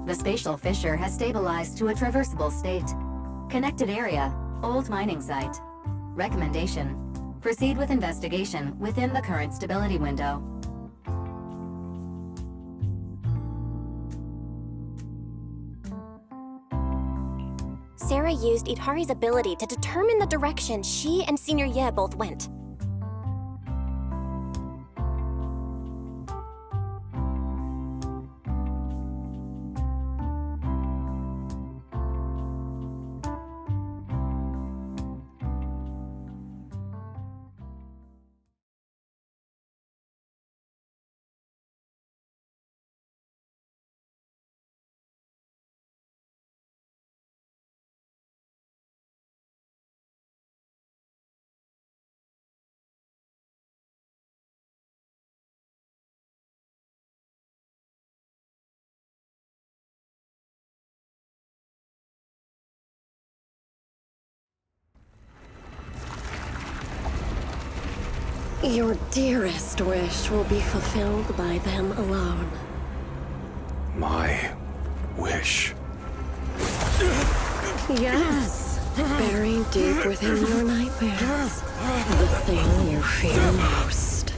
The spatial fissure has stabilized to a traversable state. Connected area, old mining site. Recommendation: proceed with investigation within the current stability window. Sarah used Idhari's ability to determine the direction she and Senior Ye both went. Your dearest wish will be fulfilled by them alone. My wish. Yes, buried deep within your nightmares. The thing you fear most.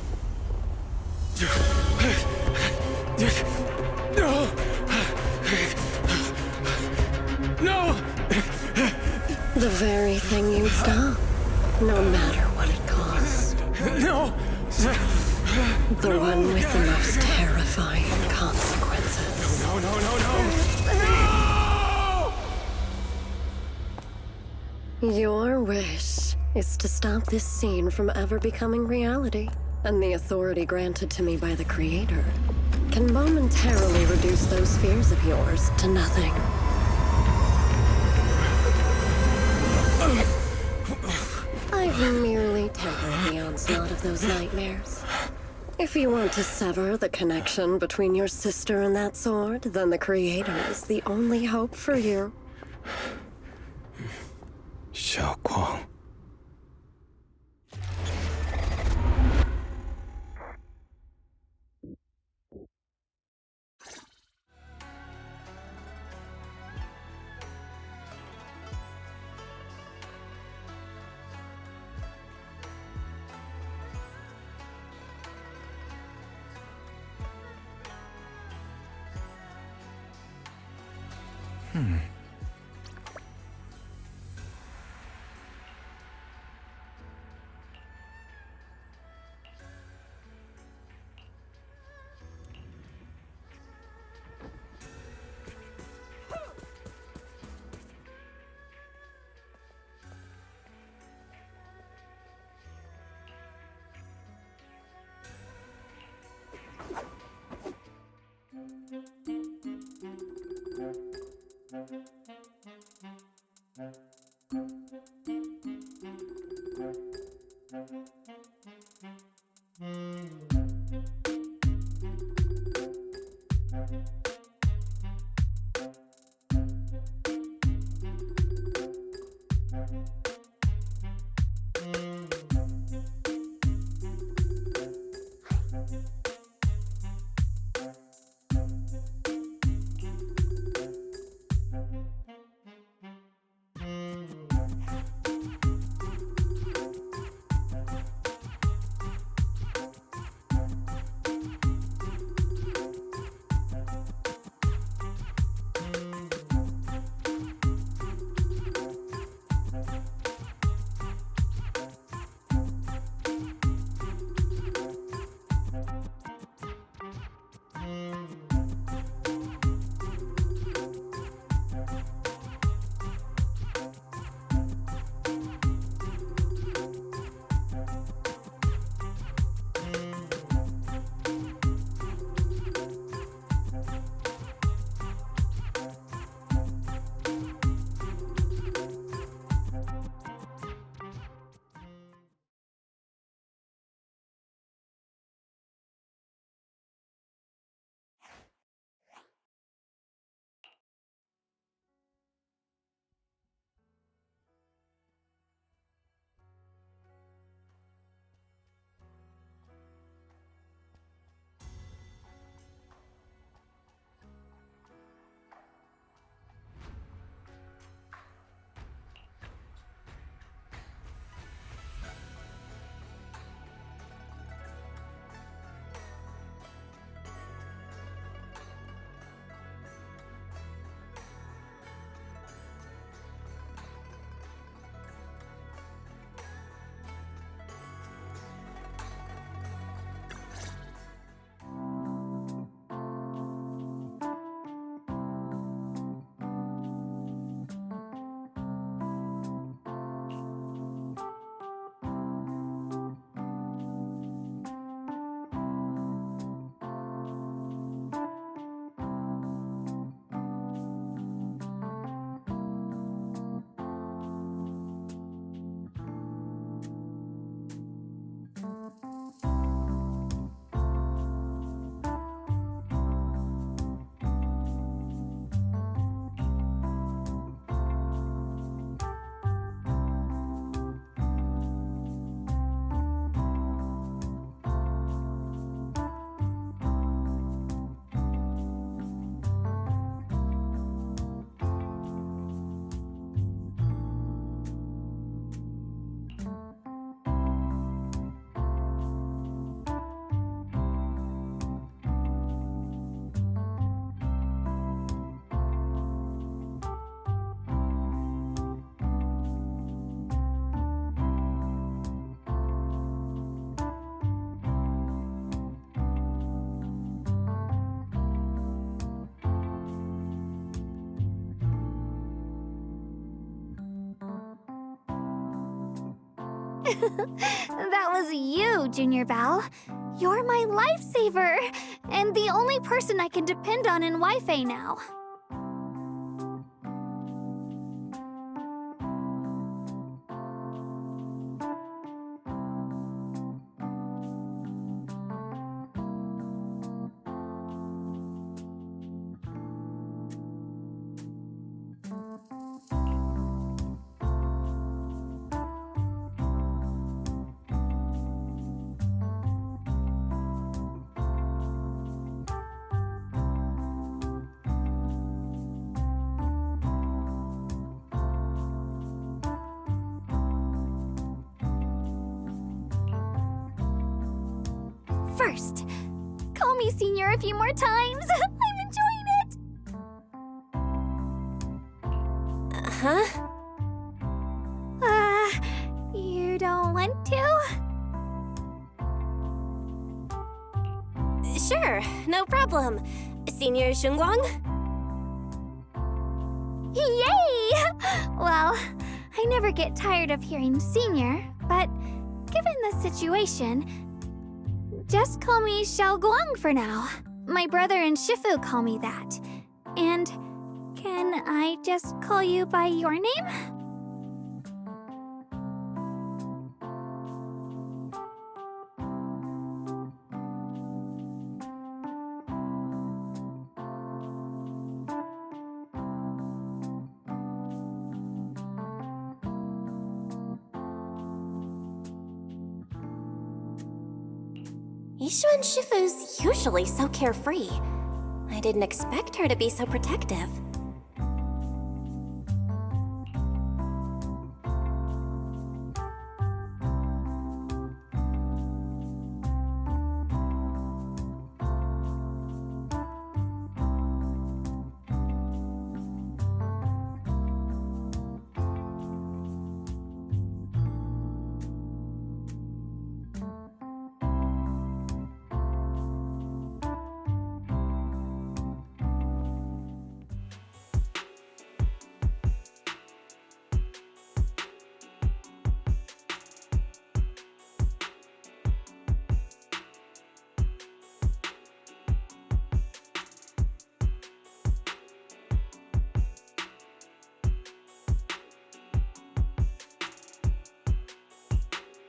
No! The very thing you'd stop, no matter what it costs. No! The one with the most terrifying consequences. No! Your wish is to stop this scene from ever becoming reality, and the authority granted to me by the Creator can momentarily reduce those fears of yours to nothing. I've merely tempered the onslaught of those nightmares. If you want to sever the connection between your sister and that sword, then the Creator is the only hope for you. 小光。That was you, Junior Belle. You're my lifesaver, and the only person I can depend on in Wi-Fi now. First, call me Senior a few more times. I'm enjoying it. Huh? You don't want to? Sure, no problem. Senior Shunguang? Yay! Well, I never get tired of hearing Senior, but given the situation, just call me Xiaoguang for now. My brother and Shifu call me that. And can I just call you by your name? Yishuan Shifu's usually so carefree. I didn't expect her to be so protective.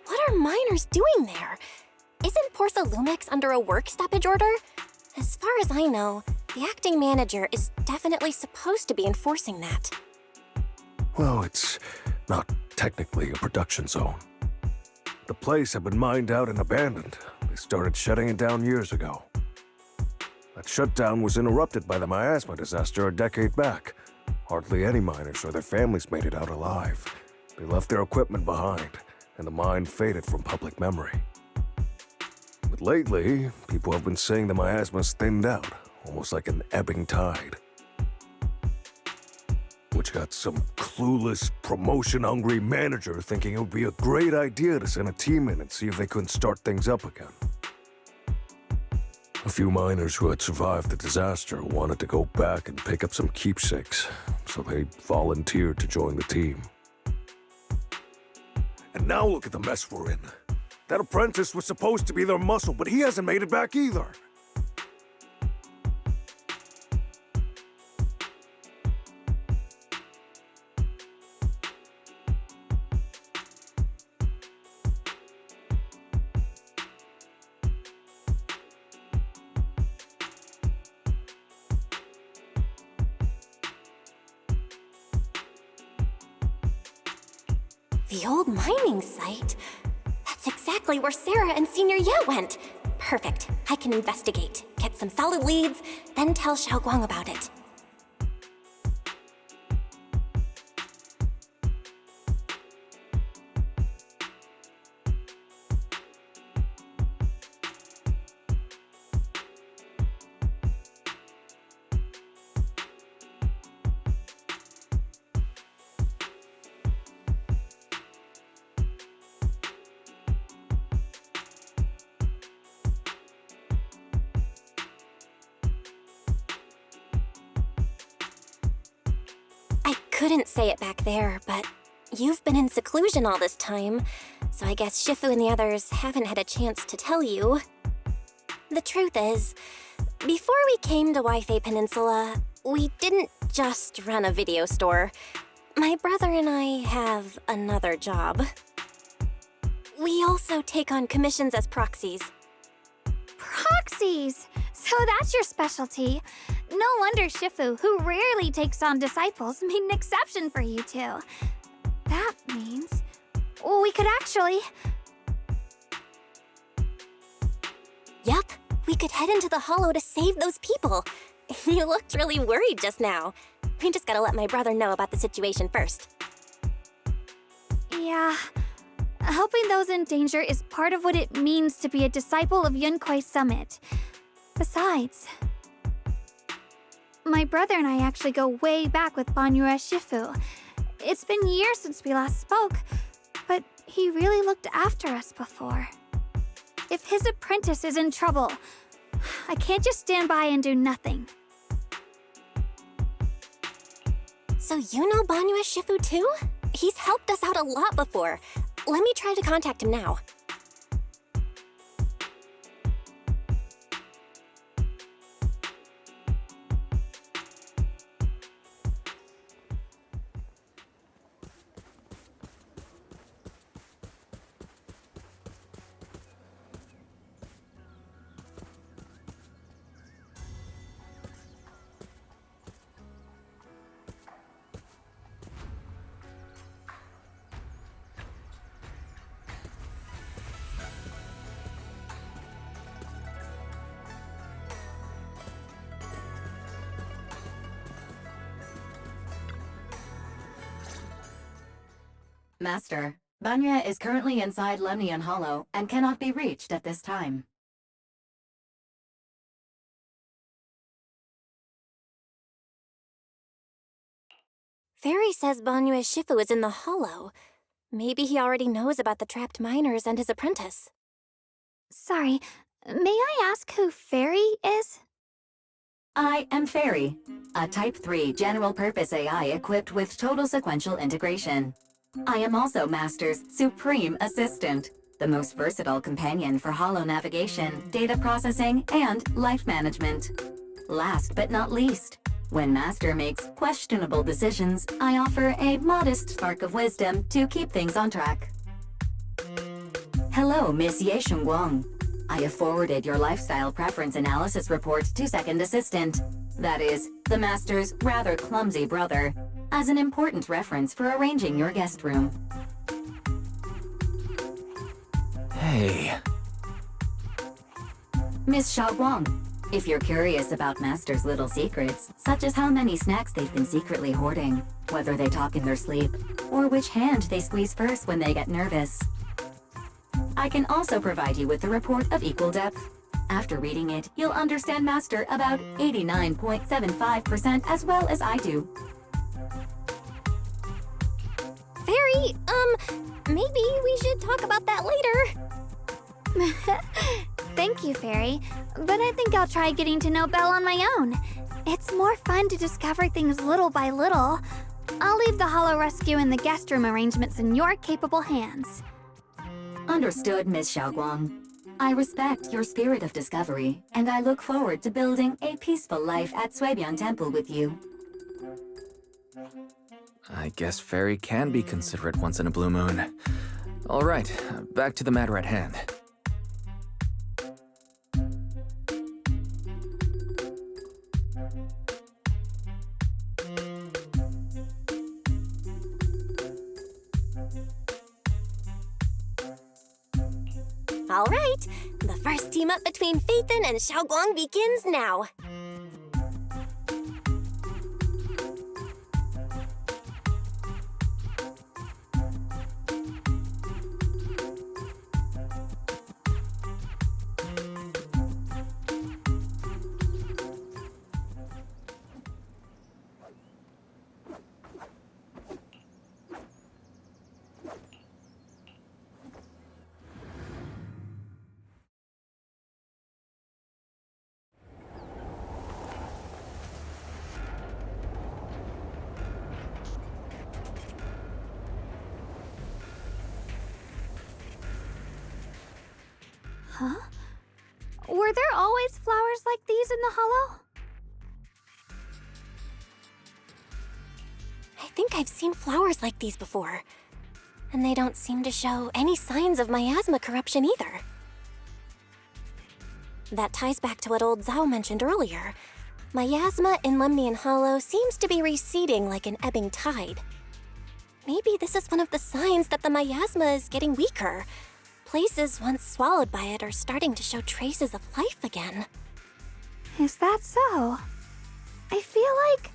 What are miners doing there? Isn't Porcelumex under a work stoppage order? As far as I know, the acting manager is definitely supposed to be enforcing that. Well, it's not technically a production zone. The place had been mined out and abandoned. They started shutting it down years ago. That shutdown was interrupted by the miasma disaster a decade back. Hardly any miners or their families made it out alive. They left their equipment behind, and the mine faded from public memory. But lately, people have been saying the miasma's thinned out, almost like an ebbing tide. Which got some clueless, promotion-hungry manager thinking it would be a great idea to send a team in and see if they couldn't start things up again. A few miners who had survived the disaster wanted to go back and pick up some keepsakes, so they volunteered to join the team. And now look at the mess we're in. That apprentice was supposed to be their muscle, but he hasn't made it back either. The old mining site? That's exactly where Sarah and Senior Ye went. Perfect. I can investigate, get some solid leads, then tell Xiaoguang about it. I couldn't say it back there, but you've been in seclusion all this time. so I guess Shifu and the others haven't had a chance to tell you. The truth is, before we came to Wi-Fi Peninsula, we didn't just run a video store. My brother and I have another job. We also take on commissions as proxies. Proxies! So that's your specialty. No wonder Shifu, who rarely takes on disciples, made an exception for you two. That means we could actually... Yup, we could head into the Hollow to save those people. You looked really worried just now. We just gotta let my brother know about the situation first. Yeah. Helping those in danger is part of what it means to be a disciple of Yunkwei Summit. Besides, my brother and I actually go way back with Banyue Shifu. It's been years since we last spoke, but he really looked after us before. If his apprentice is in trouble, I can't just stand by and do nothing. So you know Banyue Shifu too? He's helped us out a lot before. Let me try to contact him now. Master, Banya is currently inside Lemnian Hollow and cannot be reached at this time. Fairy says Banyue Shifu is in the Hollow. Maybe he already knows about the trapped miners and his apprentice. Sorry, may I ask who Fairy is? I am Fairy, a Type 3 general-purpose AI equipped with total sequential integration. I am also Master's supreme assistant, the most versatile companion for holo navigation, data processing, and life management. Last but not least, when Master makes questionable decisions, I offer a modest spark of wisdom to keep things on track. Hello, Miss Ye Shengguang. I have forwarded your lifestyle preference analysis report to Second Assistant, that is, the Master's rather clumsy brother, as an important reference for arranging your guest room. Hey. Miss Xiaoguang, if you're curious about Master's little secrets, such as how many snacks they've been secretly hoarding, whether they talk in their sleep, or which hand they squeeze first when they get nervous, I can also provide you with a report of equal depth. After reading it, you'll understand Master about 89.75% as well as I do. Fairy, maybe we should talk about that later. Thank you, Fairy, but I think I'll try getting to know Belle on my own. It's more fun to discover things little by little. I'll leave the Hollow Rescue and the guest room arrangements in your capable hands. Understood, Miss Xiaoguang. I respect your spirit of discovery, and I look forward to building a peaceful life at Suibian Temple with you. I guess Fairy can be considerate once in a blue moon. All right, back to the matter at hand. All right, the first team up between Phaethon and Xiaoguang begins now. Huh? Were there always flowers like these in the hollow? I think I've seen flowers like these before. And they don't seem to show any signs of miasma corruption either. That ties back to what old Zhao mentioned earlier. Miasma in Lemnian Hollow seems to be receding like an ebbing tide. Maybe this is one of the signs that the miasma is getting weaker. Places once swallowed by it are starting to show traces of life again. Is that so? I feel like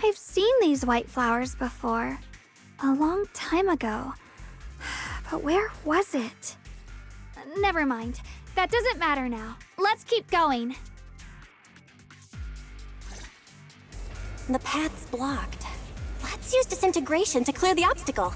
I've seen these white flowers before. A long time ago. But where was it? Never mind. That doesn't matter now. Let's keep going. The path's blocked. Let's use disintegration to clear the obstacle.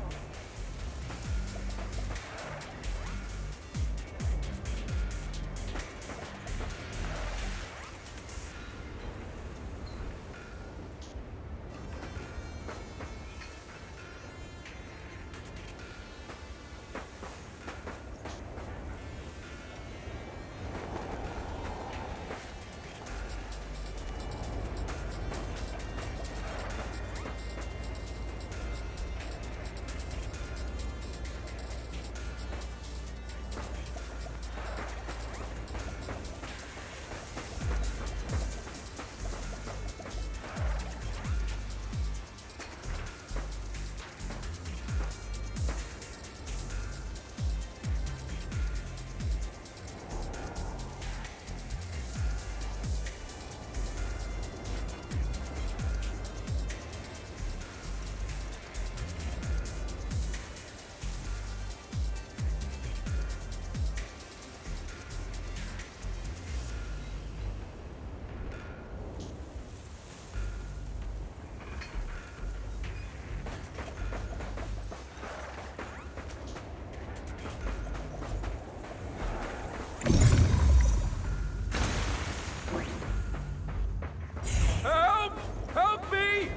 Help me!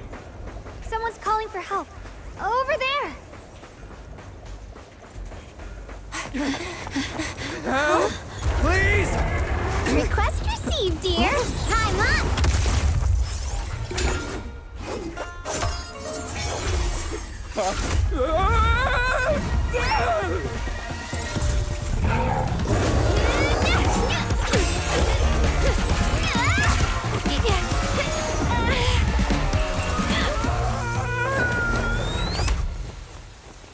Someone's calling for help. Over there! Help! Please! Request received, dear. Time up!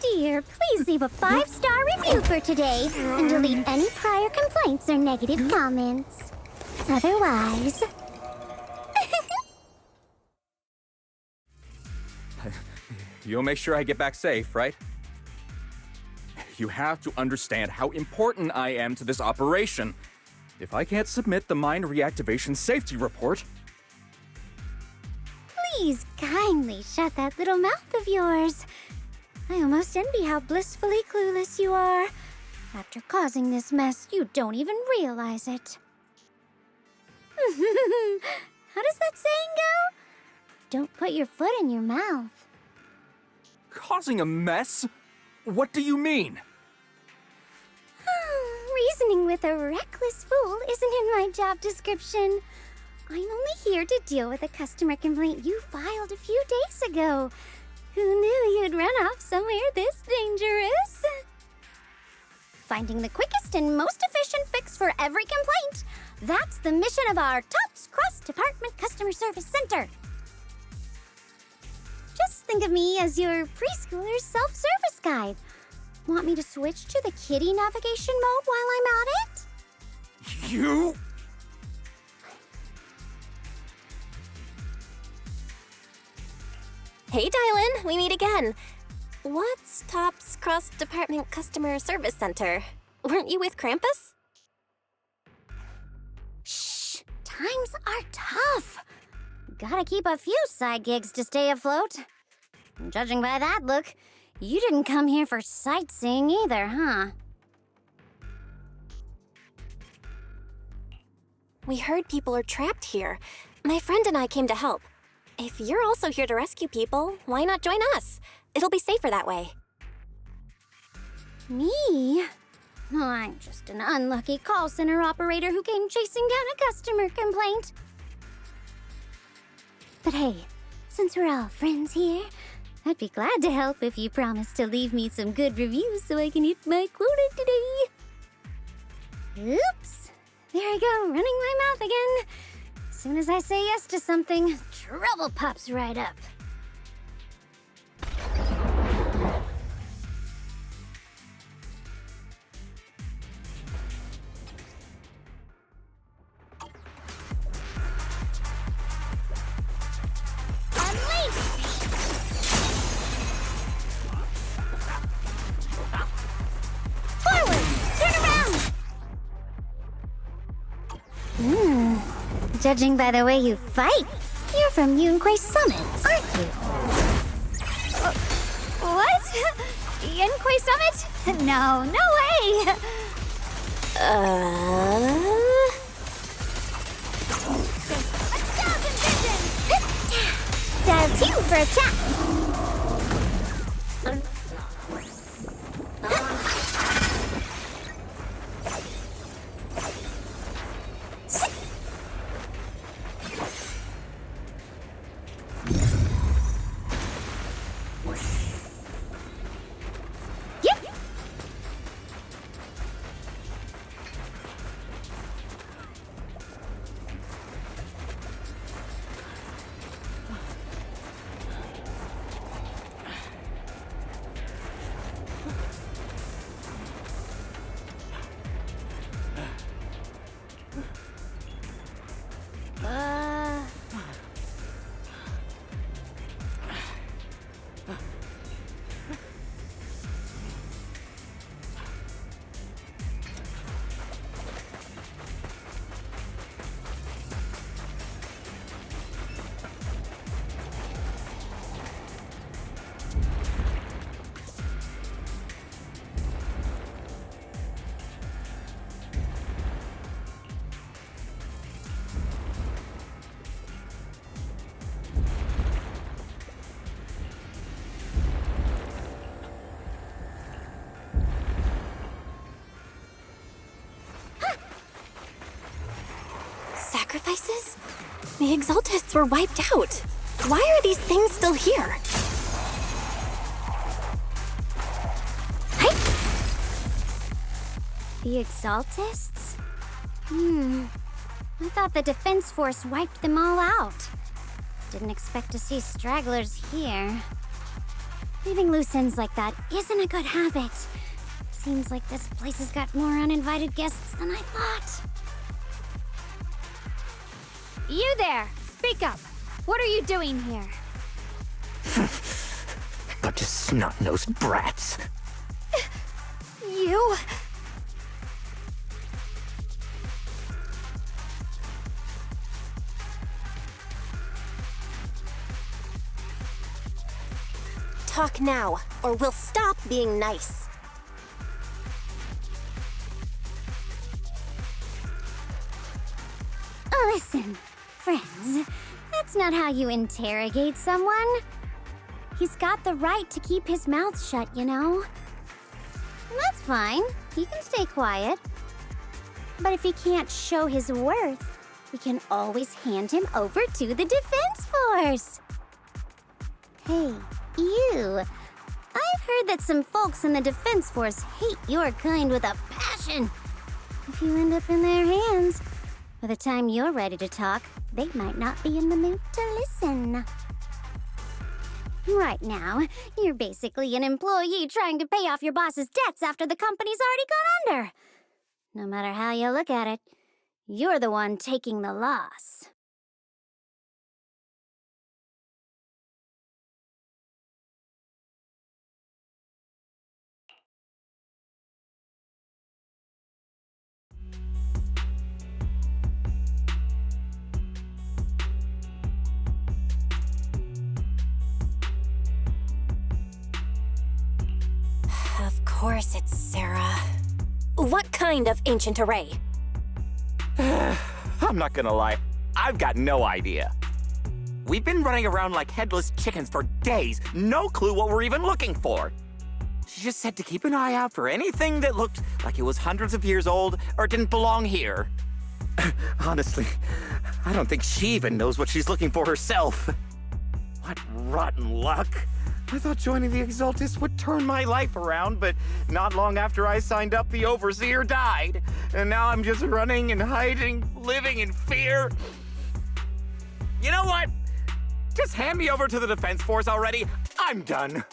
Dear, please leave a 5-star review for today and delete any prior complaints or negative comments. Otherwise... You'll make sure I get back safe, right? You have to understand how important I am to this operation. If I can't submit the mine reactivation safety report... Please kindly shut that little mouth of yours. I almost envy how blissfully clueless you are. After causing this mess, you don't even realize it. How does that saying go? Don't put your foot in your mouth. Causing a mess? What do you mean? Reasoning with a reckless fool isn't in my job description. I'm only here to deal with a customer complaint you filed a few days ago. Who knew you'd run off somewhere this dangerous? Finding the quickest and most efficient fix for every complaint. That's the mission of our TOPS Cross-Department Customer Service Center. Just think of me as your preschooler's self-service guide. Want me to switch to the kiddie navigation mode while I'm at it? You? Hey, Dylan, we meet again. What's TOPS Cross-Department Customer Service Center? Weren't you with Krampus? Shh! Times are tough. Gotta keep a few side gigs to stay afloat. Judging by that look, you didn't come here for sightseeing either, huh? We heard people are trapped here. My friend and I came to help. If you're also here to rescue people, why not join us? It'll be safer that way. Me? I'm just an unlucky call center operator who came chasing down a customer complaint. But hey, since we're all friends here, I'd be glad to help if you promise to leave me some good reviews so I can hit my quota today. Oops. There I go, running my mouth again. As soon as I say yes to something, trouble pops right up. Judging by the way you fight, you're from Yunquay Summit, aren't you? What? Yunquay Summit? No, no way! Dial 2 for a chat. Sacrifices? The Exaltists were wiped out. Why are these things still here? The Exaltists? I thought the Defense Force wiped them all out. Didn't expect to see stragglers here. Leaving loose ends like that isn't a good habit. Seems like this place has got more uninvited guests than I thought. You there! Speak up! What are you doing here? Bunch of snot-nosed brats. You? Talk now, or we'll stop being nice. Listen, friends, that's not how you interrogate someone. He's got the right to keep his mouth shut, you know? And that's fine. He can stay quiet. But if he can't show his worth, we can always hand him over to the Defense Force. Hey, you. I've heard that some folks in the Defense Force hate your kind with a passion. If you end up in their hands, by the time you're ready to talk, they might not be in the mood to listen. Right now, you're basically an employee trying to pay off your boss's debts after the company's already gone under. No matter how you look at it, you're the one taking the loss. Of course it's Sarah. What kind of ancient array? I'm not gonna lie, I've got no idea. We've been running around like headless chickens for days, no clue what we're even looking for. She just said to keep an eye out for anything that looked like it was hundreds of years old or didn't belong here. Honestly, I don't think she even knows what she's looking for herself. What rotten luck. I thought joining the Exaltis would turn my life around, but not long after I signed up, the Overseer died. And now I'm just running and hiding, living in fear. You know what? Just hand me over to the Defense Force already. I'm done.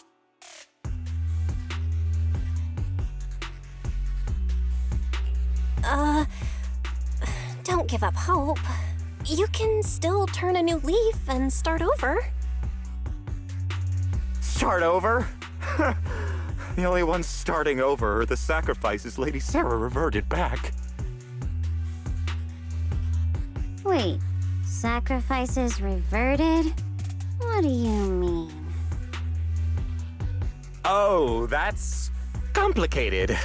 Don't give up hope. You can still turn a new leaf and start over. Start over? The only ones starting over are the sacrifices Lady Sarah reverted back. Wait, sacrifices reverted? What do you mean? Oh, that's complicated.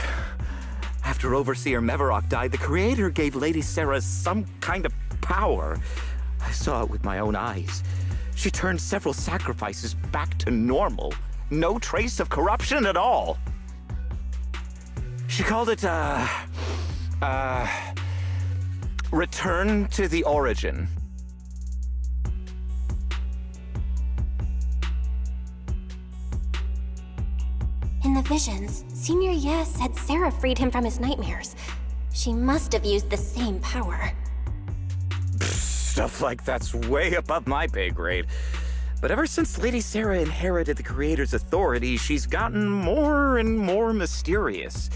After Overseer Mevarok died, the Creator gave Lady Sarah some kind of power. I saw it with my own eyes. She turned several sacrifices back to normal. No trace of corruption at all. She called it, return to the origin. In the visions, Senior Ye said Sarah freed him from his nightmares. She must have used the same power. Stuff like that's way above my pay grade. But ever since Lady Sarah inherited the Creator's authority, she's gotten more and more mysterious.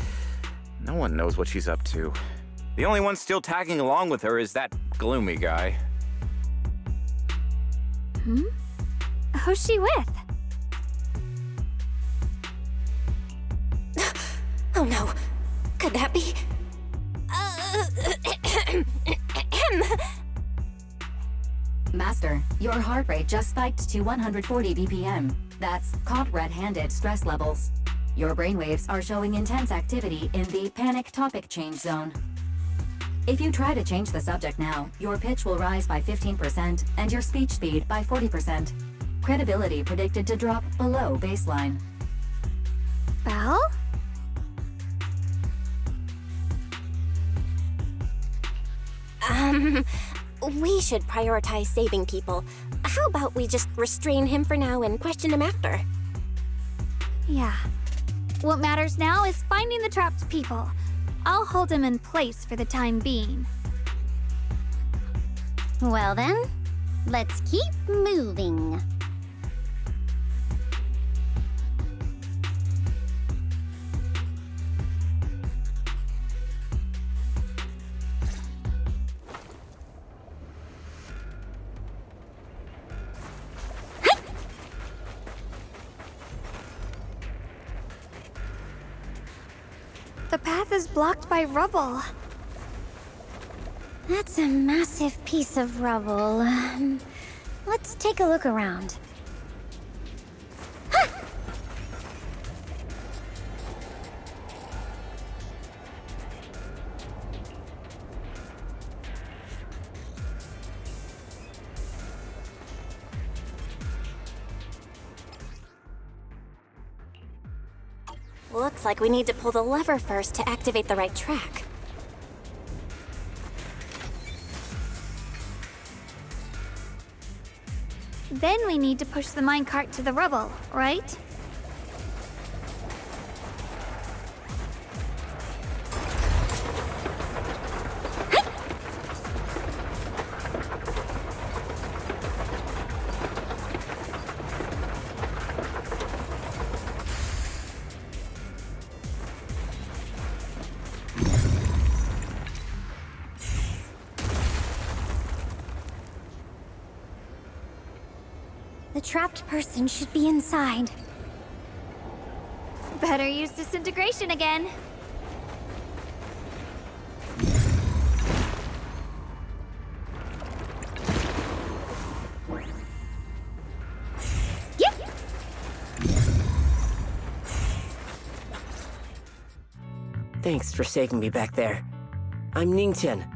No one knows what she's up to. The only one still tagging along with her is that gloomy guy. Who's she with? Oh no. Could that be? Master, your heart rate just spiked to 140 BPM. That's caught red-handed stress levels. Your brainwaves are showing intense activity in the panic topic change zone. If you try to change the subject now, your pitch will rise by 15% and your speech speed by 40%. Credibility predicted to drop below baseline. Belle? We should prioritize saving people. How about we just restrain him for now and question him after? Yeah. What matters now is finding the trapped people. I'll hold him in place for the time being. Well then, let's keep moving. The path is blocked by rubble. That's a massive piece of rubble. Let's take a look around. Looks like we need to pull the lever first to activate the right track. Then we need to push the minecart to the rubble, right? The trapped person should be inside. Better use disintegration again. Yep. Thanks for saving me back there. I'm Ningtian.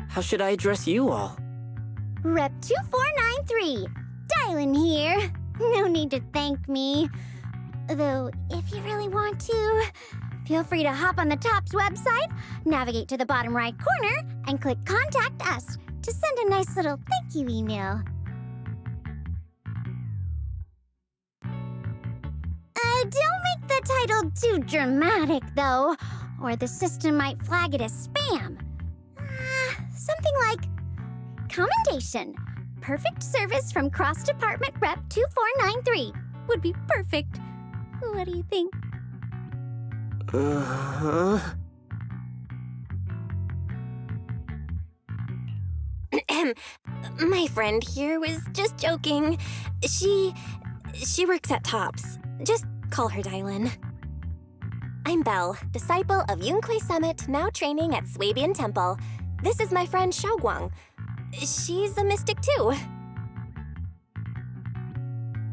How should I address you all? Rep 2493. Dylan here. No need to thank me. Though, if you really want to, feel free to hop on the TOPS website, navigate to the bottom right corner, and click Contact Us to send a nice little thank you email. Don't make the title too dramatic, though, or the system might flag it as spam. Something like Commendation. Perfect service from Cross Department Rep 2493 would be perfect. What do you think? My friend here was just joking. She works at TOPS. Just call her Dylan. I'm Belle, disciple of Yunque Summit, now training at Swabian Temple. This is my friend Xiaoguang. She's a mystic too.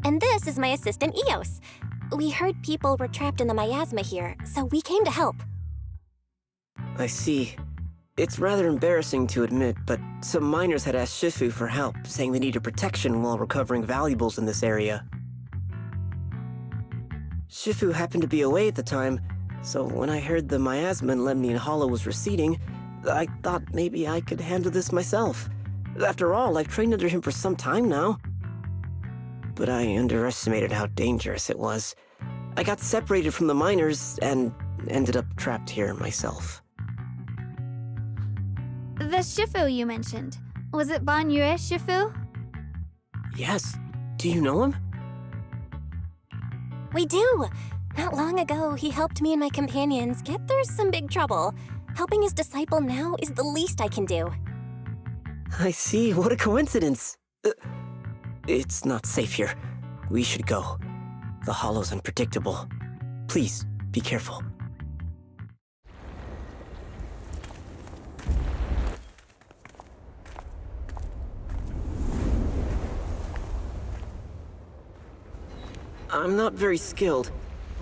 And this is my assistant Eos. We heard people were trapped in the miasma here, so we came to help. I see. It's rather embarrassing to admit, but some miners had asked Shifu for help, saying they needed protection while recovering valuables in this area. Shifu happened to be away at the time, so when I heard the miasma in Lemnian Hollow was receding, I thought maybe I could handle this myself. After all, I've trained under him for some time now. But I underestimated how dangerous it was. I got separated from the miners and ended up trapped here myself. The Shifu you mentioned. Was it Ban Yue Shifu? Yes. Do you know him? We do! Not long ago, he helped me and my companions get through some big trouble. Helping his disciple now is the least I can do. I see. What a coincidence. It's not safe here. We should go. The hollow's unpredictable. Please, be careful. I'm not very skilled,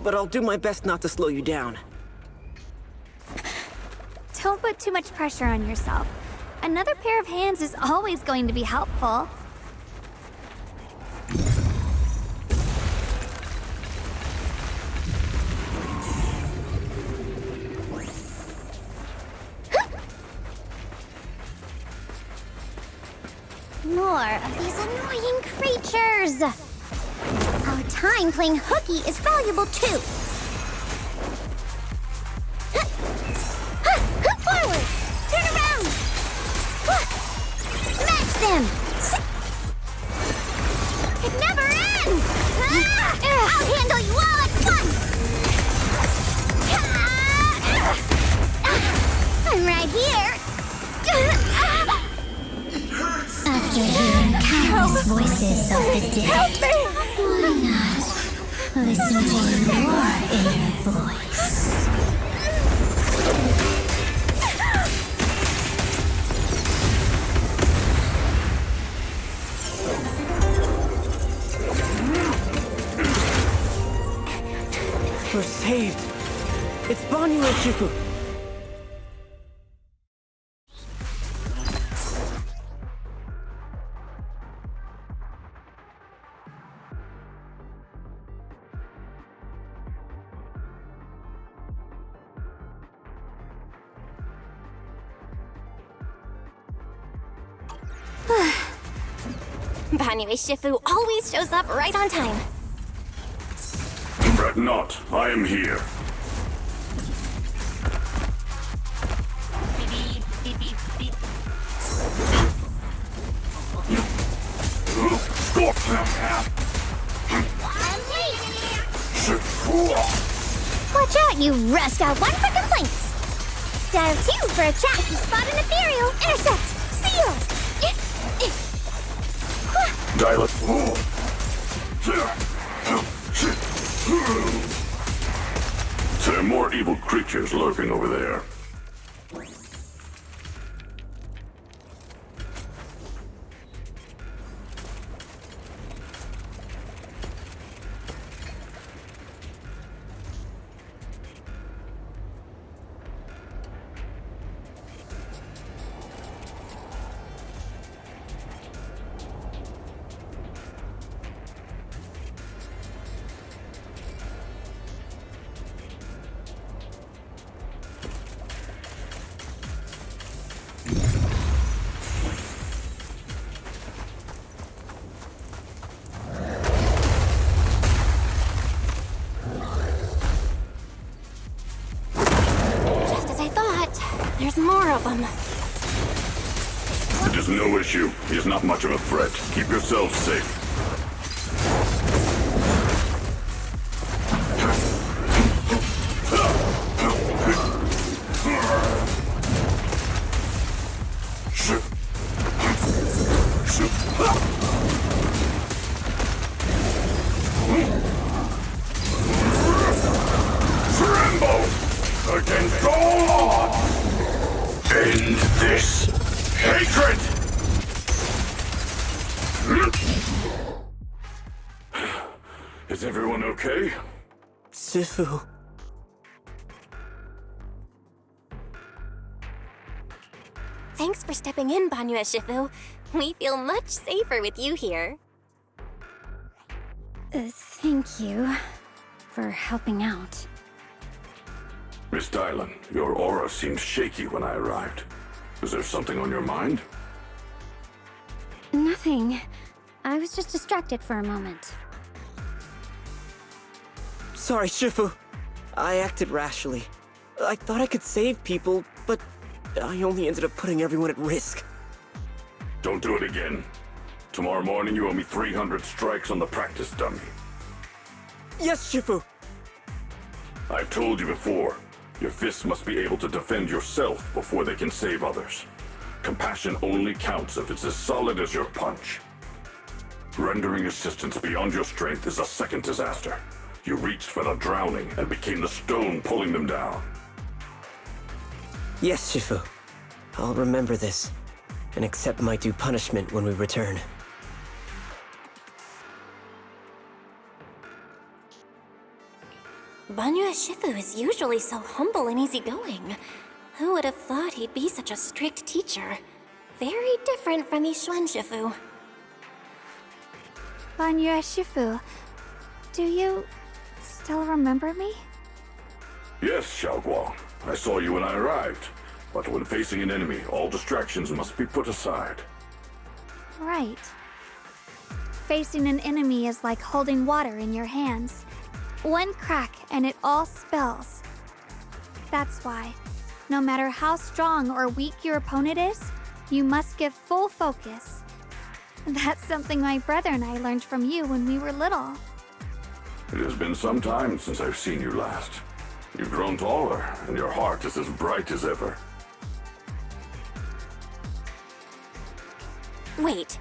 but I'll do my best not to slow you down. Don't put too much pressure on yourself. Another pair of hands is always going to be helpful. More of these annoying creatures! Our time playing hooky is valuable too! Forward! Turn around! Smash them! It never ends! I'll handle you all at once! I'm right here! After hearing countless voices of the dead, why not listen to your inner voice? We're saved! It's Banyu and Shifu! Banyu Shifu always shows up right on time. Fret not, I am here. Watch out, you rust out one for complaints! Dial 2 for a chat to spot an ethereal! Intercept! Seal! Dial it. There are more evil creatures lurking over there. There's more of them. It is no issue. He is not much of a threat. Keep yourselves safe. Tremble against all odds. End this hatred. Is everyone okay? Shifu. Thanks for stepping in, Banyue Shifu. We feel much safer with you here. Thank you for helping out. Miss Dylan, your aura seemed shaky when I arrived. Is there something on your mind? Nothing. I was just distracted for a moment. Sorry, Shifu. I acted rashly. I thought I could save people, but I only ended up putting everyone at risk. Don't do it again. Tomorrow morning you owe me 300 strikes on the practice dummy. Yes, Shifu! I've told you before, your fists must be able to defend yourself before they can save others. Compassion only counts if it's as solid as your punch. Rendering assistance beyond your strength is a second disaster. You reached for the drowning and became the stone pulling them down. Yes, Shifu. I'll remember this, and accept my due punishment when we return. Banyue Shifu is usually so humble and easygoing. Who would have thought he'd be such a strict teacher? Very different from Yixuan Shifu. Banyue Shifu, do you still remember me? Yes, Xiaoguang. I saw you when I arrived. But when facing an enemy, all distractions must be put aside. Right. Facing an enemy is like holding water in your hands. One crack and it all spills. That's why, no matter how strong or weak your opponent is, you must give full focus. That's something my brother and I learned from you when we were little. It has been some time since I've seen you last. You've grown taller, and your heart is as bright as ever. Wait,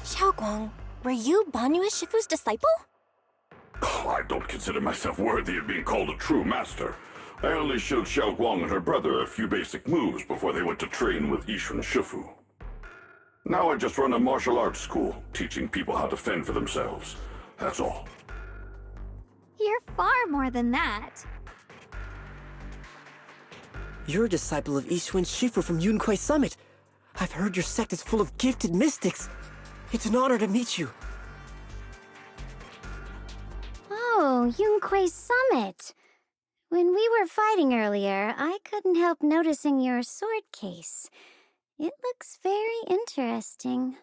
Xiaoguang, were you Banyue Shifu's disciple? Oh, I don't consider myself worthy of being called a true master. I only showed Xiaoguang and her brother a few basic moves before they went to train with Yixuan Shifu. Now I just run a martial arts school, teaching people how to fend for themselves. That's all. You're far more than that. You're a disciple of Yixuan Shifu from Yunquai Summit. I've heard your sect is full of gifted mystics. It's an honor to meet you. Oh, Yunquai Summit. When we were fighting earlier, I couldn't help noticing your sword case. It looks very interesting.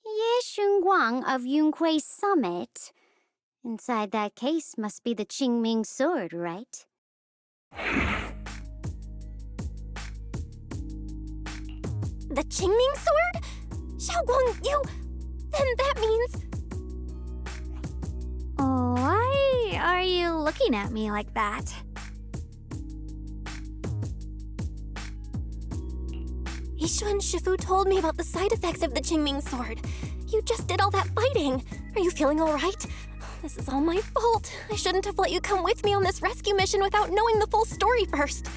Ye Xunguang of Yunquai Summit. Inside that case must be the Qingming sword, right? The Qingming sword? Xiaoguang, you... Then that means... Why are you looking at me like that? Yixuan Shifu told me about the side effects of the Qingming sword. You just did all that fighting. Are you feeling all right? This is all my fault. I shouldn't have let you come with me on this rescue mission without knowing the full story first.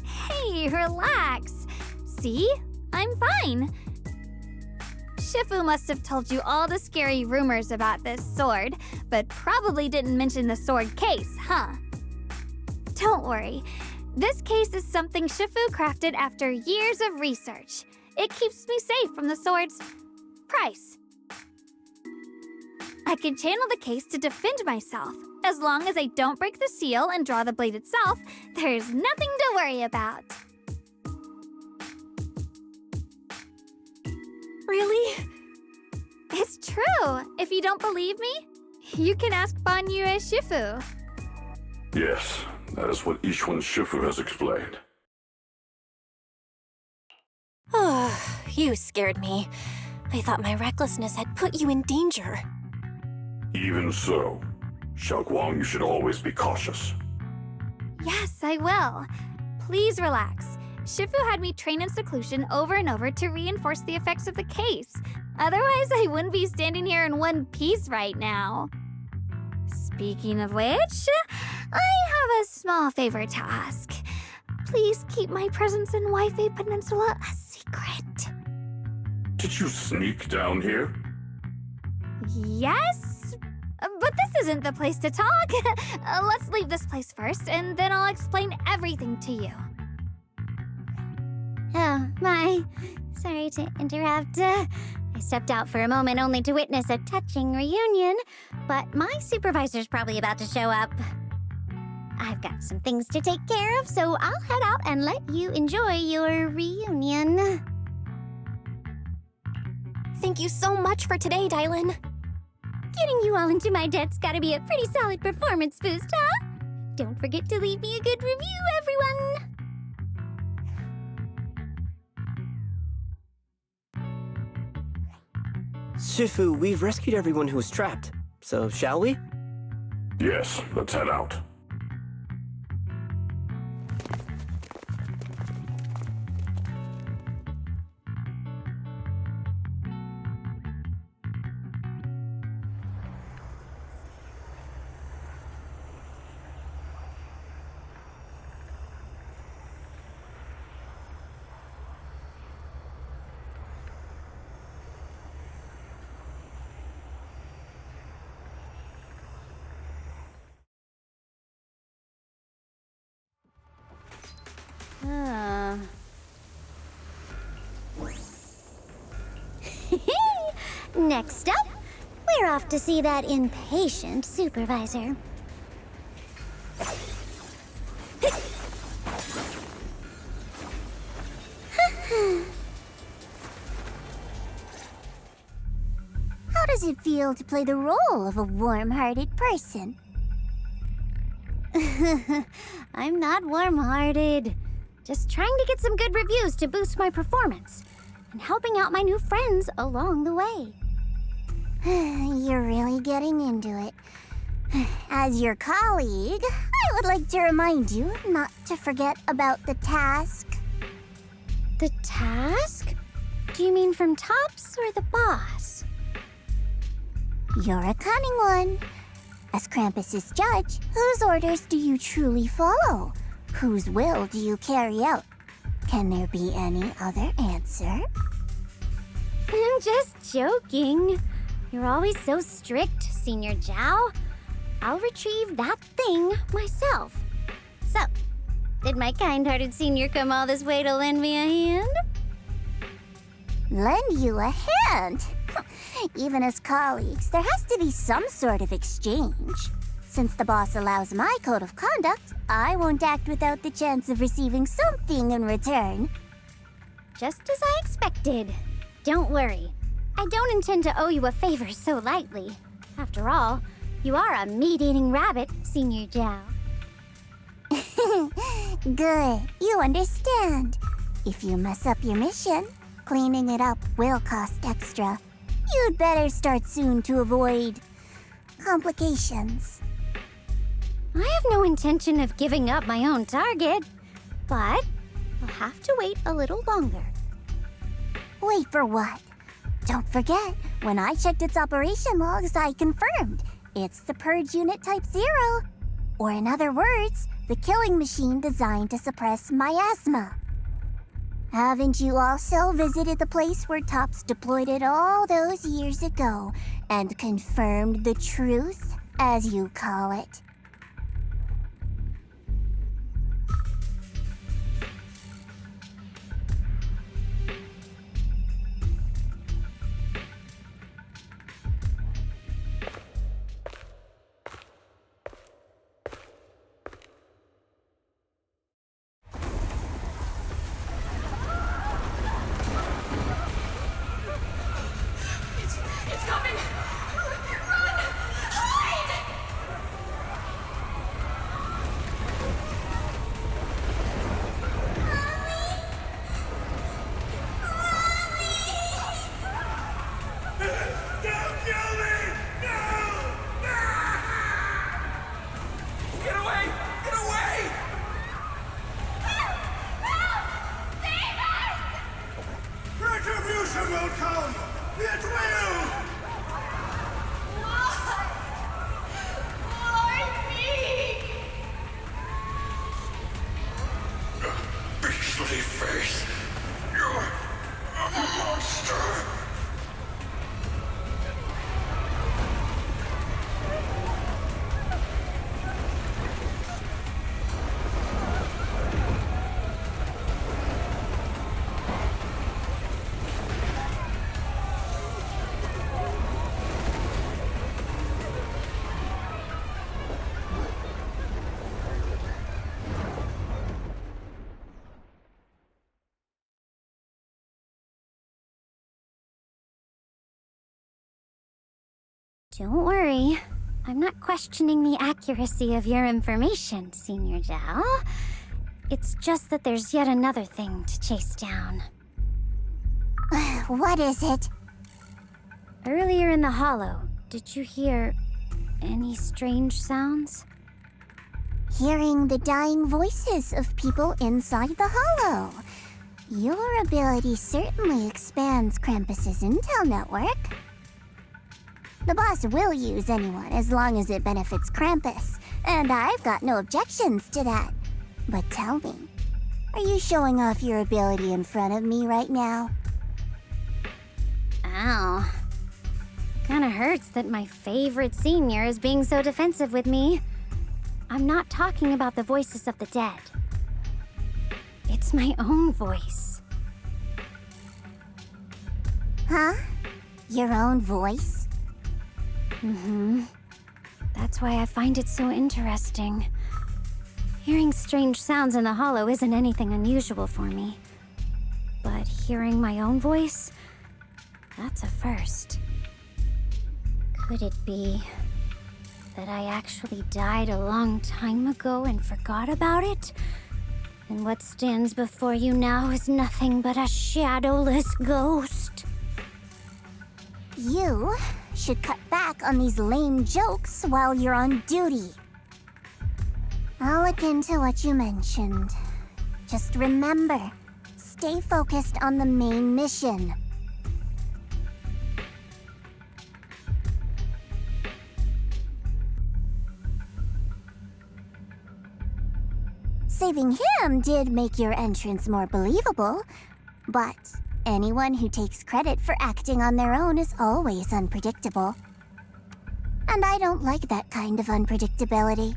Hey, relax. See? I'm fine. Shifu must have told you all the scary rumors about this sword, but probably didn't mention the sword case, huh? Don't worry. This case is something Shifu crafted after years of research. It keeps me safe from the sword's price. I can channel the case to defend myself. As long as I don't break the seal and draw the blade itself, there's nothing to worry about. Really? It's true. If you don't believe me, you can ask Banyue Shifu. Yes, that is what Yixuan Shifu has explained. Oh, you scared me. I thought my recklessness had put you in danger. Even so, Xiaoguang, you should always be cautious. Yes, I will. Please relax. Shifu had me train in seclusion over and over to reinforce the effects of the case. Otherwise, I wouldn't be standing here in one piece right now. Speaking of which, I have a small favor to ask. Please keep my presence in Wi-Fi Peninsula a secret. Did you sneak down here? Yes? But this isn't the place to talk. Let's leave this place first, and then I'll explain everything to you. Oh, my. Sorry to interrupt. I stepped out for a moment only to witness a touching reunion, but my supervisor's probably about to show up. I've got some things to take care of, so I'll head out and let you enjoy your reunion. Thank you so much for today, Dylan. Getting you all into my debt's gotta be a pretty solid performance boost, huh? Don't forget to leave me a good review, everyone! Shifu, we've rescued everyone who was trapped. So, shall we? Yes, let's head out. Next up, we're off to see that impatient supervisor. How does it feel to play the role of a warm-hearted person? I'm not warm-hearted. Just trying to get some good reviews to boost my performance, and helping out my new friends along the way. You're really getting into it. As your colleague, I would like to remind you not to forget about the task. The task? Do you mean from Tops or the boss? You're a cunning one. As Krampus's judge, whose orders do you truly follow? Whose will do you carry out? Can there be any other answer? I'm just joking. You're always so strict, Senior Zhao. I'll retrieve that thing myself. So, did my kind-hearted senior come all this way to lend me a hand? Lend you a hand? Even as colleagues, there has to be some sort of exchange. Since the boss allows my code of conduct, I won't act without the chance of receiving something in return. Just as I expected. Don't worry. I don't intend to owe you a favor so lightly. After all, you are a meat-eating rabbit, Senior Zhao. Good. You understand. If you mess up your mission, cleaning it up will cost extra. You'd better start soon to avoid complications. I have no intention of giving up my own target, but I'll have to wait a little longer. Wait for what? Don't forget, when I checked its operation logs, I confirmed it's the Purge Unit Type 0. Or in other words, the killing machine designed to suppress miasma. Haven't you also visited the place where Tops deployed it all those years ago and confirmed the truth, as you call it? ugly face. You're a monster. Don't worry. I'm not questioning the accuracy of your information, Senior Zhao. It's just that there's yet another thing to chase down. What is it? Earlier in the hollow, did you hear any strange sounds? Hearing the dying voices of people inside the hollow. Your ability certainly expands Krampus's intel network. The boss will use anyone as long as it benefits Krampus, and I've got no objections to that. But tell me, are you showing off your ability in front of me right now? Ow. Kinda hurts that my favorite senior is being so defensive with me. I'm not talking about the voices of the dead. It's my own voice. Huh? Your own voice? Mm-hmm. That's why I find it so interesting. Hearing strange sounds in the hollow isn't anything unusual for me. But hearing my own voice, that's a first. Could it be that I actually died a long time ago and forgot about it? And what stands before you now is nothing but a shadowless ghost. You should cut back on these lame jokes while you're on duty. I'll look into what you mentioned. Just remember, stay focused on the main mission. Saving him did make your entrance more believable, but anyone who takes credit for acting on their own is always unpredictable. And I don't like that kind of unpredictability.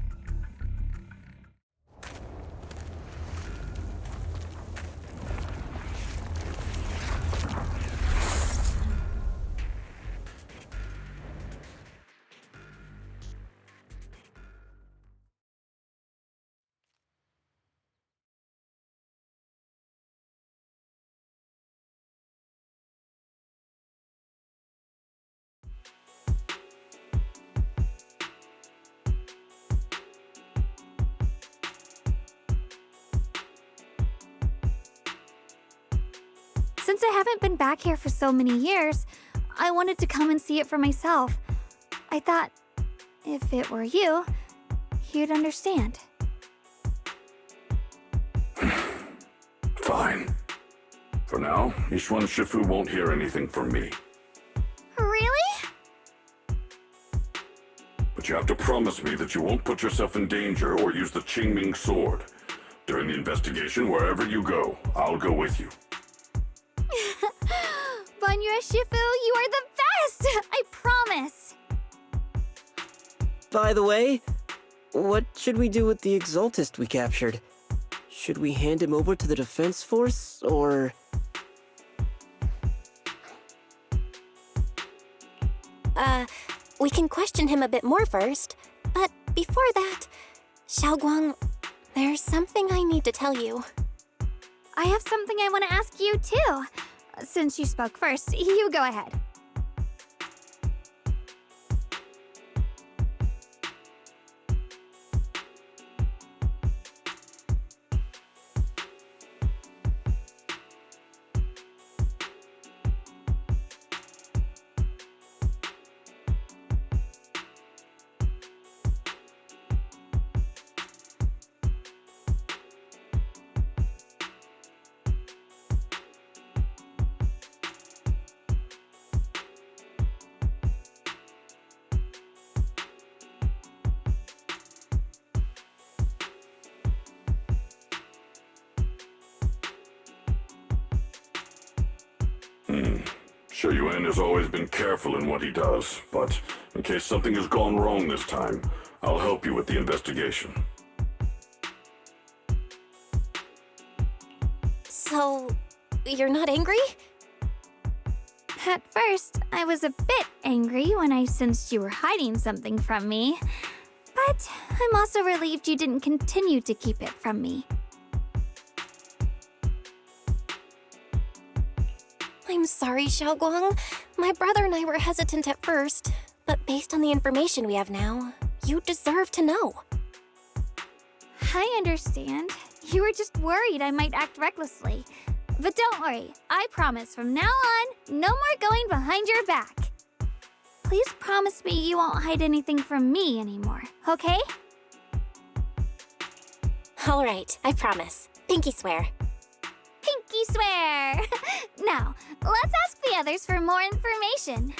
Since I haven't been back here for so many years, I wanted to come and see it for myself. I thought, if it were you, you'd understand. Fine. For now, Ishwan Shifu won't hear anything from me. Really? But you have to promise me that you won't put yourself in danger or use the Qingming sword. During the investigation, wherever you go, I'll go with you. Banyue Shifu, you are the best! I promise! By the way, what should we do with the Exaltist we captured? Should we hand him over to the Defense Force, or...? We can question him a bit more first. But before that, Xiaoguang, there's something I need to tell you. I have something I want to ask you, too. Since you spoke first, you go ahead. Shuyuan has always been careful in what he does, but in case something has gone wrong this time, I'll help you with the investigation. So, you're not angry? At first, I was a bit angry when I sensed you were hiding something from me. But I'm also relieved you didn't continue to keep it from me. I'm sorry, Xiaoguang. My brother and I were hesitant at first, but based on the information we have now, you deserve to know. I understand. You were just worried I might act recklessly. But don't worry, I promise from now on, no more going behind your back. Please promise me you won't hide anything from me anymore, okay? All right, I promise. Pinky swear. Pinky swear! Now, let's ask the others for more information.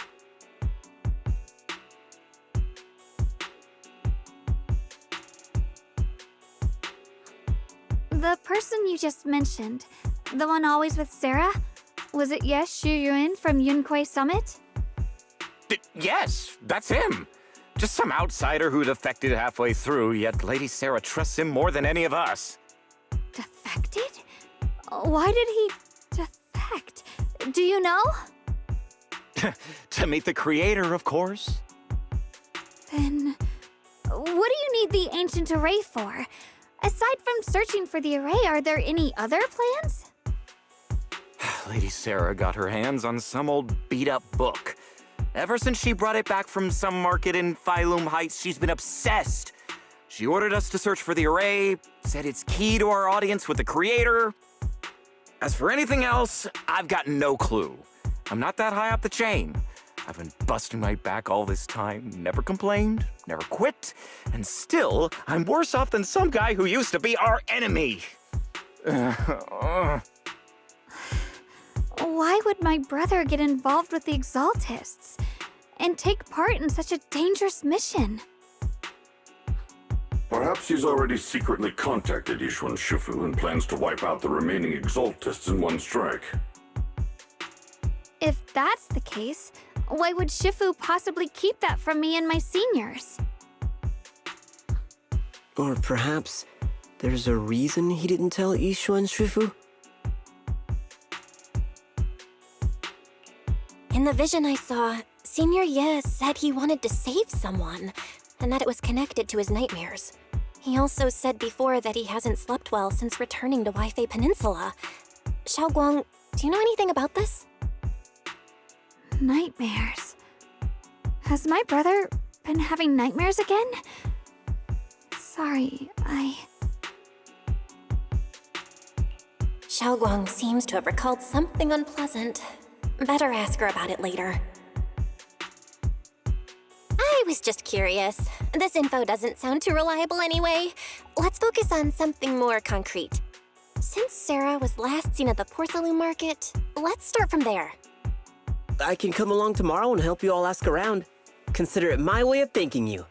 The person you just mentioned, the one always with Sarah, was it Shuyuan from Yunquai Summit? Yes, that's him. Just some outsider who defected halfway through, yet Lady Sarah trusts him more than any of us. Defected? Why did he defect? Do you know? To meet the creator, of course. Then, what do you need the ancient array for? Aside from searching for the array, are there any other plans? Lady Sarah got her hands on some old beat-up book. Ever since she brought it back from some market in Phylum Heights, she's been obsessed. She ordered us to search for the array, said it's key to our audience with the creator. As for anything else, I've got no clue. I'm not that high up the chain. I've been busting my back all this time, never complained, never quit, and still, I'm worse off than some guy who used to be our enemy. Why would my brother get involved with the Exaltists and take part in such a dangerous mission? Perhaps he's already secretly contacted Yishuan Shifu and plans to wipe out the remaining Exaltists in one strike. If that's the case, why would Shifu possibly keep that from me and my seniors? Or perhaps there's a reason he didn't tell Yishuan Shifu? In the vision I saw, Senior Ye said he wanted to save someone, and that it was connected to his nightmares. He also said before that he hasn't slept well since returning to Waifei Peninsula. Xiaoguang, do you know anything about this? Nightmares. Has my brother been having nightmares again? Sorry, Xiaoguang seems to have recalled something unpleasant. Better ask her about it later. I was just curious. This info doesn't sound too reliable anyway. Let's focus on something more concrete. Since Sarah was last seen at the porcelain market, let's start from there. I can come along tomorrow and help you all ask around. Consider it my way of thanking you.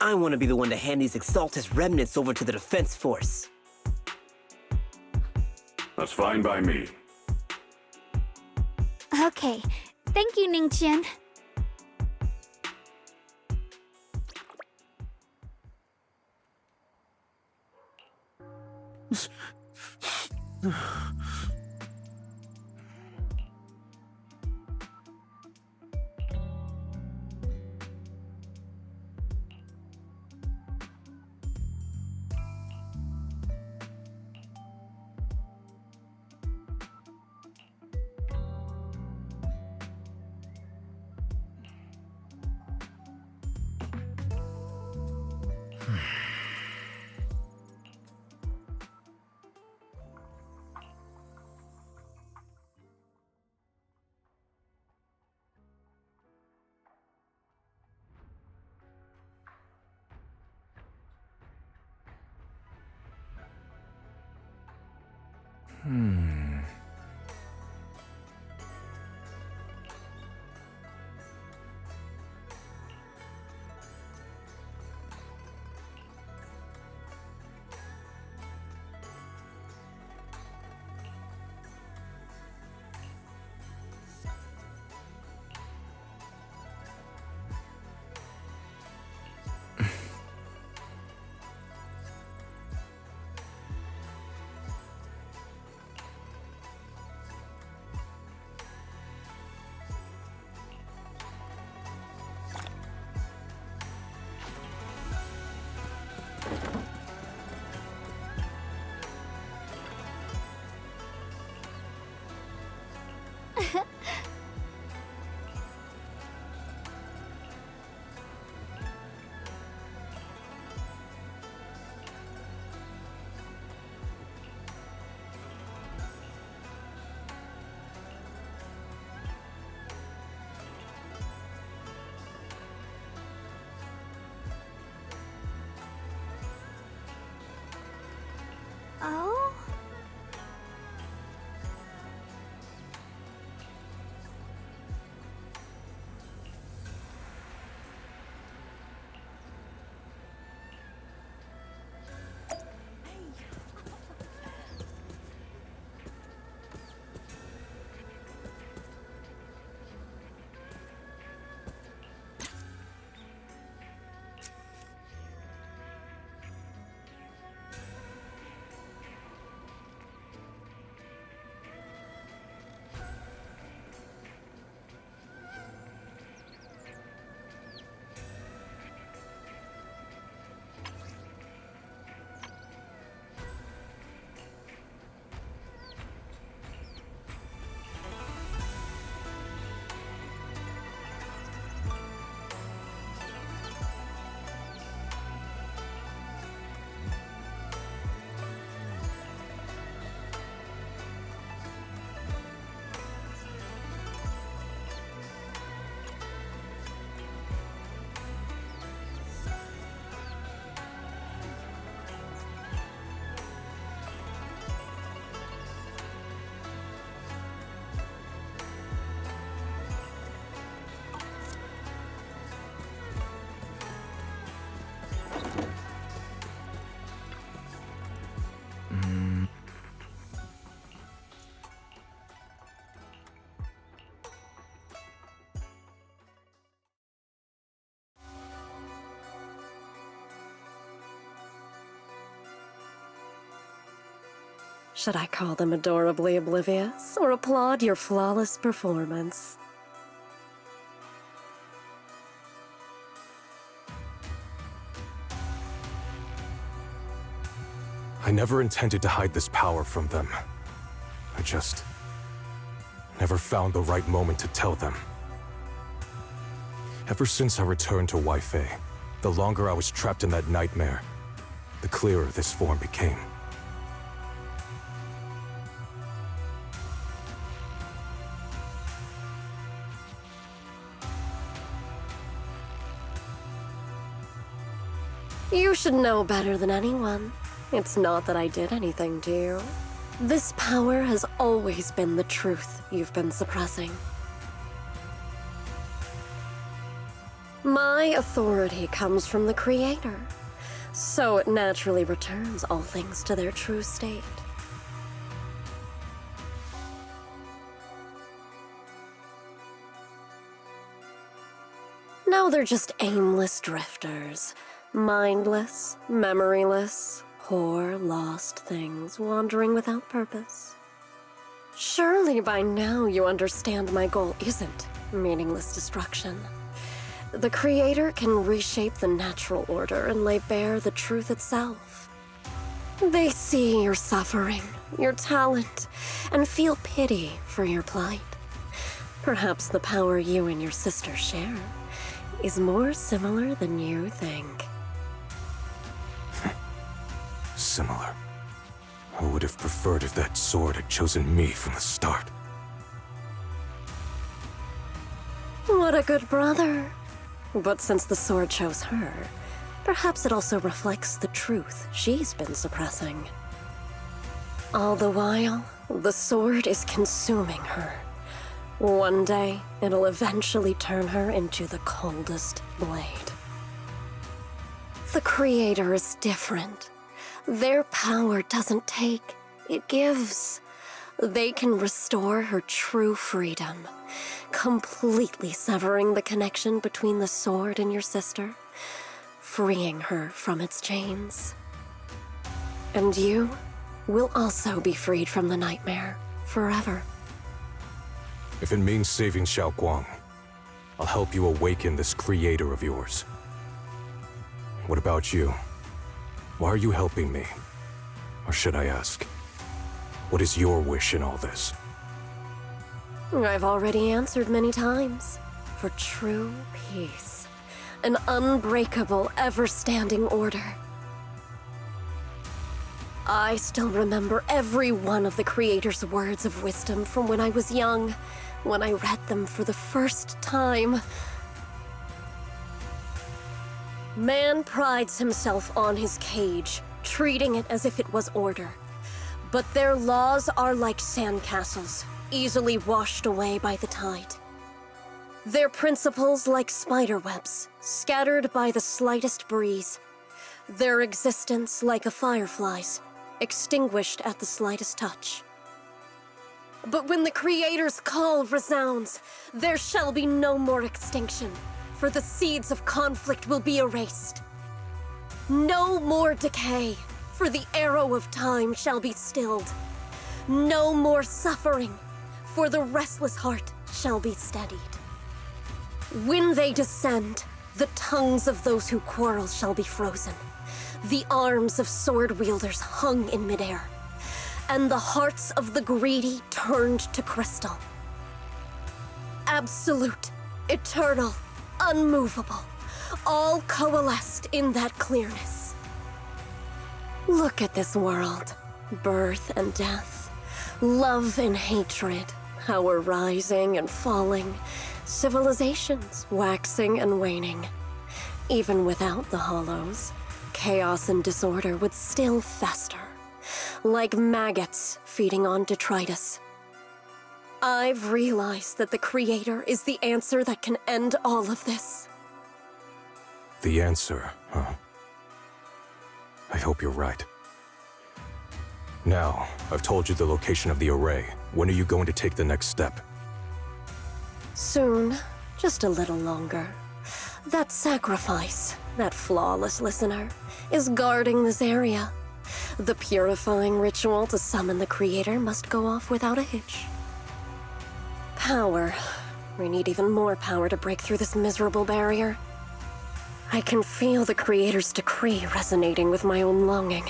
I want to be the one to hand these Exaltus remnants over to the defense force. That's fine by me. Okay. Thank you, Ningqian. Oh? Should I call them adorably oblivious or applaud your flawless performance? I never intended to hide this power from them. I just never found the right moment to tell them. Ever since I returned to Wi-Fi, the longer I was trapped in that nightmare, the clearer this form became. You should know better than anyone. It's not that I did anything to you. This power has always been the truth you've been suppressing. My authority comes from the Creator, so it naturally returns all things to their true state. Now they're just aimless drifters, mindless, memoryless, poor, lost things wandering without purpose. Surely by now you understand my goal isn't meaningless destruction. The Creator can reshape the natural order and lay bare the truth itself. They see your suffering, your talent, and feel pity for your plight. Perhaps the power you and your sister share is more similar than you think. Similar. I would have preferred if that sword had chosen me from the start. What a good brother. But since the sword chose her, perhaps it also reflects the truth she's been suppressing. All the while, the sword is consuming her. One day, it'll eventually turn her into the coldest blade. The Creator is different. Their power doesn't take, it gives. They can restore her true freedom, completely severing the connection between the sword and your sister, freeing her from its chains. And you will also be freed from the nightmare forever. If it means saving Xiao Guang, I'll help you awaken this creator of yours. What about you? Why are you helping me? Or should I ask, what is your wish in all this? I've already answered many times. For true peace. An unbreakable, ever-standing order. I still remember every one of the Creator's words of wisdom from when I was young, when I read them for the first time. Man prides himself on his cage, treating it as if it was order. But their laws are like sandcastles, easily washed away by the tide. Their principles like spiderwebs, scattered by the slightest breeze. Their existence like a firefly's, extinguished at the slightest touch. But when the Creator's call resounds, there shall be no more extinction, for the seeds of conflict will be erased. No more decay, for the arrow of time shall be stilled. No more suffering, for the restless heart shall be steadied. When they descend, the tongues of those who quarrel shall be frozen, the arms of sword wielders hung in midair, and the hearts of the greedy turned to crystal. Absolute, eternal, unmovable, all coalesced in that clearness. Look at this world, birth and death, love and hatred, our rising and falling, civilizations waxing and waning. Even without the hollows, chaos and disorder would still fester, like maggots feeding on detritus. I've realized that the Creator is the answer that can end all of this. The answer, huh? I hope you're right. Now, I've told you the location of the array. When are you going to take the next step? Soon, just a little longer. That sacrifice, that flawless listener, is guarding this area. The purifying ritual to summon the Creator must go off without a hitch. Power. We need even more power to break through this miserable barrier. I can feel the Creator's decree resonating with my own longing.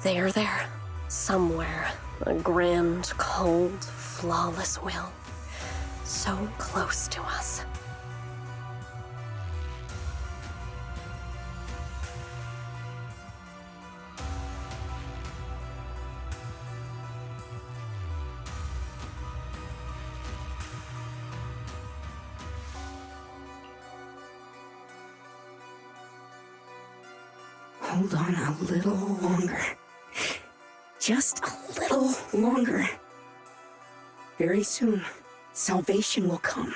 They are there, somewhere. A grand, cold, flawless will. So close to us. Hold on a little longer. Just a little longer. Very soon, salvation will come.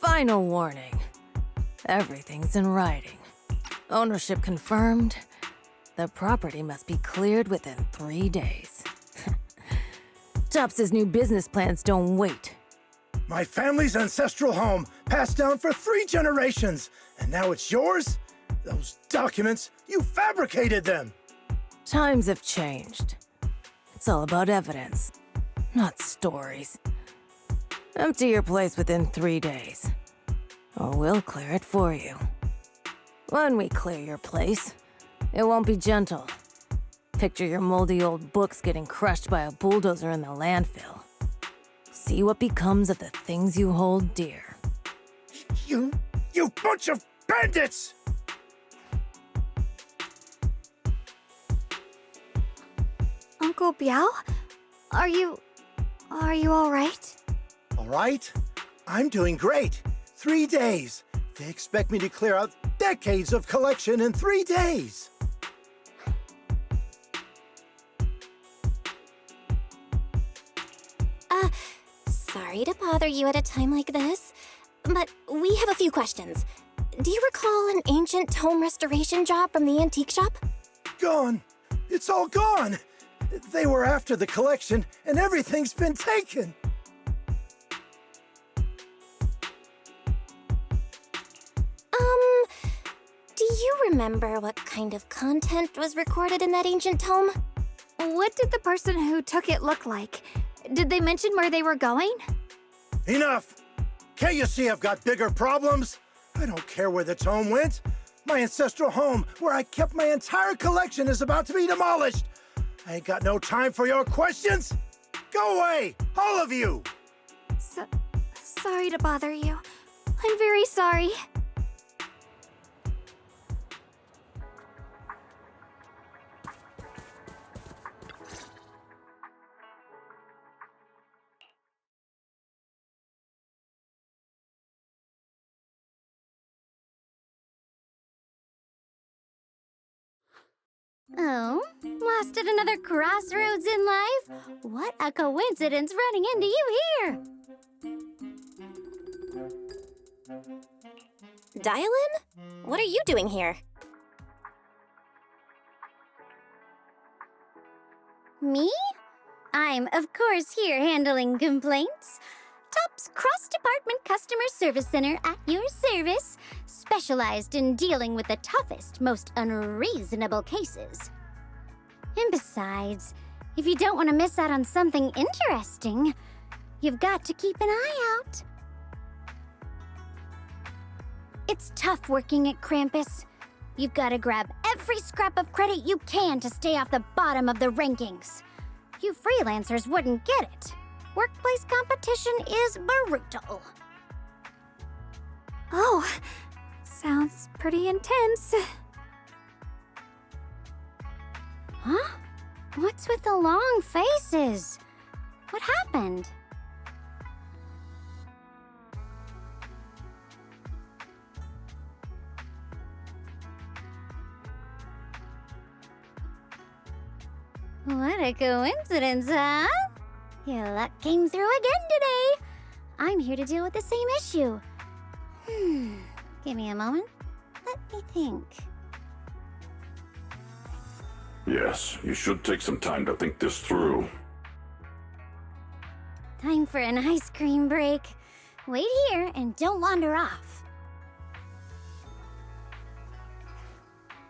Final warning. Everything's in writing. Ownership confirmed. The property must be cleared within 3 days. Tops's new business plans don't wait. My family's ancestral home, passed down for 3 generations, and now it's yours? Those documents, you fabricated them! Times have changed. It's all about evidence, not stories. Empty your place within 3 days, or we'll clear it for you. When we clear your place, it won't be gentle. Picture your moldy old books getting crushed by a bulldozer in the landfill. See what becomes of the things you hold dear. You bunch of bandits! Uncle Biao? Are you all right? All right? I'm doing great. 3 days. They expect me to clear out decades of collection in 3 days. Sorry to bother you at a time like this, but we have a few questions. Do you recall an ancient tome restoration job from the antique shop? Gone. It's all gone. They were after the collection, and everything's been taken. Do you remember what kind of content was recorded in that ancient tome? What did the person who took it look like? Did they mention where they were going? Enough! Can't you see I've got bigger problems? I don't care where the tome went. My ancestral home, where I kept my entire collection, is about to be demolished. I ain't got no time for your questions. Go away, all of you! Sorry to bother you. I'm very sorry. Oh, lost at another crossroads in life? What a coincidence running into you here! Dialin? What are you doing here? Me? I'm, of course, here handling complaints. Top's cross-department customer service center at your service, specialized in dealing with the toughest, most unreasonable cases. And besides, if you don't want to miss out on something interesting, you've got to keep an eye out. It's tough working at Krampus. You've got to grab every scrap of credit you can to stay off the bottom of the rankings. You freelancers wouldn't get it. Workplace competition is brutal. Oh, sounds pretty intense. Huh? What's with the long faces? What happened? What a coincidence, huh? Your luck came through again today. I'm here to deal with the same issue. Give me a moment. Let me think. Yes, you should take some time to think this through. Time for an ice cream break. Wait here and don't wander off.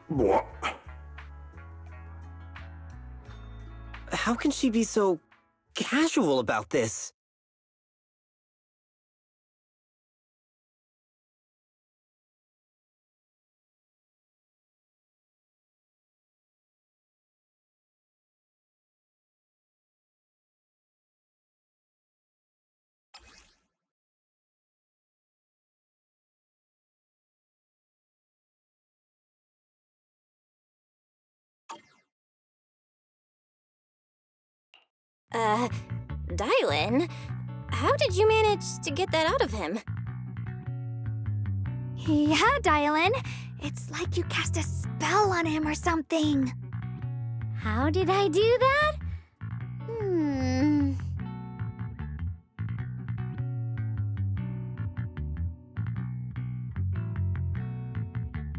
What? How can she be so casual about this? Dialin? How did you manage to get that out of him? Yeah, Dialin. It's like you cast a spell on him or something. How did I do that?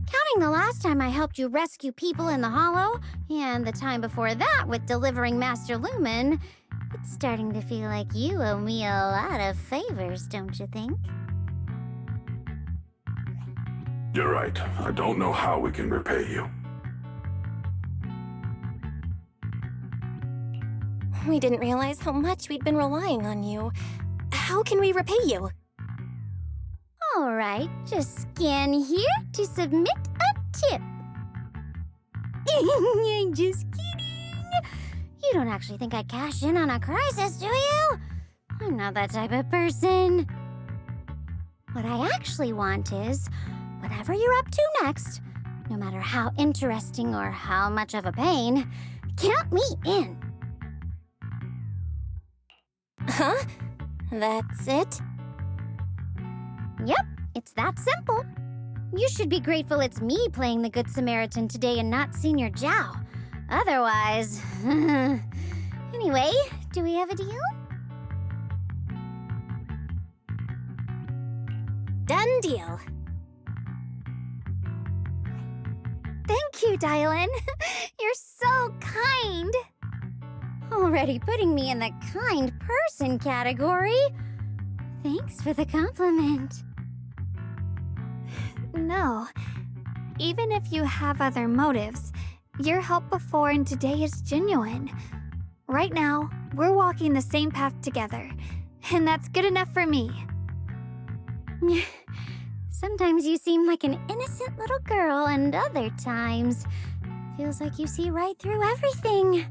Counting the last time I helped you rescue people in the Hollow, and the time before that with delivering Master Lumen, it's starting to feel like you owe me a lot of favors, don't you think? You're right. I don't know how we can repay you. We didn't realize how much we'd been relying on you. How can we repay you? All right, just scan here to submit a tip. I'm just kidding. You don't actually think I'd cash in on a crisis, do you? I'm not that type of person. What I actually want is, whatever you're up to next, no matter how interesting or how much of a pain, count me in. Huh? That's it? Yep, it's that simple. You should be grateful it's me playing the Good Samaritan today and not Senior Zhao. Otherwise... Anyway, do we have a deal? Done deal. Thank you, Dylan. You're so kind. Already putting me in the kind person category. Thanks for the compliment. No. Even if you have other motives, your help before and today is genuine. Right now, we're walking the same path together, and that's good enough for me. Sometimes you seem like an innocent little girl, and other times, feels like you see right through everything.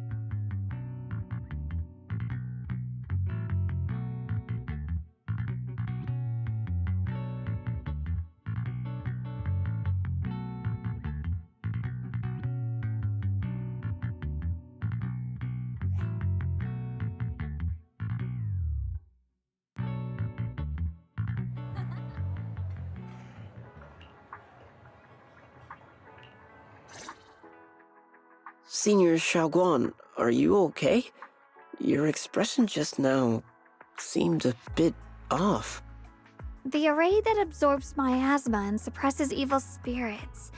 Senior Xiaoguan, are you okay? Your expression just now seemed a bit off. The array that absorbs miasma and suppresses evil spirits.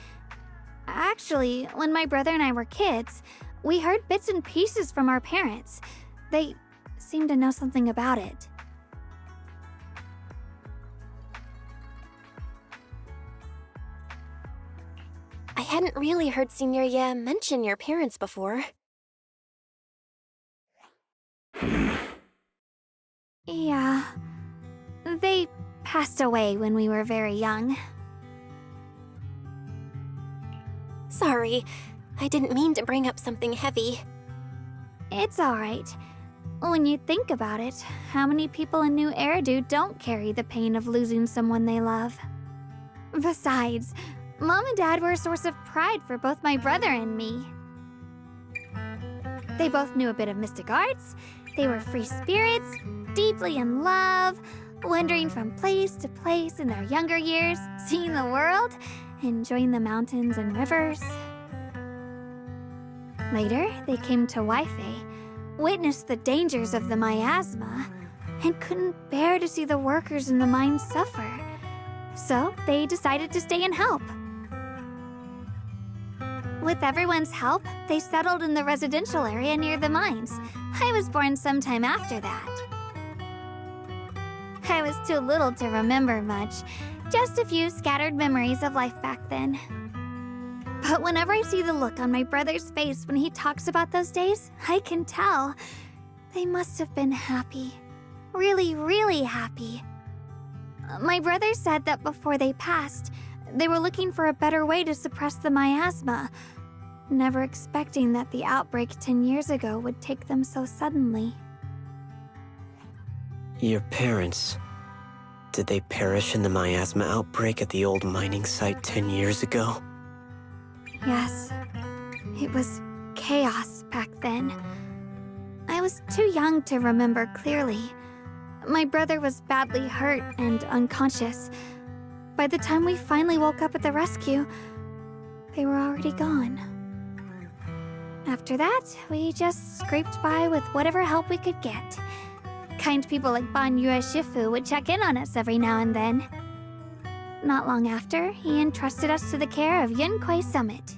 Actually, when my brother and I were kids, we heard bits and pieces from our parents. They seemed to know something about it. I hadn't really heard Senior Ye mention your parents before. Yeah. They passed away when we were very young. Sorry, I didn't mean to bring up something heavy. It's alright. When you think about it, how many people in New Eridu don't carry the pain of losing someone they love? Besides, Mom and Dad were a source of pride for both my brother and me. They both knew a bit of mystic arts, they were free spirits, deeply in love, wandering from place to place in their younger years, seeing the world, enjoying the mountains and rivers. Later, they came to Weifei, witnessed the dangers of the miasma, and couldn't bear to see the workers in the mines suffer. So they decided to stay and help. With everyone's help, they settled in the residential area near the mines. I was born sometime after that. I was too little to remember much, just a few scattered memories of life back then. But whenever I see the look on my brother's face when he talks about those days, I can tell. They must have been happy. Really, really happy. My brother said that before they passed, they were looking for a better way to suppress the miasma, never expecting that the outbreak 10 years ago would take them so suddenly. Your parents, did they perish in the miasma outbreak at the old mining site 10 years ago? Yes. It was chaos back then. I was too young to remember clearly. My brother was badly hurt and unconscious. By the time we finally woke up at the rescue, they were already gone. After that, we just scraped by with whatever help we could get. Kind people like Ban Yue Shifu would check in on us every now and then. Not long after, he entrusted us to the care of Yunquei Summit.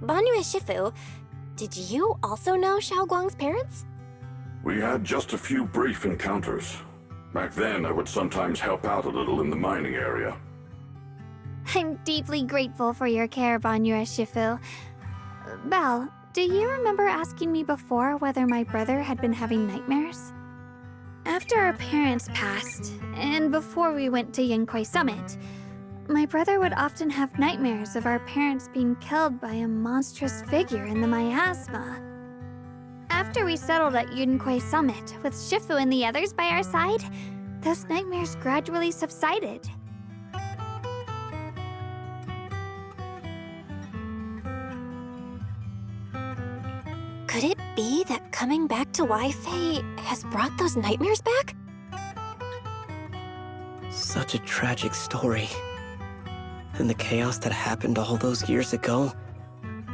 Banyu Shifu, did you also know Xiaoguang's parents? We had just a few brief encounters. Back then, I would sometimes help out a little in the mining area. I'm deeply grateful for your care, Ban Yue Shifu. Belle, do you remember asking me before whether my brother had been having nightmares? After our parents passed, and before we went to Yunquei Summit, my brother would often have nightmares of our parents being killed by a monstrous figure in the miasma. After we settled at Yunkui Summit, with Shifu and the others by our side, those nightmares gradually subsided. Could it be that coming back to Wi-Fi has brought those nightmares back? Such a tragic story. And the chaos that happened all those years ago,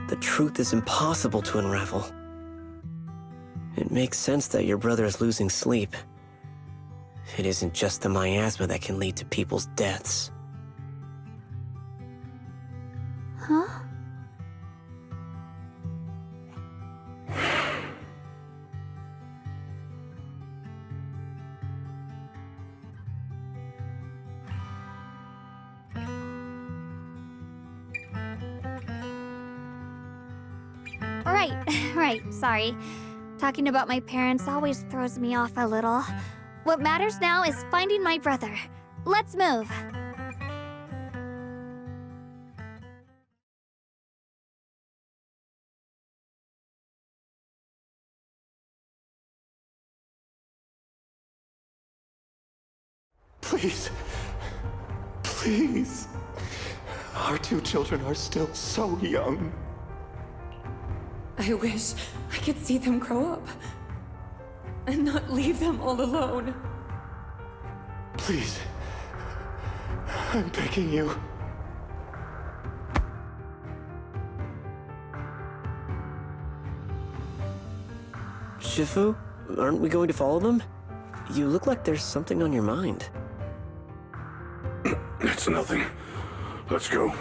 the truth is impossible to unravel. It makes sense that your brother is losing sleep. It isn't just the miasma that can lead to people's deaths. Huh? Right, sorry. Talking about my parents always throws me off a little. What matters now is finding my brother. Let's move. Please. Please. Our two children are still so young. I wish I could see them grow up and not leave them all alone. Please. I'm begging you. Shifu, aren't we going to follow them? You look like there's something on your mind. It's nothing. Let's go.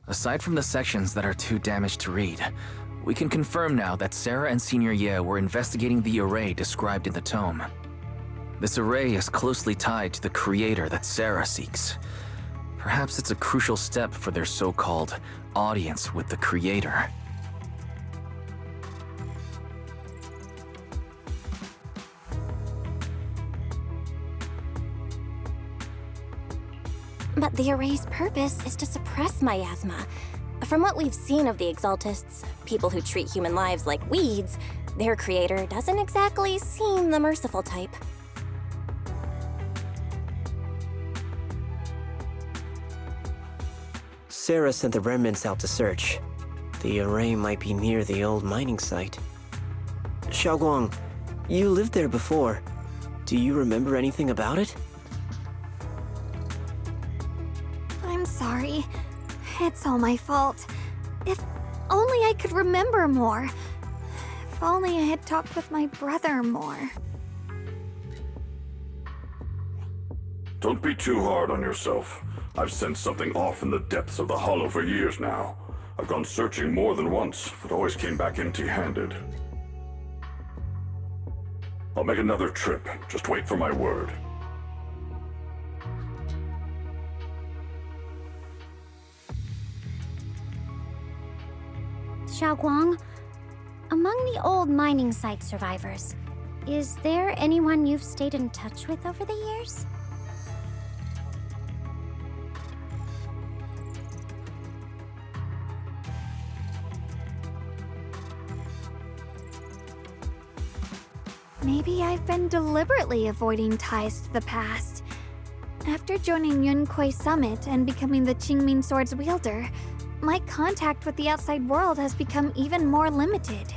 Aside from the sections that are too damaged to read, we can confirm now that Sarah and Senior Ye were investigating the array described in the tome. This array is closely tied to the creator that Sarah seeks. Perhaps it's a crucial step for their so-called audience with the creator. But the array's purpose is to suppress miasma. From what we've seen of the Exaltists, people who treat human lives like weeds, their creator doesn't exactly seem the merciful type. Sarah sent the remnants out to search. The array might be near the old mining site. Xiaoguang, you lived there before. Do you remember anything about it? I'm sorry. It's all my fault. If only I could remember more. If only I had talked with my brother more. Don't be too hard on yourself. I've sensed something off in the depths of the hollow for years now. I've gone searching more than once, but always came back empty-handed. I'll make another trip. Just wait for my word. Xiaoguang, among the old mining site survivors, is there anyone you've stayed in touch with over the years? Maybe I've been deliberately avoiding ties to the past. After joining Yunkui Summit and becoming the Qingming Sword's wielder, my contact with the outside world has become even more limited.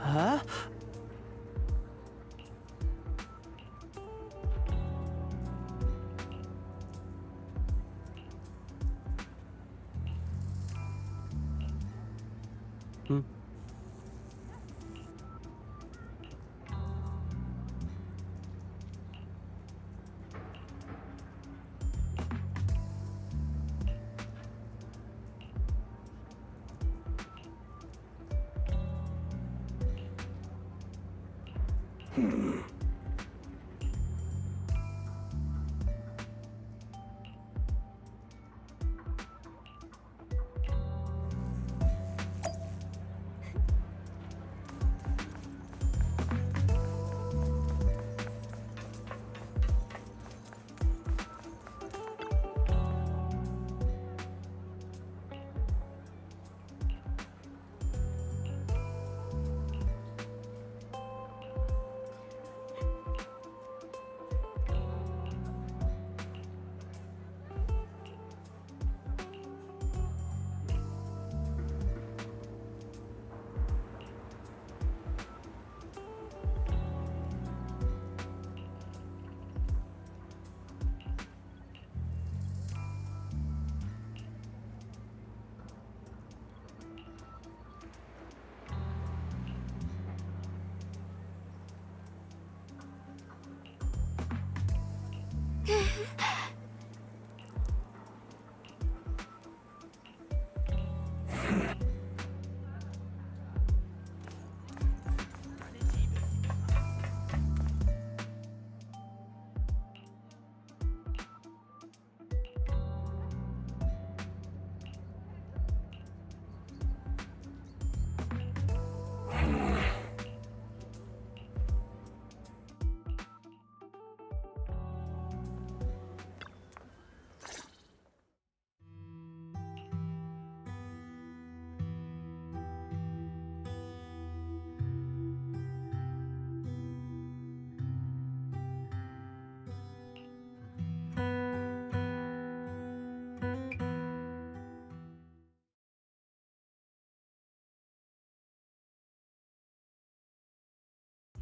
Huh?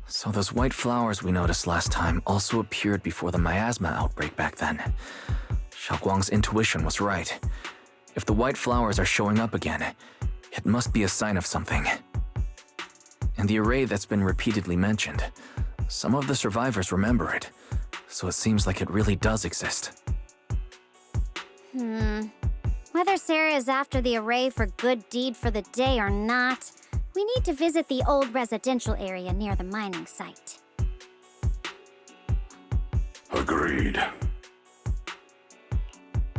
So those white flowers we noticed last time also appeared before the miasma outbreak back then. Xiaoguang's intuition was right. If the white flowers are showing up again, it must be a sign of something. And the array that's been repeatedly mentioned, some of the survivors remember it, so it seems like it really does exist. Whether Sarah is after the array for good deed for the day or not, we need to visit the old residential area near the mining site. Agreed.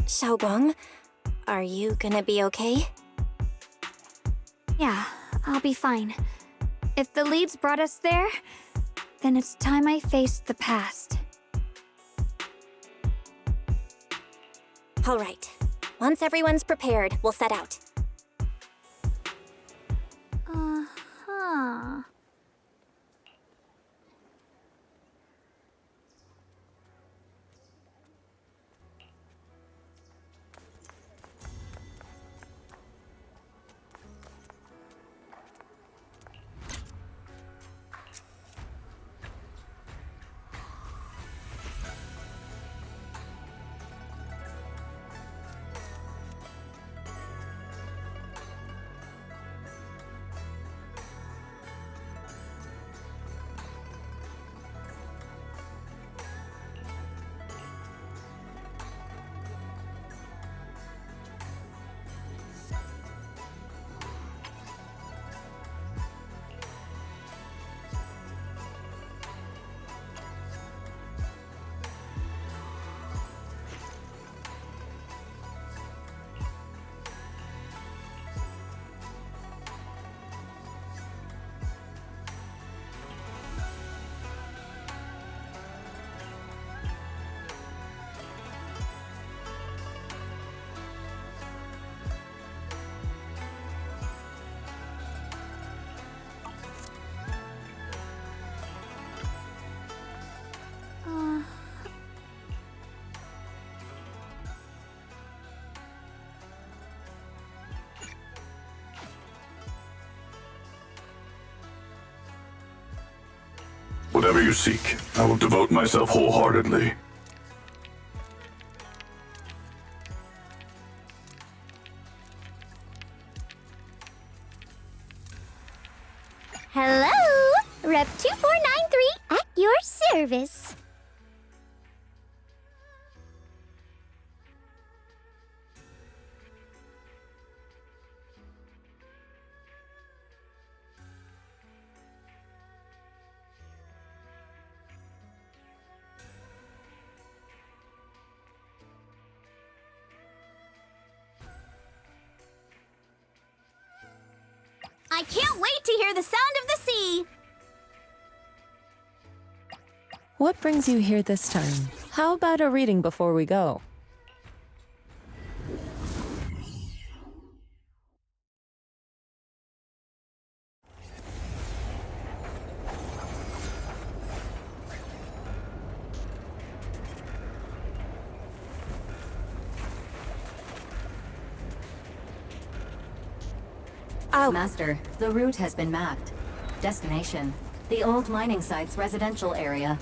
Xiaoguang, are you gonna be okay? Yeah, I'll be fine. If the leads brought us there, then it's time I faced the past. All right. Once everyone's prepared, we'll set out. Uh-huh. Whatever you seek, I will devote myself wholeheartedly. Hello! Rep 2493 at your service. I can't wait to hear the sound of the sea! What brings you here this time? How about a reading before we go? Master, the route has been mapped. Destination, the old mining site's residential area.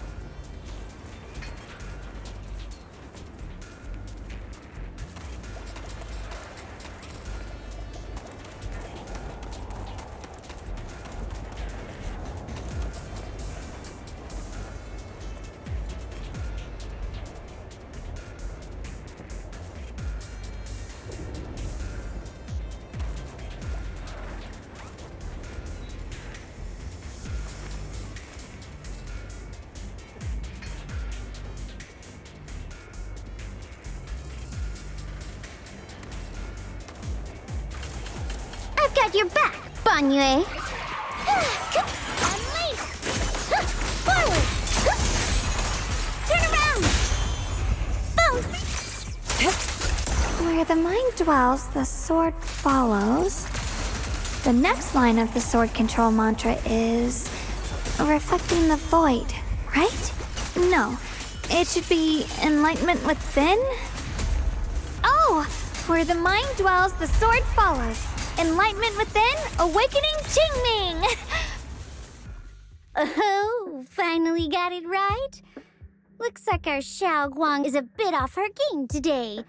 I've got your back, Banyue. Unleash! Forward! Turn around! Boom! Where the mind dwells, the sword follows. The next line of the sword control mantra is reflecting the void, right? No, it should be enlightenment within. Oh, where the mind dwells, the sword follows. Enlightenment within, awakening Qingming. Oh, finally got it right. Looks like our Xiao Guang is a bit off her game today.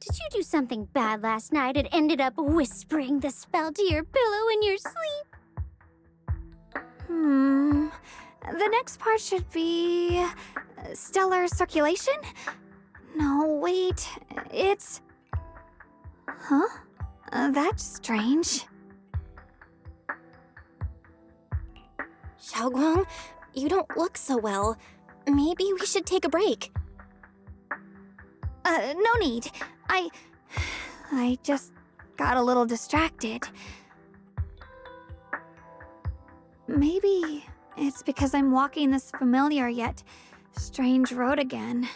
Did you do something bad last night and ended up whispering the spell to your pillow in your sleep? The next part should be stellar circulation? No, wait, it's... Huh? That's strange. Xiaoguang, you don't look so well. Maybe we should take a break. No need. I just got a little distracted. Maybe it's because I'm walking this familiar yet strange road again.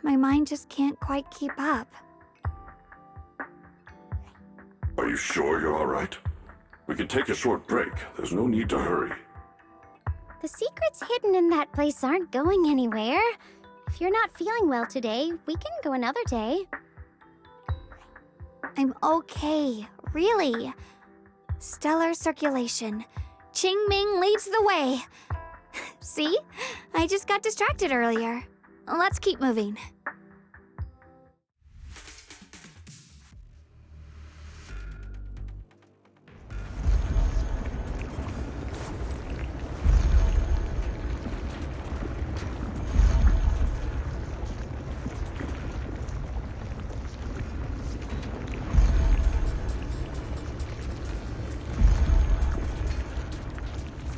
My mind just can't quite keep up. Are you sure you're all right? We can take a short break. There's no need to hurry. The secrets hidden in that place aren't going anywhere. If you're not feeling well today, we can go another day. I'm okay, really. Stellar circulation. Qingming leads the way. See? I just got distracted earlier. Let's keep moving.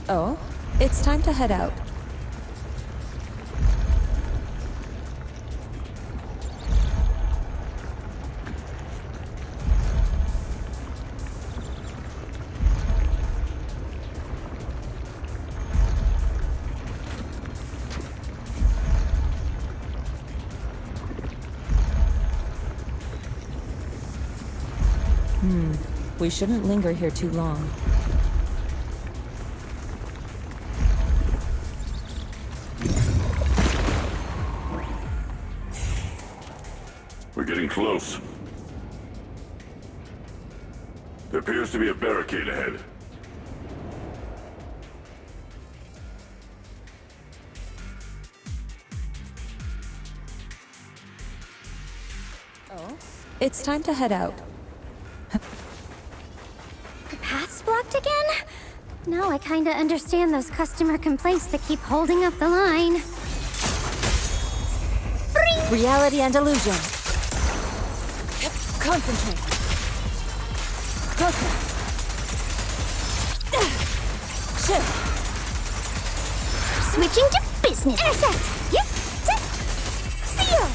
Oh, it's time to head out. We shouldn't linger here too long. We're getting close. There appears to be a barricade ahead. It's time to head out. The path's blocked again? Now I kinda understand those customer complaints that keep holding up the line. Reality and illusion. Concentrate. Focus. Shift. Switching to business. Intercept. Yep. Seal.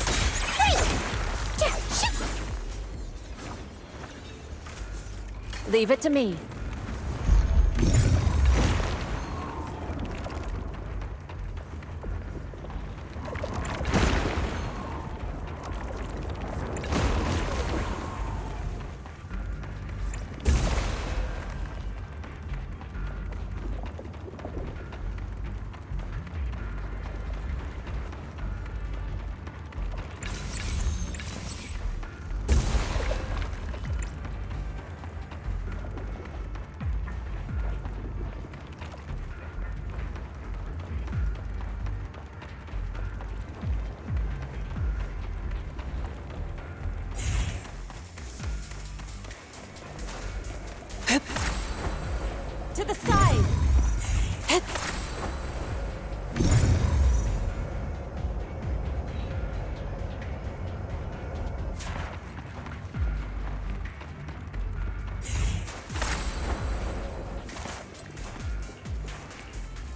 Leave it to me. To the skies!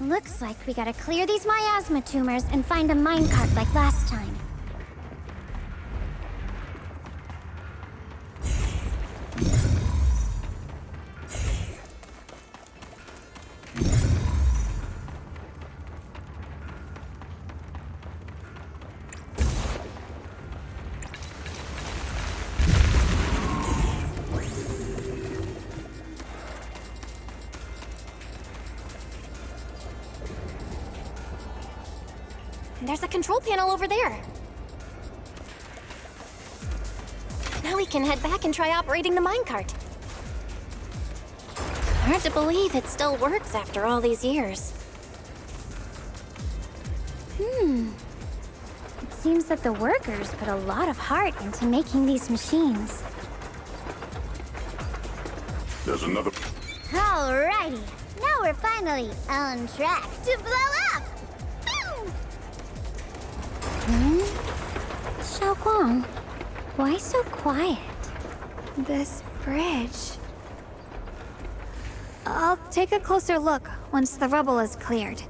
Looks like we gotta clear these miasma tumors and find a minecart like last time. There's a control panel over there. Now we can head back and try operating the minecart. Hard to believe it still works after all these years. It seems that the workers put a lot of heart into making these machines. There's another. Alrighty, now we're finally on track to blow up! Xiaoguang, why so quiet? This bridge. I'll take a closer look once the rubble is cleared.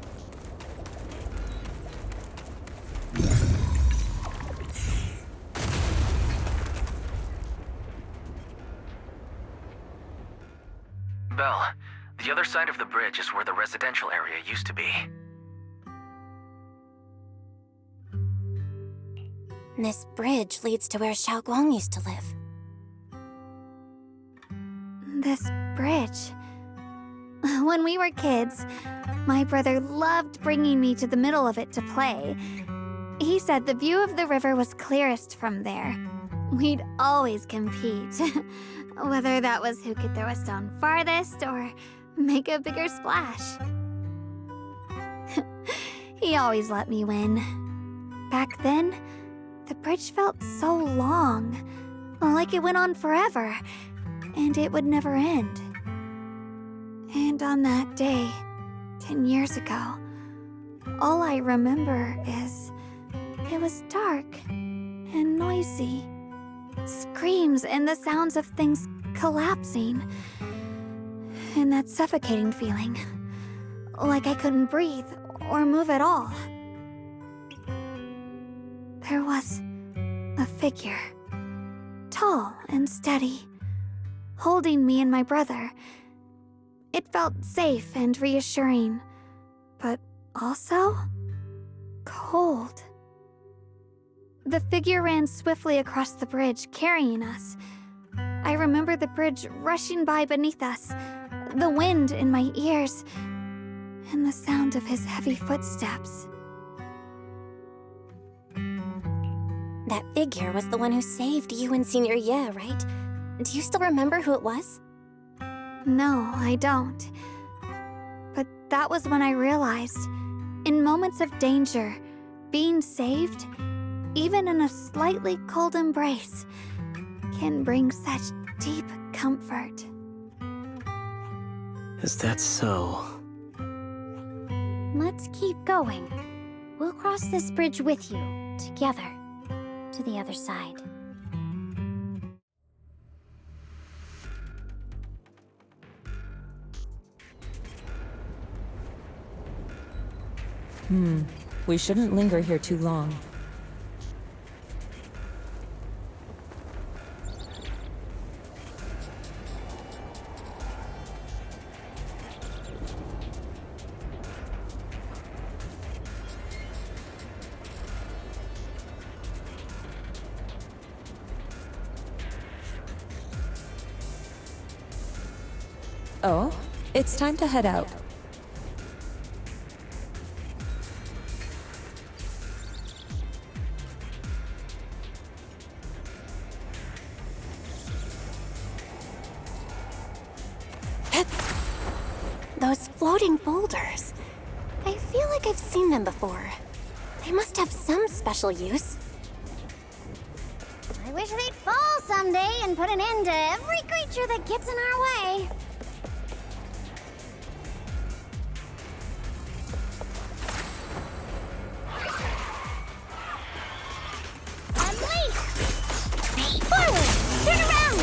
Belle, the other side of the bridge is where the residential area used to be. This bridge leads to where Xiaoguang used to live. This bridge. When we were kids, my brother loved bringing me to the middle of it to play. He said the view of the river was clearest from there. We'd always compete, whether that was who could throw a stone farthest or make a bigger splash. He always let me win. Back then, the bridge felt so long, like it went on forever, and it would never end. And on that day, 10 years ago, all I remember is it was dark and noisy. Screams and the sounds of things collapsing. And that suffocating feeling, like I couldn't breathe or move at all. There was a figure, tall and steady, holding me and my brother. It felt safe and reassuring, but also cold. The figure ran swiftly across the bridge, carrying us. I remember the bridge rushing by beneath us, the wind in my ears, and the sound of his heavy footsteps. That figure was the one who saved you and Senior Ye, right? Do you still remember who it was? No, I don't. But that was when I realized, in moments of danger, being saved, even in a slightly cold embrace, can bring such deep comfort. Is that so? Let's keep going. We'll cross this bridge with you, together, to the other side. We shouldn't linger here too long. Oh, it's time to head out. Those floating boulders. I feel like I've seen them before. They must have some special use. I wish they'd fall someday and put an end to every creature that gets in our way. Unleash! Forward! Turn around!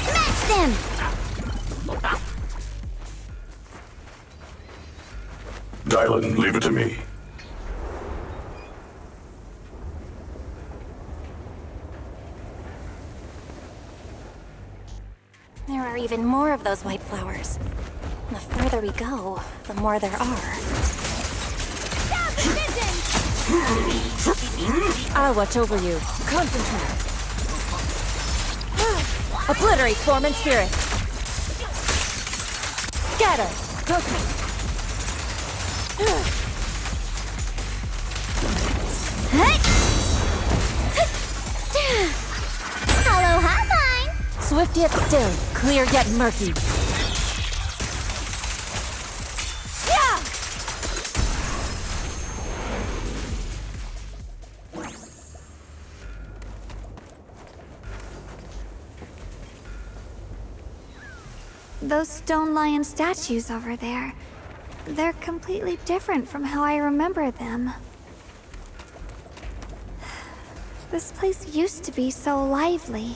Smash them! Dylan, leave it to me. There are even more of those white flowers. The further we go, the more there are. I'll watch over you. Concentrate. Obliterate form and spirit. Scatter. Focus. Hello, hotline! Swift yet still, clear yet murky. Yeah! Those stone lion statues over there. They're completely different from how I remember them. This place used to be so lively.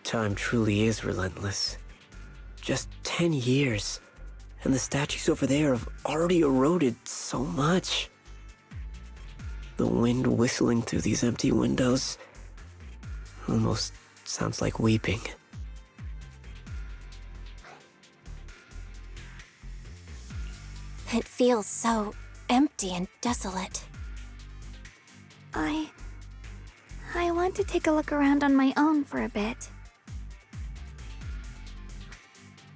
Time truly is relentless. Just 10 years, and the statues over there have already eroded so much. The wind whistling through these empty windows almost sounds like weeping. It feels so empty and desolate. I want to take a look around on my own for a bit.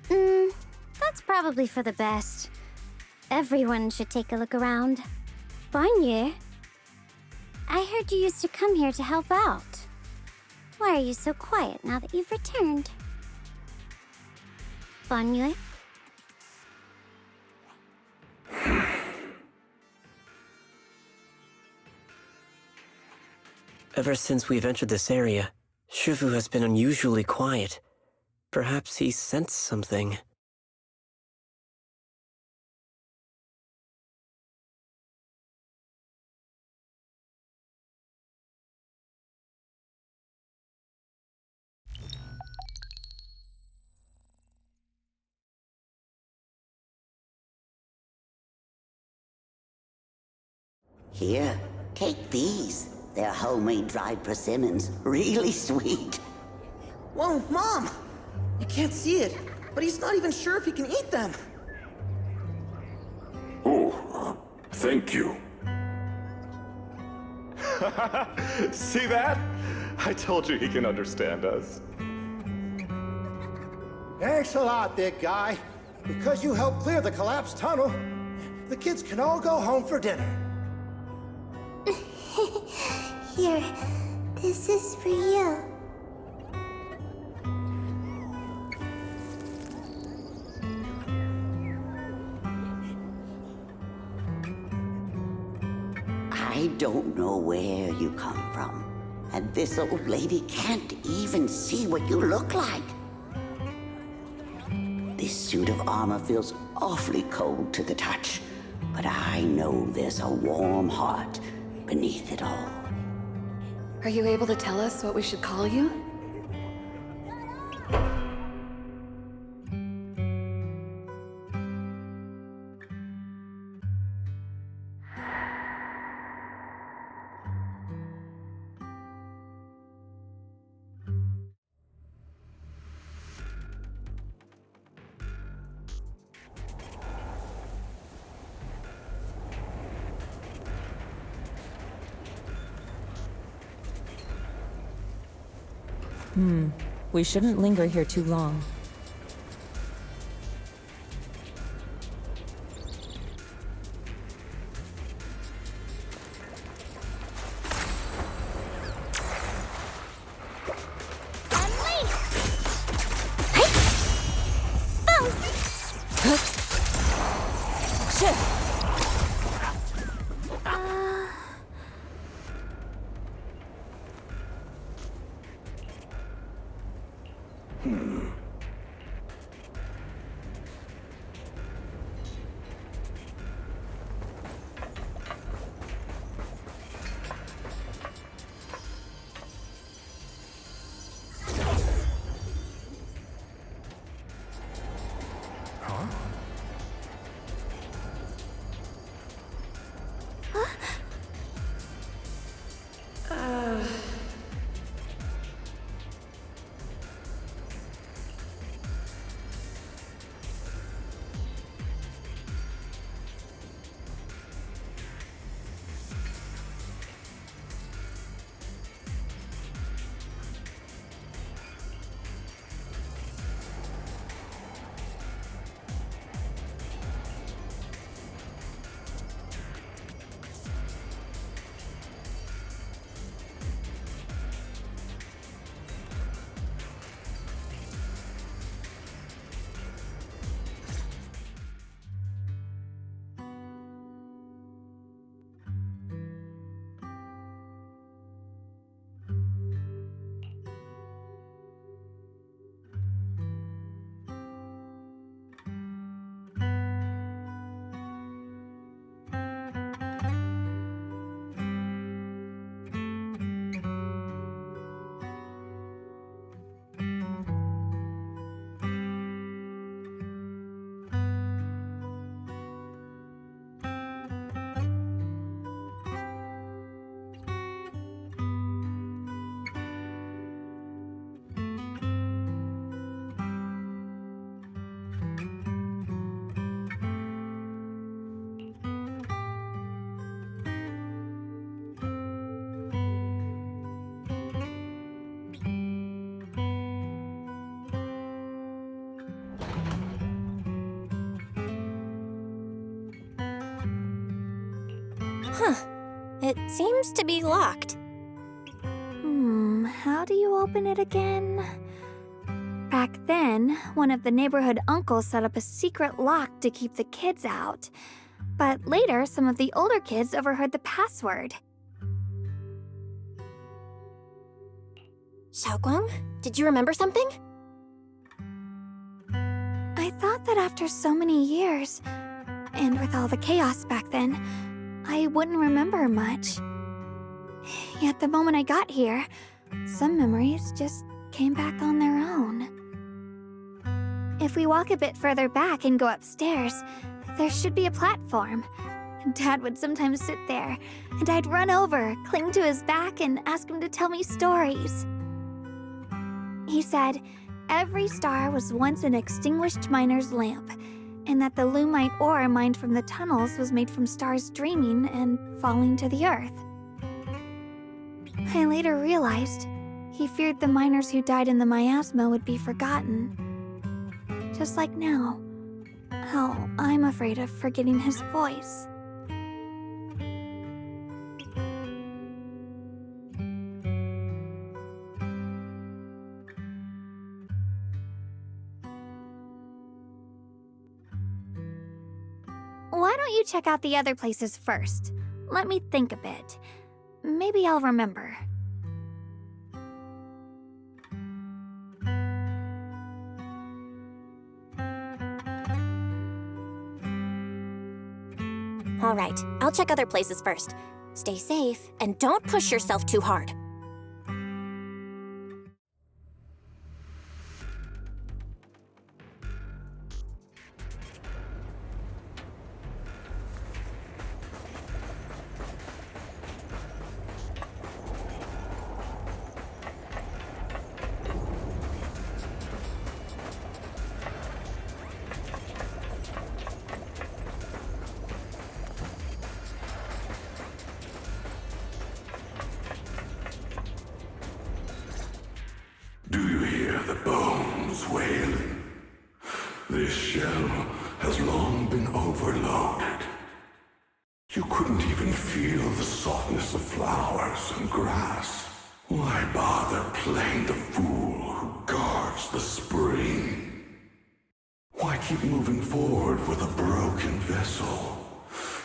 That's probably for the best. Everyone should take a look around. Bonnier, I heard you used to come here to help out. Why are you so quiet now that you've returned? Bonnier? Ever since we've entered this area, Shifu has been unusually quiet. Perhaps he sensed something. Here, take these. They're homemade dried persimmons. Really sweet. Whoa, Mom! You can't see it, but he's not even sure if he can eat them. Oh, thank you. See that? I told you he can understand us. Thanks a lot, big guy. Because you helped clear the collapsed tunnel, the kids can all go home for dinner. Here, this is for you. don't know where you come from. And this old lady can't even see what you look like. This suit of armor feels awfully cold to the touch, but I know there's a warm heart beneath it all. Are you able to tell us what we should call you? We shouldn't linger here too long. Huh. It seems to be locked. How do you open it again? Back then, one of the neighborhood uncles set up a secret lock to keep the kids out. But later, some of the older kids overheard the password. Xiaoguang, did you remember something? I thought that after so many years, and with all the chaos back then, I wouldn't remember much. Yet the moment I got here, some memories just came back on their own. If we walk a bit further back and go upstairs, there should be a platform. Dad would sometimes sit there, and I'd run over, cling to his back, and ask him to tell me stories. He said every star was once an extinguished miner's lamp, and that the lumite ore mined from the tunnels was made from stars dreaming and falling to the earth. I later realized he feared the miners who died in the miasma would be forgotten. Just like now, how I'm afraid of forgetting his voice. Why don't you check out the other places first? Let me think a bit. Maybe I'll remember. All right, I'll check other places first. Stay safe, and don't push yourself too hard. Do you hear the bones wailing? This shell has long been overloaded. You couldn't even feel the softness of flowers and grass. Why bother playing the fool who guards the spring? Why keep moving forward with a broken vessel?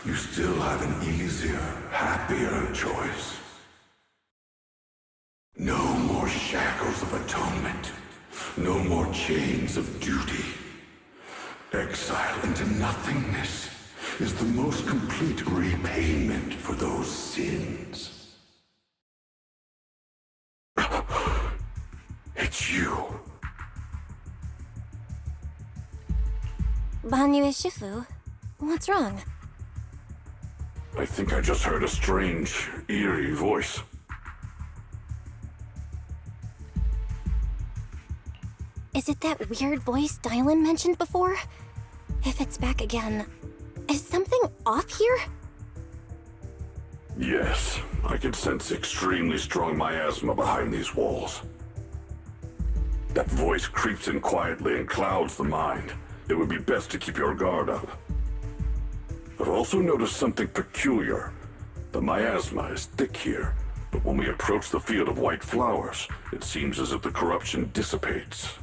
You still have an easier, happier choice. No more shackles of atonement. No more chains of duty. Exile into nothingness is the most complete repayment for those sins. It's you. Banyue Shifu, what's wrong? I think I just heard a strange, eerie voice. Is it that weird voice Dylan mentioned before? If it's back again, is something off here? Yes, I can sense extremely strong miasma behind these walls. That voice creeps in quietly and clouds the mind. It would be best to keep your guard up. I've also noticed something peculiar. The miasma is thick here, but when we approach the field of white flowers, it seems as if the corruption dissipates.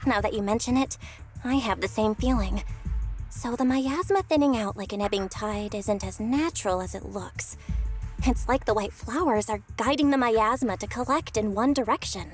Now that you mention it, I have the same feeling. So the miasma thinning out like an ebbing tide isn't as natural as it looks. It's like the white flowers are guiding the miasma to collect in one direction.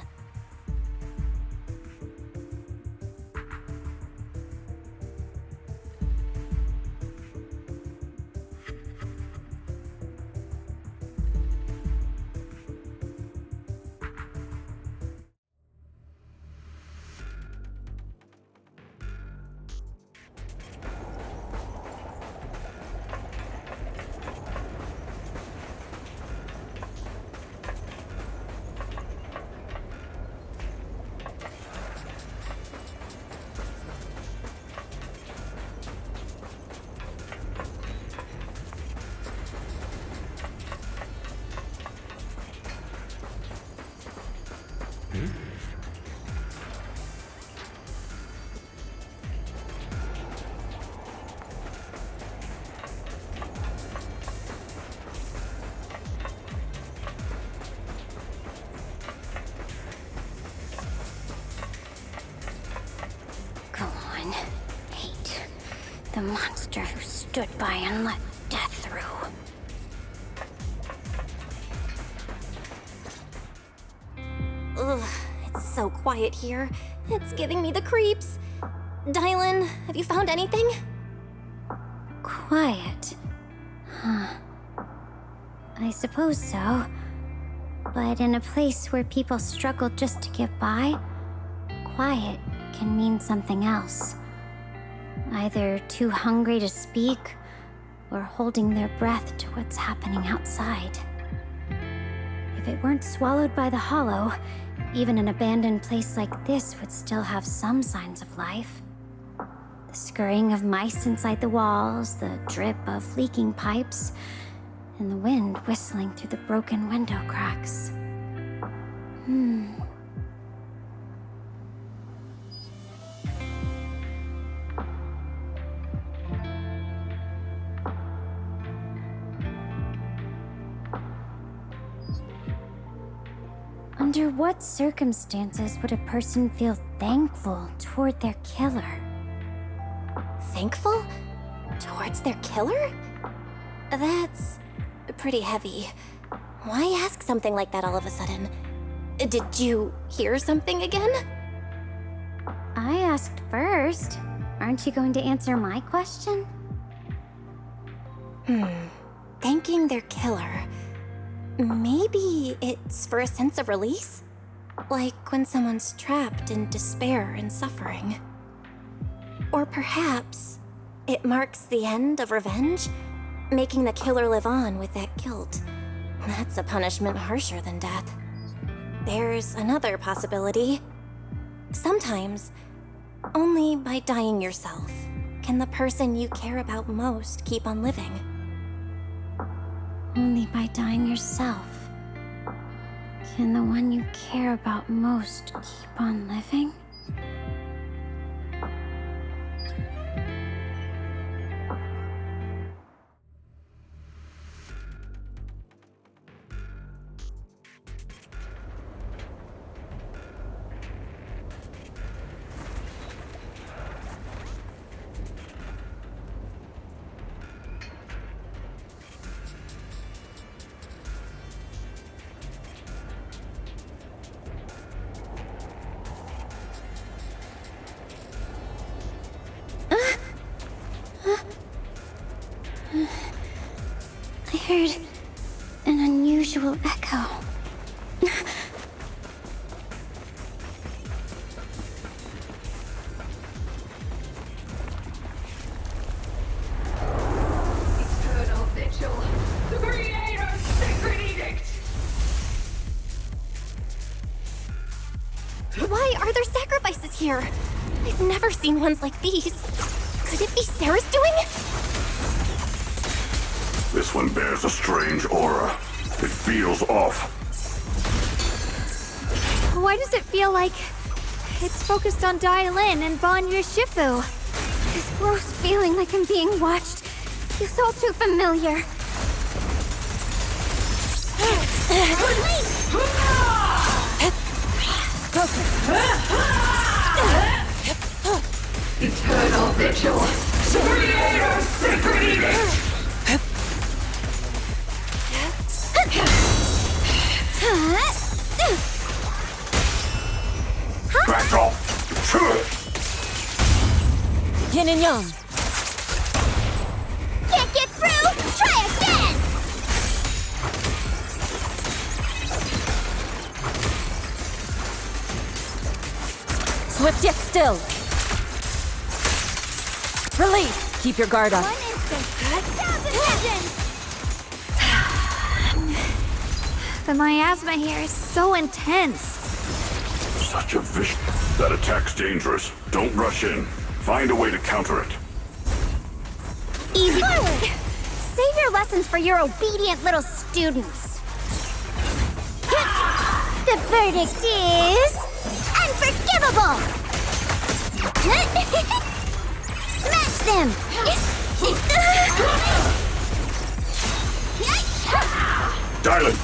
Go on. Hate. The monster who stood by and let death through. Ugh, it's so quiet here. It's giving me the creeps. Dylan, have you found anything? Quiet. Huh. I suppose so. But in a place where people struggle just to get by, quiet can mean something else. Either too hungry to speak, or holding their breath to what's happening outside. If it weren't swallowed by the hollow, even an abandoned place like this would still have some signs of life. The scurrying of mice inside the walls, the drip of leaking pipes, and the wind whistling through the broken window cracks. Under what circumstances would a person feel thankful toward their killer? Thankful? Toward towards their killer? That's pretty heavy. Why ask something like that all of a sudden? Did you hear something again? I asked first. Aren't you going to answer my question? Thanking their killer. Maybe it's for a sense of release? Like when someone's trapped in despair and suffering. Or perhaps it marks the end of revenge, making the killer live on with that guilt. That's a punishment harsher than death. There's another possibility. Sometimes, only by dying yourself can the person you care about most keep on living. Only by dying yourself can the one you care about most keep on living? I heard an unusual echo. Eternal vigil, the Creator's sacred edict! Why are there sacrifices here? I've never seen ones like these. Could it be Sarah's doing? This one bears a strange aura. It feels off. Why does it feel like it's focused on Dialin and Banya Shifu? This gross feeling like I'm being watched feels all too familiar. Eternal vigil, the Creator's sacred edict! Back off! Yin and Yang. Can't get through? Try again! Swift yet still. Release. Keep your guard up. The miasma here is so intense. Such a vision. That attack's dangerous. Don't rush in. Find a way to counter it. Easy forward! Save your lessons for your obedient little students. The verdict is... unforgivable! Smash them! Dylan!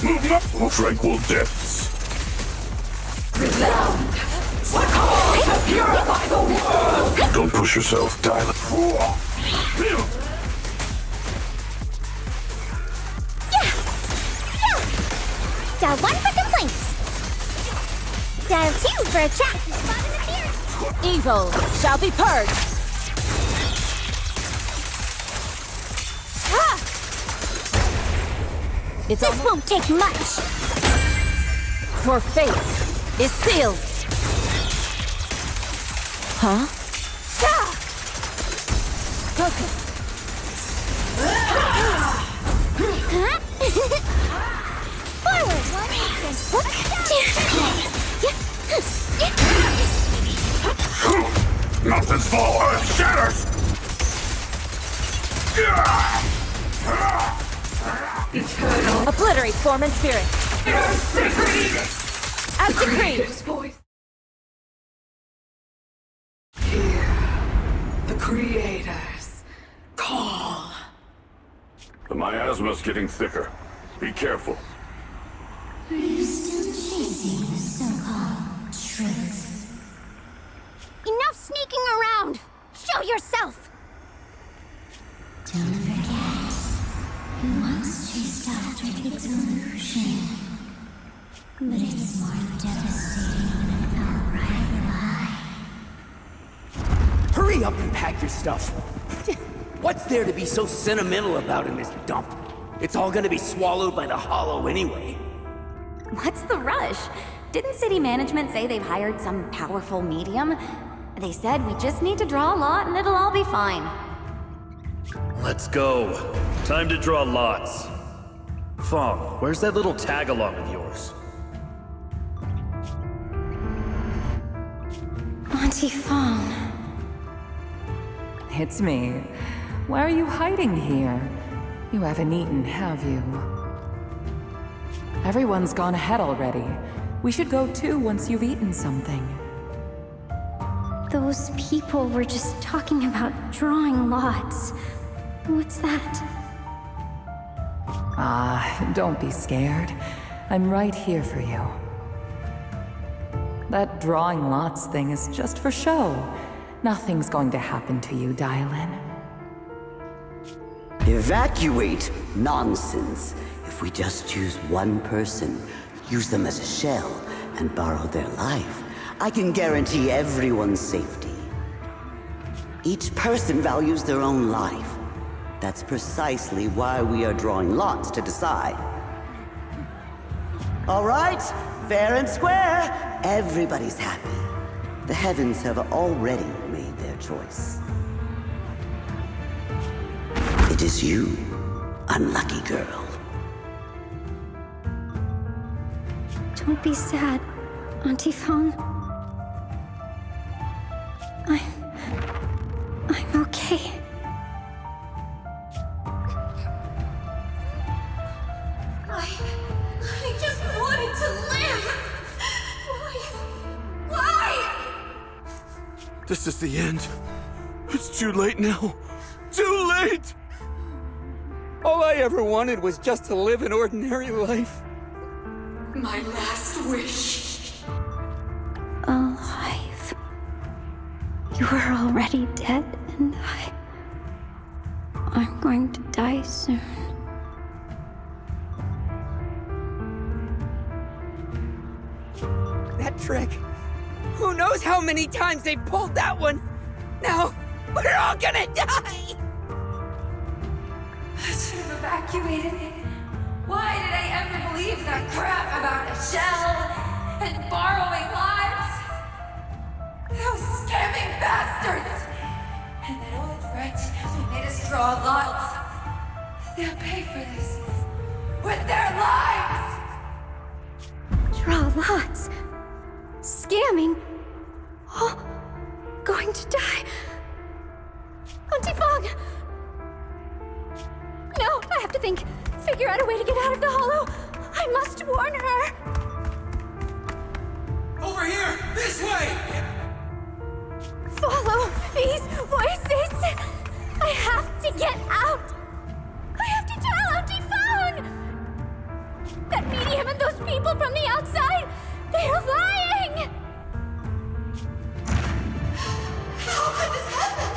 Move up! Tranquil depths. Resound! What call to purify the world! Don't push yourself, Dylan. Dial 1 for complaints. Dial 2 for a chat. Evil shall be purged. This won't take much. Your fate is sealed. Huh? Focus. Forward. Mountains fall, earth shatters! Eternal. Obliterate form and spirit. As decreed. Hear the Creator's call. The miasma's getting thicker. Be careful. Are you still chasing the so-called truth? Enough sneaking around! Show yourself! once chased after its illusion. But it's more devastating than an outright lie. Hurry up and pack your stuff. What's there to be so sentimental about in this dump? It's all gonna be swallowed by the Hollow anyway. What's the rush? Didn't city management say they've hired some powerful medium? They said we just need to draw a lot and it'll all be fine. Let's go. Time to draw lots. Fong, where's that little tag-along of yours? Auntie Fong. It's me. Why are you hiding here? You haven't eaten, have you? Everyone's gone ahead already. We should go too once you've eaten something. Those people were just talking about drawing lots. What's that? Don't be scared. I'm right here for you. That drawing lots thing is just for show. Nothing's going to happen to you, Dylan. Evacuate? Nonsense. If we just choose one person, use them as a shell, and borrow their life, I can guarantee everyone's safety. Each person values their own life. That's precisely why we are drawing lots to decide. All right, fair and square. Everybody's happy. The heavens have already made their choice. It is you, unlucky girl. Don't be sad, Auntie Fong. I'm okay. I just wanted to live! Why? This is the end. It's too late now. Too late! All I ever wanted was just to live an ordinary life. My last wish. Alive. You were already dead, and I'm going to die soon. That trick. Who knows how many times they pulled that one? Now, we're all gonna die! I should have evacuated. Why did I ever believe that crap about a shell and borrowing lives? Those scamming bastards! And that old wretch who made us draw lots. They'll pay for this with their lives! Draw lots. Scamming. Oh, going to die. Auntie Fong! No, I have to think. Figure out a way to get out of the hollow. I must warn her. Over here! This way! Follow these voices. I have to get out. I have to tell Auntie Fong. That medium and those people from the outside, they're lying. How could this happen?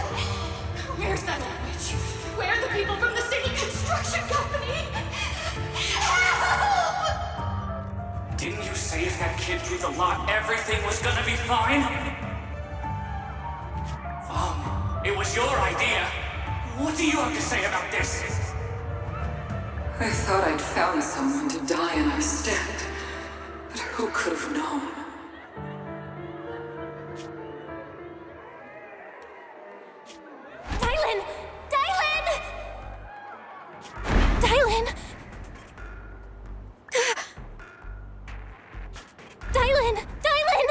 Where's that old witch? Where are the people from the city construction company? Help! Didn't you say if that kid drew the lot, everything was gonna be fine? It was your idea. What do you have to say about this? I thought I'd found someone to die in our stead, but who could have known? Dylan! Dylan! Dylan! Dylan! Dylan!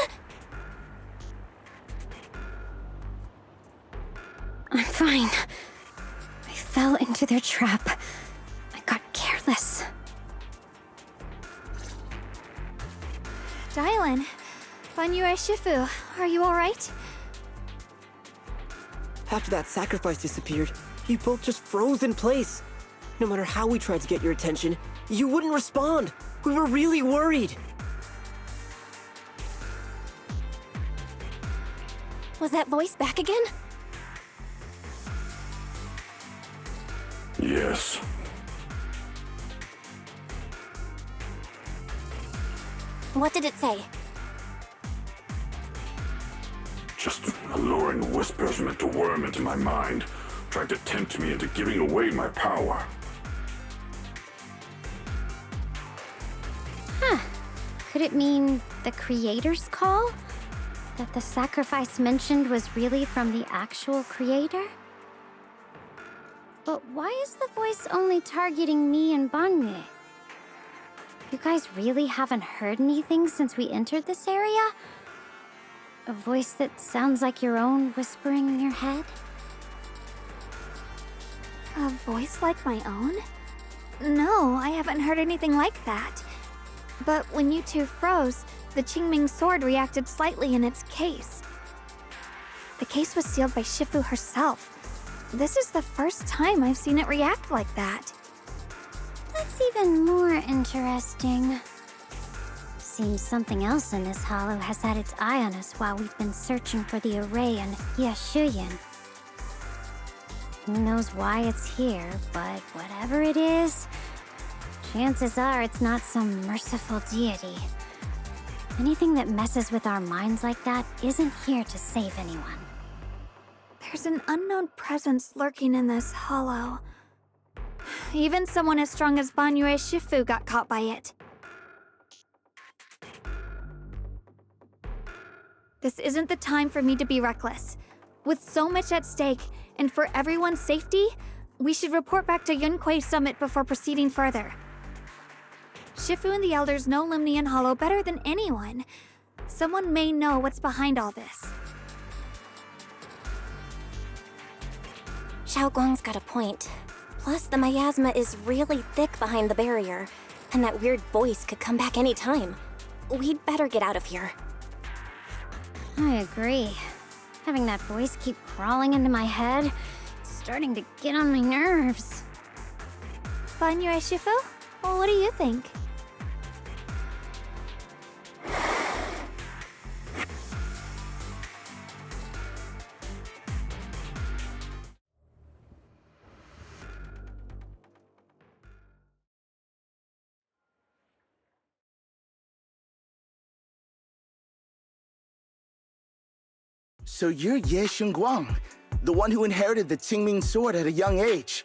I'm fine. I fell into their trap. I got careless. Dylan, Banyue Shifu, are you alright? After that sacrifice disappeared, you both just froze in place. No matter how we tried to get your attention, you wouldn't respond. We were really worried. Was that voice back again? Yes. What did it say? Just alluring whispers meant to worm into my mind, trying to tempt me into giving away my power. Huh. Could it mean the Creator's call? That the sacrifice mentioned was really from the actual Creator? But why is the voice only targeting me and Bangye? You guys really haven't heard anything since we entered this area? A voice that sounds like your own whispering in your head? A voice like my own? No, I haven't heard anything like that. But when you two froze, the Qingming sword reacted slightly in its case. The case was sealed by Shifu herself. This is the first time I've seen it react like that. That's even more interesting. Seems something else in this hollow has had its eye on us while we've been searching for the array in Yashuyan. Who knows why it's here, but whatever it is, chances are it's not some merciful deity. Anything that messes with our minds like that isn't here to save anyone. There's an unknown presence lurking in this hollow. Even someone as strong as Banyue Shifu got caught by it. This isn't the time for me to be reckless. With so much at stake, and for everyone's safety, we should report back to Yunquei Summit before proceeding further. Shifu and the elders know Limnian Hollow better than anyone. Someone may know what's behind all this. Xiaoguang's got a point. Plus, the miasma is really thick behind the barrier, and that weird voice could come back any time. We'd better get out of here. I agree. Having that voice keep crawling into my head, it's starting to get on my nerves. Banyue Shifu? Well, what do you think? So you're Ye Xingguang, the one who inherited the Qingming sword at a young age.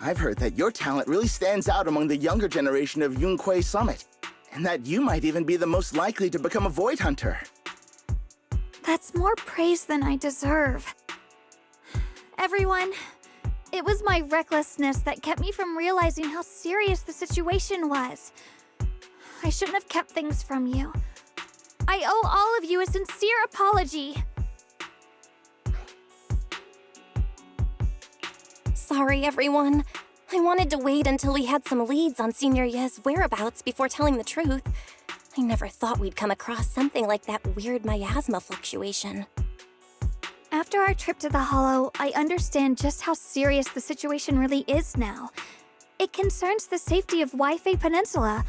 I've heard that your talent really stands out among the younger generation of Yunquei Summit, and that you might even be the most likely to become a Void Hunter. That's more praise than I deserve. Everyone, it was my recklessness that kept me from realizing how serious the situation was. I shouldn't have kept things from you. I owe all of you a sincere apology. Sorry, everyone. I wanted to wait until we had some leads on Senior Ye's whereabouts before telling the truth. I never thought we'd come across something like that weird miasma fluctuation. After our trip to the Hollow, I understand just how serious the situation really is now. It concerns the safety of Waifei Peninsula,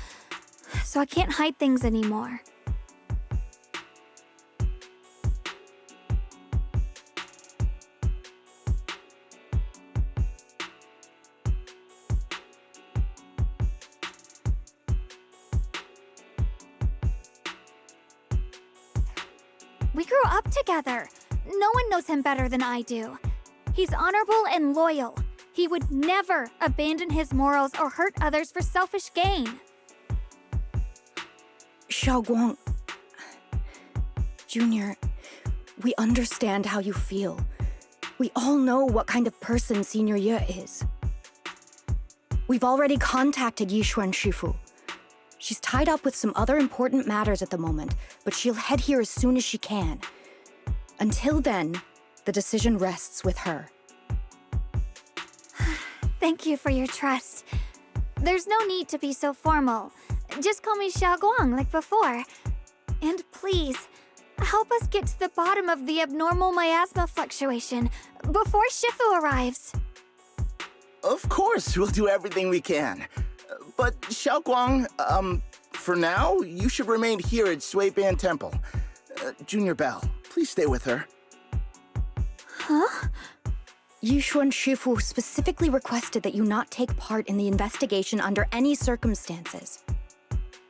so I can't hide things anymore. We grew up together. No one knows him better than I do. He's honorable and loyal. He would never abandon his morals or hurt others for selfish gain. Xiaoguang... Junior, we understand how you feel. We all know what kind of person Senior Ye is. We've already contacted Yishuan Shifu. She's tied up with some other important matters at the moment, but she'll head here as soon as she can. Until then, the decision rests with her. Thank you for your trust. There's no need to be so formal. Just call me Xiaoguang like before. And please, help us get to the bottom of the abnormal miasma fluctuation before Shifu arrives. Of course, we'll do everything we can. But Xiaoguang, for now, you should remain here at Suiban Temple. Junior Bell, please stay with her. Huh? Yishuan Shifu specifically requested that you not take part in the investigation under any circumstances.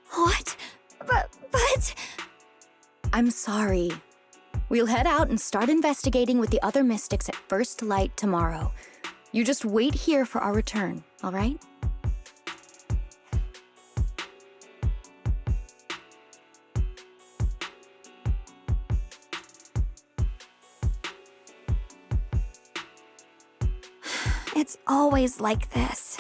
What? But... I'm sorry. We'll head out and start investigating with the other mystics at first light tomorrow. You just wait here for our return, all right? It's always like this.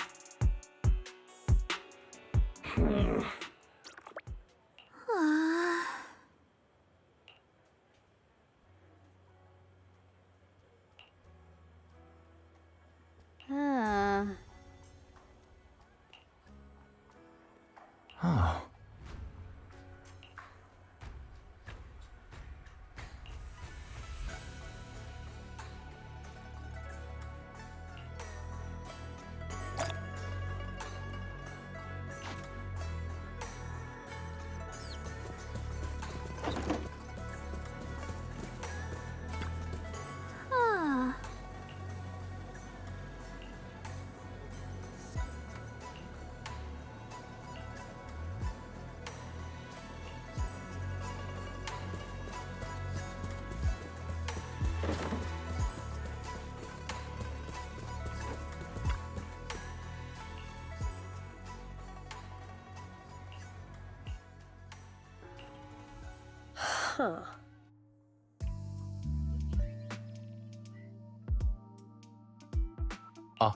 Oh. Huh.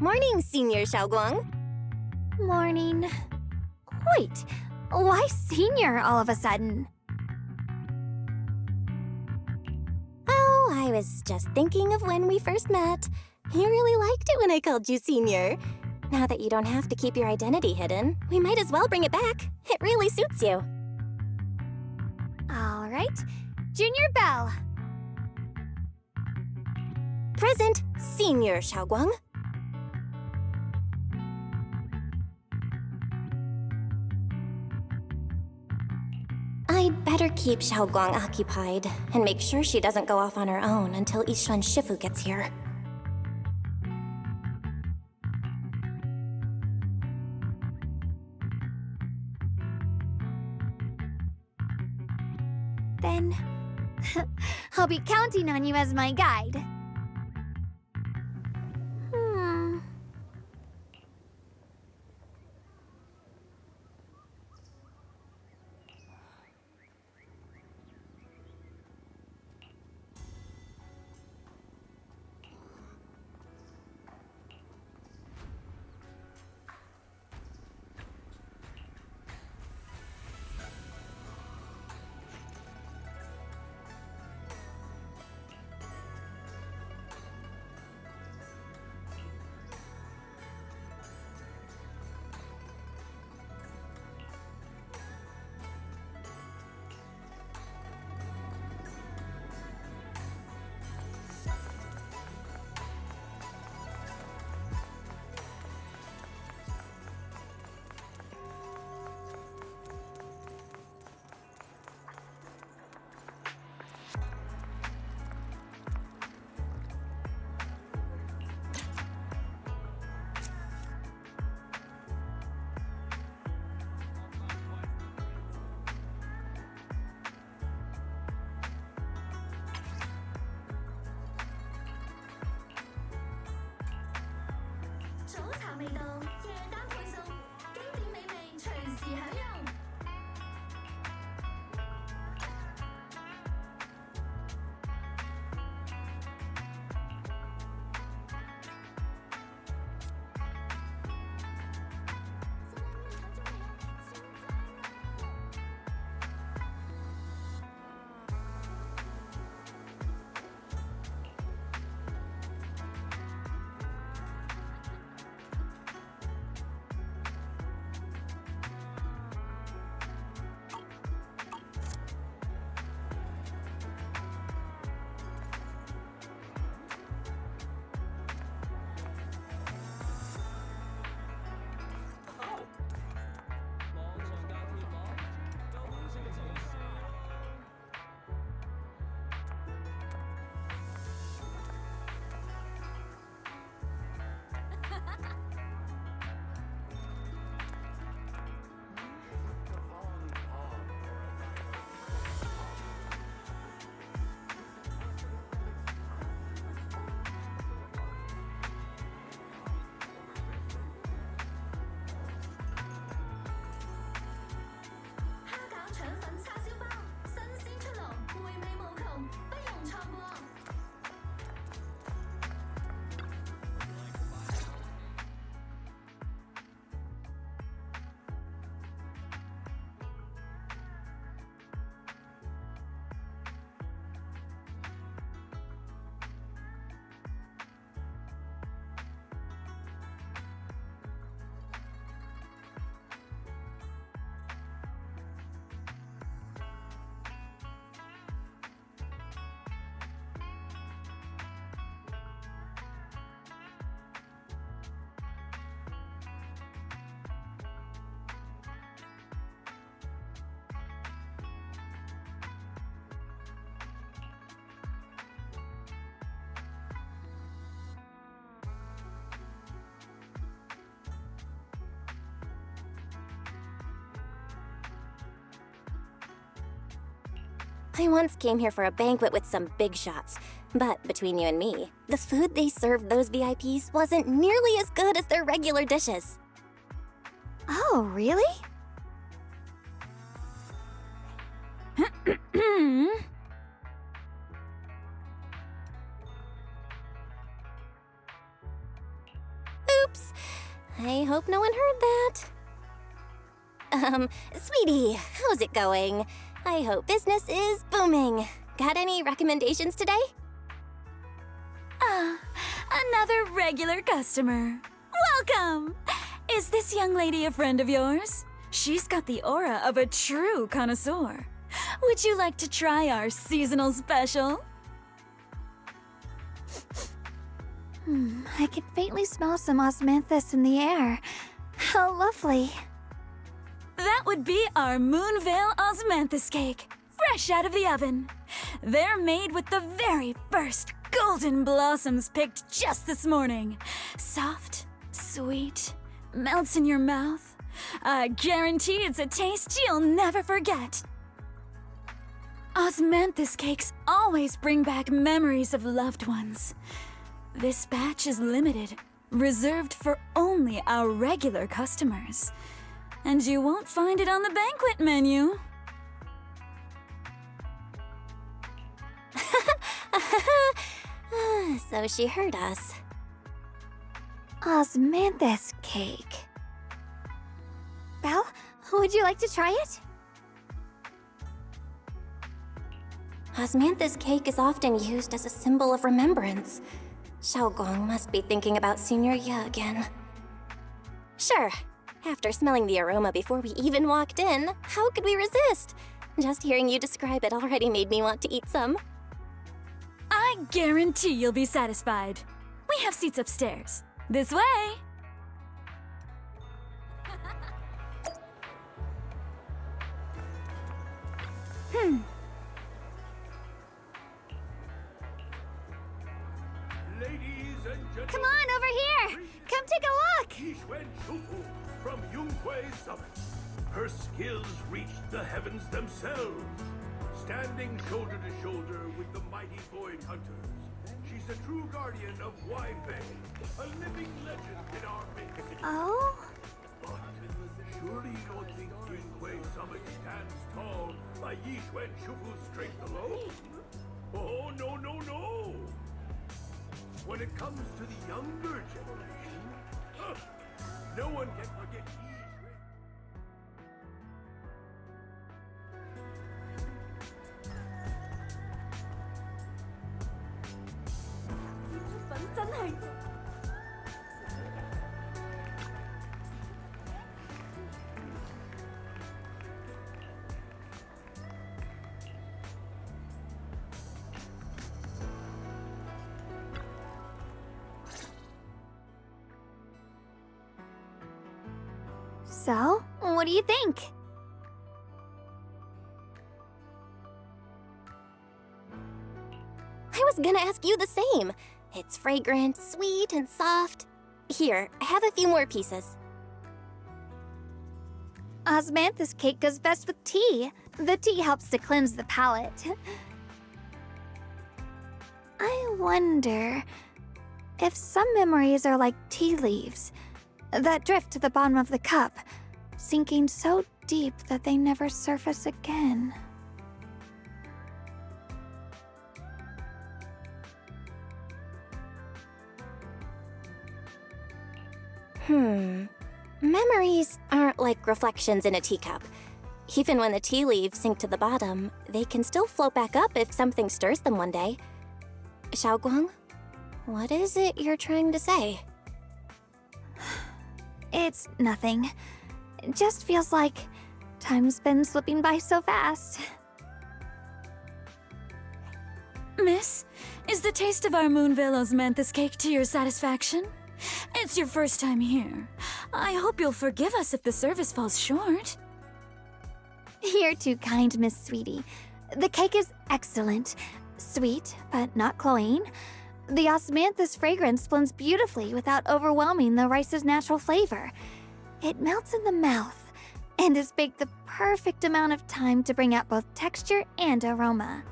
Morning, Senior Xiaoguang. Morning. Wait, why senior all of a sudden? Oh, I was just thinking of when we first met. You really liked it when I called you Senior. Now that you don't have to keep your identity hidden, we might as well bring it back. It really suits you. All right. Junior Bell. Present, Senior Xiaoguang. I'd better keep Xiaoguang occupied and make sure she doesn't go off on her own until Yishuan Shifu gets here. Then I'll be counting on you as my guide. 味道，夜間配送，經典美味隨時享用。I once came here for a banquet with some big shots, but between you and me, the food they served those VIPs wasn't nearly as good as their regular dishes. Oh, really? Oops. I hope no one heard that. Sweetie, how's it going? I hope business is booming. Got any recommendations today? Ah, another regular customer. Welcome! Is this young lady a friend of yours? She's got the aura of a true connoisseur. Would you like to try our seasonal special? I can faintly smell some osmanthus in the air. How lovely. That would be our Moonvale Osmanthus cake, fresh out of the oven. They're made with the very first golden blossoms picked just this morning. Soft, sweet, melts in your mouth. I guarantee it's a taste you'll never forget. Osmanthus cakes always bring back memories of loved ones. This batch is limited, reserved for only our regular customers. And you won't find it on the banquet menu. So she heard us. Osmanthus cake. Belle, would you like to try it? Osmanthus cake is often used as a symbol of remembrance. Xiaogong must be thinking about Senior Ye again. Sure. After smelling the aroma before we even walked in, how could we resist? Just hearing you describe it already made me want to eat some. I guarantee you'll be satisfied. We have seats upstairs. This way! Come on, over here! Come take a look! Yixuan Shufu from Yunquei Summit. Her skills reached the heavens themselves. Standing shoulder to shoulder with the mighty Void Hunters, she He's the true guardian of Wi-Fei, a living legend in our midst. Oh? But surely you don't think Yunquei Summit stands tall by Yixuan Shufu's strength alone? Oh, no, no, no! When it comes to the younger generation, no one can forget Yixuan. 真係 So, what do you think? I was gonna ask you the same. It's fragrant, sweet, and soft. Here, have a few more pieces. Osmanthus cake goes best with tea. The tea helps to cleanse the palate. I wonder if some memories are like tea leaves that drift to the bottom of the cup, sinking so deep that they never surface again. Memories aren't like reflections in a teacup. Even when the tea leaves sink to the bottom, they can still float back up if something stirs them one day. Xiaoguang, what is it you're trying to say? It's nothing. It just feels like time's been slipping by so fast. Miss, is the taste of our Moonvale Osmanthus cake to your satisfaction? It's your first time here. I hope you'll forgive us if the service falls short. You're too kind, Miss Sweetie. The cake is excellent. Sweet, but not cloying. The osmanthus fragrance blends beautifully without overwhelming the rice's natural flavor. It melts in the mouth and is baked the perfect amount of time to bring out both texture and aroma.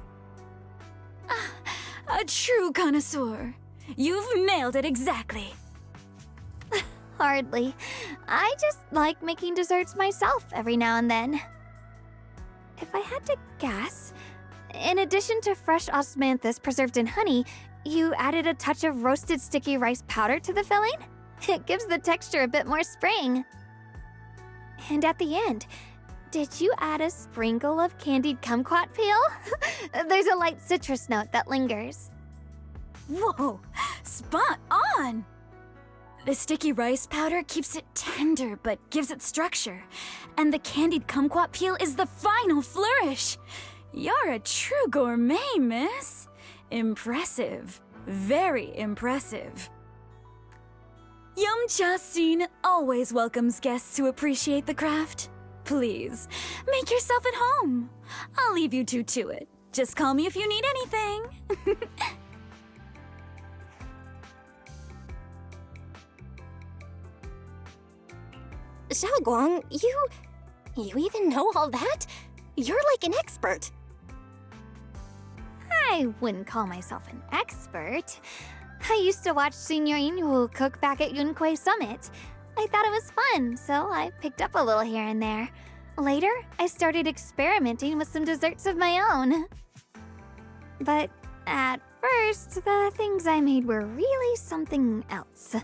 A true connoisseur. You've nailed it exactly. Hardly. I just like making desserts myself every now and then. If I had to guess, in addition to fresh osmanthus preserved in honey, you added a touch of roasted sticky rice powder to the filling? It gives the texture a bit more spring. And at the end, did you add a sprinkle of candied kumquat peel? There's a light citrus note that lingers. Whoa, spot on! The sticky rice powder keeps it tender but gives it structure. And the candied kumquat peel is the final flourish. You're a true gourmet, miss. Impressive. Very impressive. Yum-Cha Scene always welcomes guests who appreciate the craft. Please, make yourself at home. I'll leave you two to it. Just call me if you need anything. Xiaoguang, you even know all that? You're like an expert. I wouldn't call myself an expert. I used to watch Senior Inhu cook back at Yunquei Summit. I thought it was fun, so I picked up a little here and there. Later, I started experimenting with some desserts of my own. But at first, the things I made were really something else.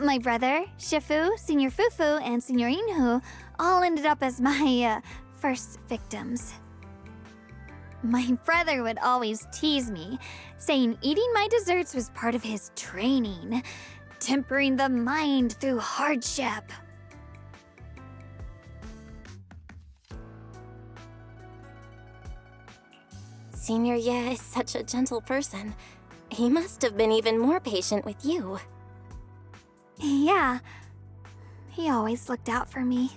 My brother, Shifu, Senior Fufu, and Senior Inhu all ended up as my first victims. My brother would always tease me, saying eating my desserts was part of his training, tempering the mind through hardship. Senior Ye is such a gentle person. He must have been even more patient with you. Yeah, he always looked out for me.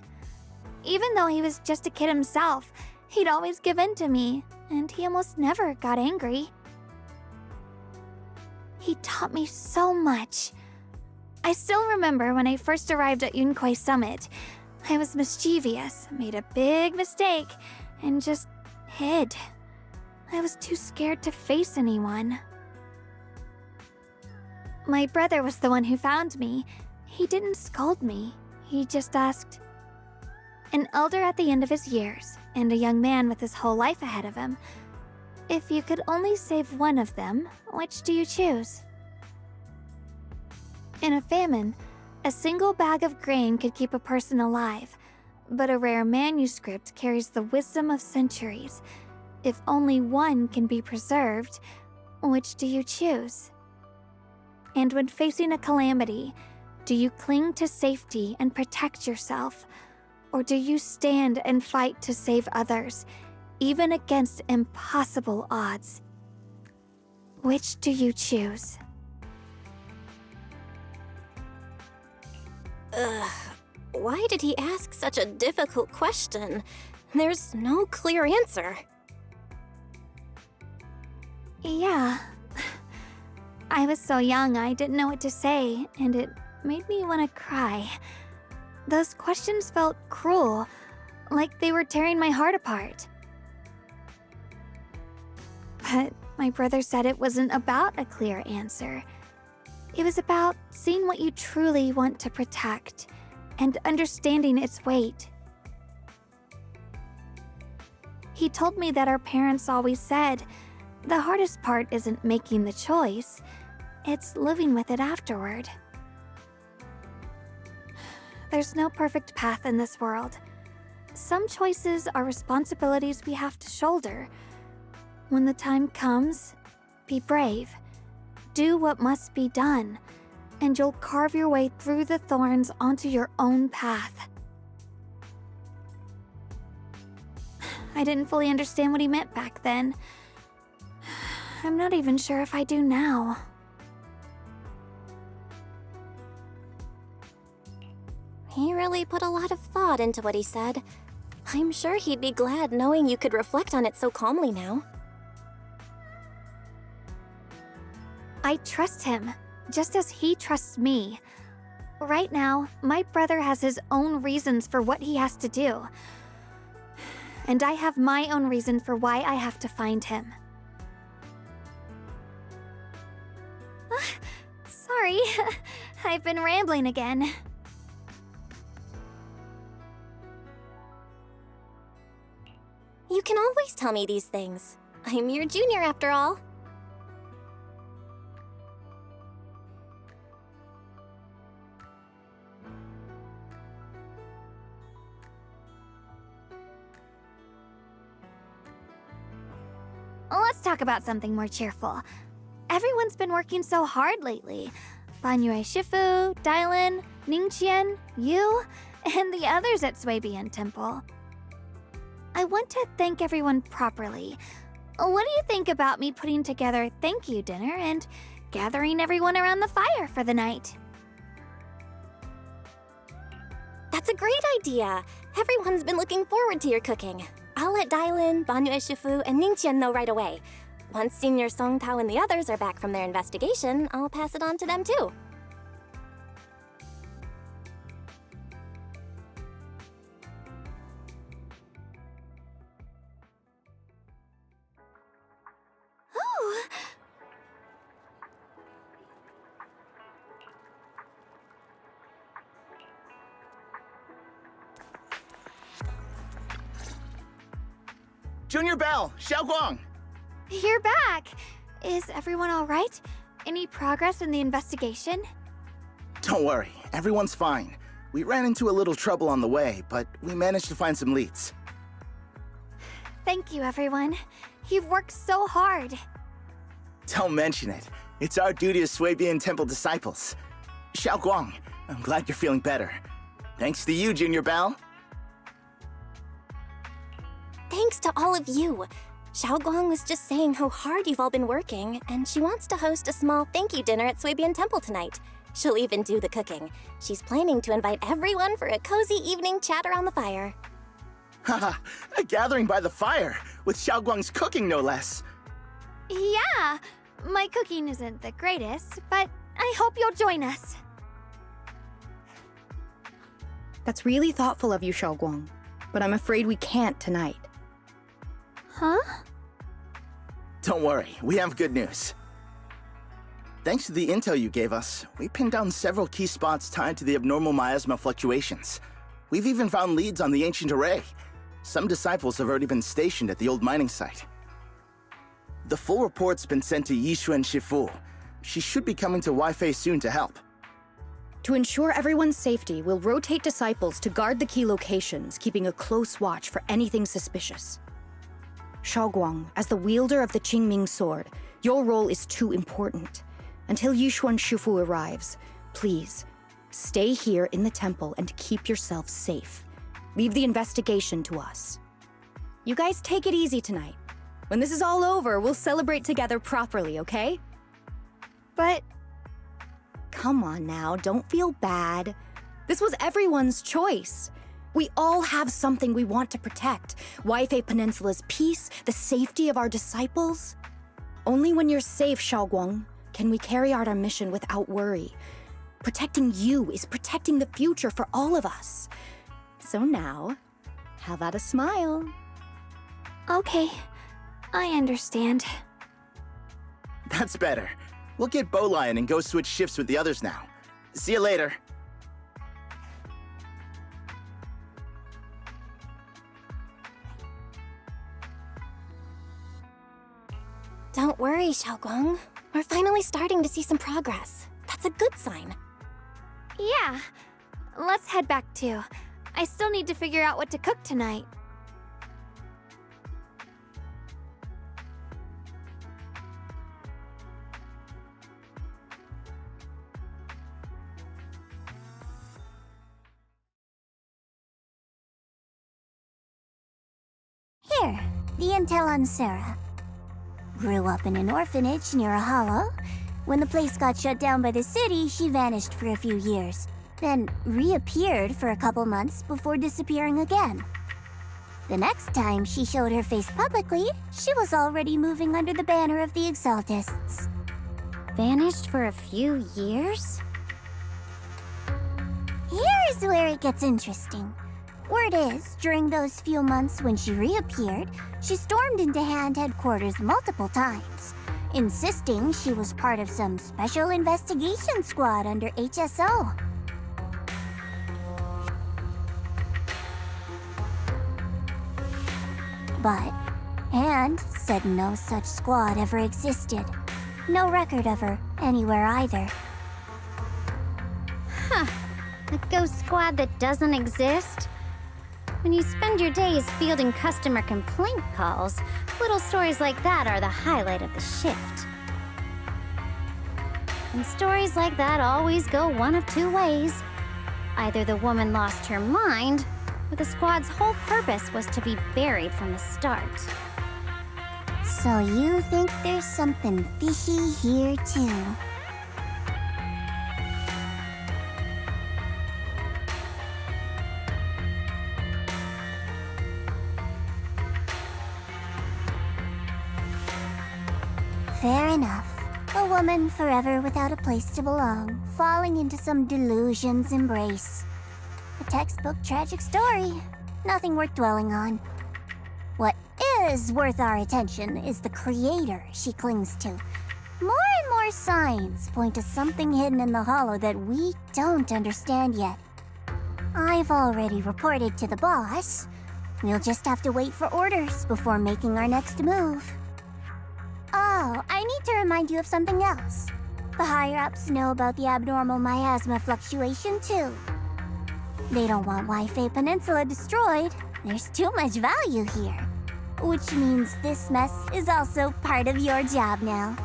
Even though he was just a kid himself, he'd always give in to me, and he almost never got angry. He taught me so much. I still remember when I first arrived at Yunquei Summit. I was mischievous, made a big mistake, and just hid. I was too scared to face anyone. My brother was the one who found me. He didn't scold me. He just asked. An elder at the end of his years, and a young man with his whole life ahead of him. If you could only save one of them, which do you choose? In a famine, a single bag of grain could keep a person alive, but a rare manuscript carries the wisdom of centuries. If only one can be preserved, which do you choose? And when facing a calamity, do you cling to safety and protect yourself? Or do you stand and fight to save others, even against impossible odds? Which do you choose? Ugh, why did he ask such a difficult question? There's no clear answer. Yeah. I was so young I didn't know what to say, and it made me want to cry. Those questions felt cruel, like they were tearing my heart apart. But my brother said it wasn't about a clear answer. It was about seeing what you truly want to protect and understanding its weight. He told me that our parents always said, the hardest part isn't making the choice, it's living with it afterward. There's no perfect path in this world. Some choices are responsibilities we have to shoulder. When the time comes, be brave. Do what must be done, and you'll carve your way through the thorns onto your own path. I didn't fully understand what he meant back then. I'm not even sure if I do now. He really put a lot of thought into what he said. I'm sure he'd be glad knowing you could reflect on it so calmly now. I trust him, just as he trusts me. Right now, my brother has his own reasons for what he has to do. And I have my own reason for why I have to find him. Sorry, I've been rambling again. You can always tell me these things. I'm your junior after all. Let's talk about something more cheerful. Everyone's been working so hard lately. Banyue Shifu, Dylan, Ningqian, you, and the others at Swabian Temple. I want to thank everyone properly. What do you think about me putting together thank you dinner and gathering everyone around the fire for the night? That's a great idea. Everyone's been looking forward to your cooking. I'll let Dylan, Banyue Shifu, and Ningqian know right away. Once Senior Song Tao and the others are back from their investigation, I'll pass it on to them too. Ooh. Junior Bell, Xiaoguang! You're back! Is everyone all right? Any progress in the investigation? Don't worry, everyone's fine. We ran into a little trouble on the way, but we managed to find some leads. Thank you, everyone. You've worked so hard. Don't mention it. It's our duty as Swabian Temple disciples. Xiaoguang, I'm glad you're feeling better. Thanks to you, Junior Bell. Thanks to all of you. Xiaoguang was just saying how hard you've all been working, and she wants to host a small thank you dinner at Swabian Temple tonight. She'll even do the cooking. She's planning to invite everyone for a cozy evening chat around the fire. Haha, a gathering by the fire, with Xiaoguang's cooking no less. Yeah, my cooking isn't the greatest, but I hope you'll join us. That's really thoughtful of you, Xiaoguang, but I'm afraid we can't tonight. Huh? Don't worry, we have good news. Thanks to the intel you gave us, we pinned down several key spots tied to the abnormal miasma fluctuations. We've even found leads on the ancient array. Some disciples have already been stationed at the old mining site. The full report's been sent to Yixuan Shifu. She should be coming to Waifei soon to help. To ensure everyone's safety, we'll rotate disciples to guard the key locations, keeping a close watch for anything suspicious. Shaoguang, as the wielder of the Qingming sword, your role is too important. Until Yixuan Shifu arrives, please, stay here in the temple and keep yourself safe. Leave the investigation to us. You guys take it easy tonight. When this is all over, we'll celebrate together properly, okay? But... Come on now, don't feel bad. This was everyone's choice. We all have something we want to protect. Waifei Peninsula's peace, the safety of our disciples. Only when you're safe, Shaoguang, can we carry out our mission without worry. Protecting you is protecting the future for all of us. So now, how about a smile? Okay, I understand. That's better. We'll get Bowlion and go switch shifts with the others now. See you later. Don't worry, Shaoguang. We're finally starting to see some progress. That's a good sign. Yeah, let's head back too. I still need to figure out what to cook tonight. Here, the intel on Sarah. Grew up in an orphanage near a hollow. When the place got shut down by the city, she vanished for a few years, then reappeared for a couple months before disappearing again. The next time she showed her face publicly, she was already moving under the banner of the Exaltists. Vanished for a few years? Here's where it gets interesting. Word is, during those few months when she reappeared, she stormed into Hand headquarters multiple times, insisting she was part of some special investigation squad under HSO. But Hand said no such squad ever existed. No record of her anywhere either. Huh. A ghost squad that doesn't exist? When you spend your days fielding customer complaint calls, little stories like that are the highlight of the shift. And stories like that always go one of two ways. Either the woman lost her mind, or the squad's whole purpose was to be buried from the start. So you think there's something fishy here too? Fair enough. A woman forever without a place to belong, falling into some delusion's embrace. A textbook tragic story. Nothing worth dwelling on. What is worth our attention is the creator she clings to. More and more signs point to something hidden in the hollow that we don't understand yet. I've already reported to the boss. We'll just have to wait for orders before making our next move. Oh, I need to remind you of something else. The higher-ups know about the abnormal miasma fluctuation, too. They don't want Waifei Peninsula destroyed. There's too much value here. Which means this mess is also part of your job now.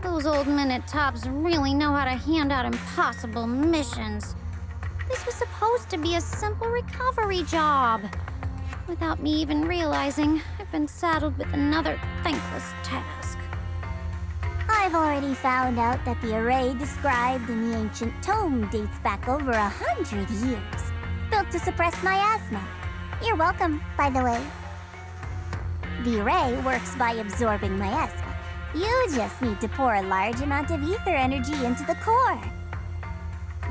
Those old minute tops really know how to hand out impossible missions. This was supposed to be a simple recovery job. Without me even realizing, I've been saddled with another thankless task. I've already found out that the array described in the ancient tome dates back over 100 years. Built to suppress miasma. You're welcome, by the way. The array works by absorbing miasma. You just need to pour a large amount of ether energy into the core.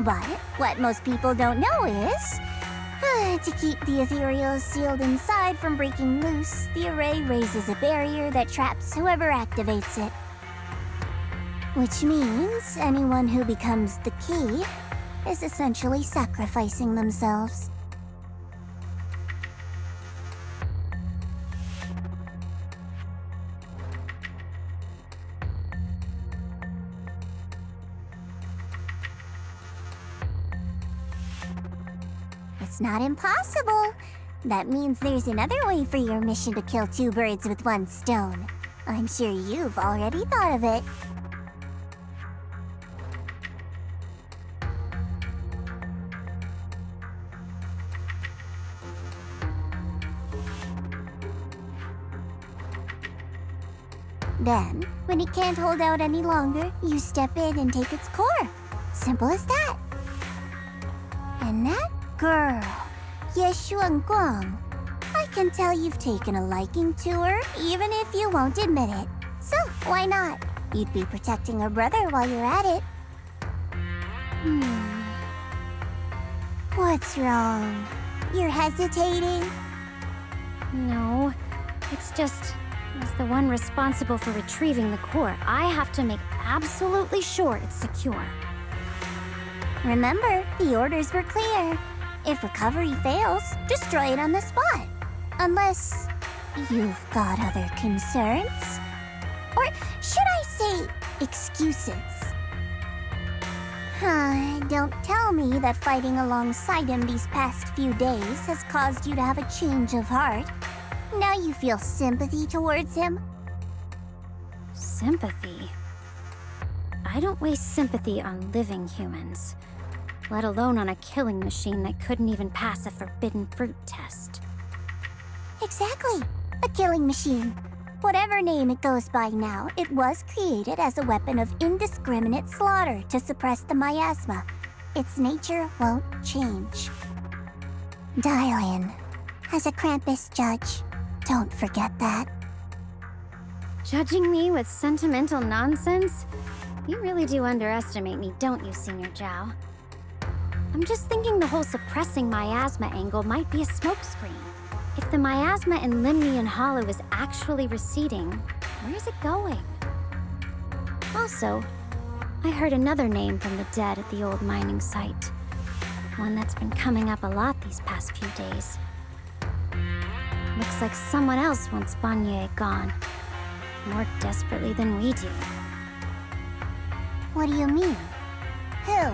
But what most people don't know is... To keep the ethereal sealed inside from breaking loose, the array raises a barrier that traps whoever activates it. Which means anyone who becomes the key is essentially sacrificing themselves. It's not impossible. That means there's another way for your mission to kill two birds with one stone. I'm sure you've already thought of it. Then, when it can't hold out any longer, you step in and take its core. Simple as that. And that girl, Ye Guang, I can tell you've taken a liking to her, even if you won't admit it. So, why not? You'd be protecting her brother while you're at it. What's wrong? You're hesitating? No, it's just, as the one responsible for retrieving the core, I have to make absolutely sure it's secure. Remember, the orders were clear. If recovery fails, destroy it on the spot. Unless you've got other concerns. Or should I say, excuses? Don't tell me that fighting alongside him these past few days has caused you to have a change of heart. Now you feel sympathy towards him? Sympathy? I don't waste sympathy on living humans, let alone on a killing machine that couldn't even pass a forbidden fruit test. Exactly. A killing machine. Whatever name it goes by now, it was created as a weapon of indiscriminate slaughter to suppress the miasma. Its nature won't change. Dial in. As a Krampus judge, don't forget that. Judging me with sentimental nonsense? You really do underestimate me, don't you, Senior Zhao? I'm just thinking the whole suppressing miasma angle might be a smokescreen. If the miasma in Limnian Hollow is actually receding, where is it going? Also, I heard another name from the dead at the old mining site. One that's been coming up a lot these past few days. Looks like someone else wants Banye gone. More desperately than we do. What do you mean? Who?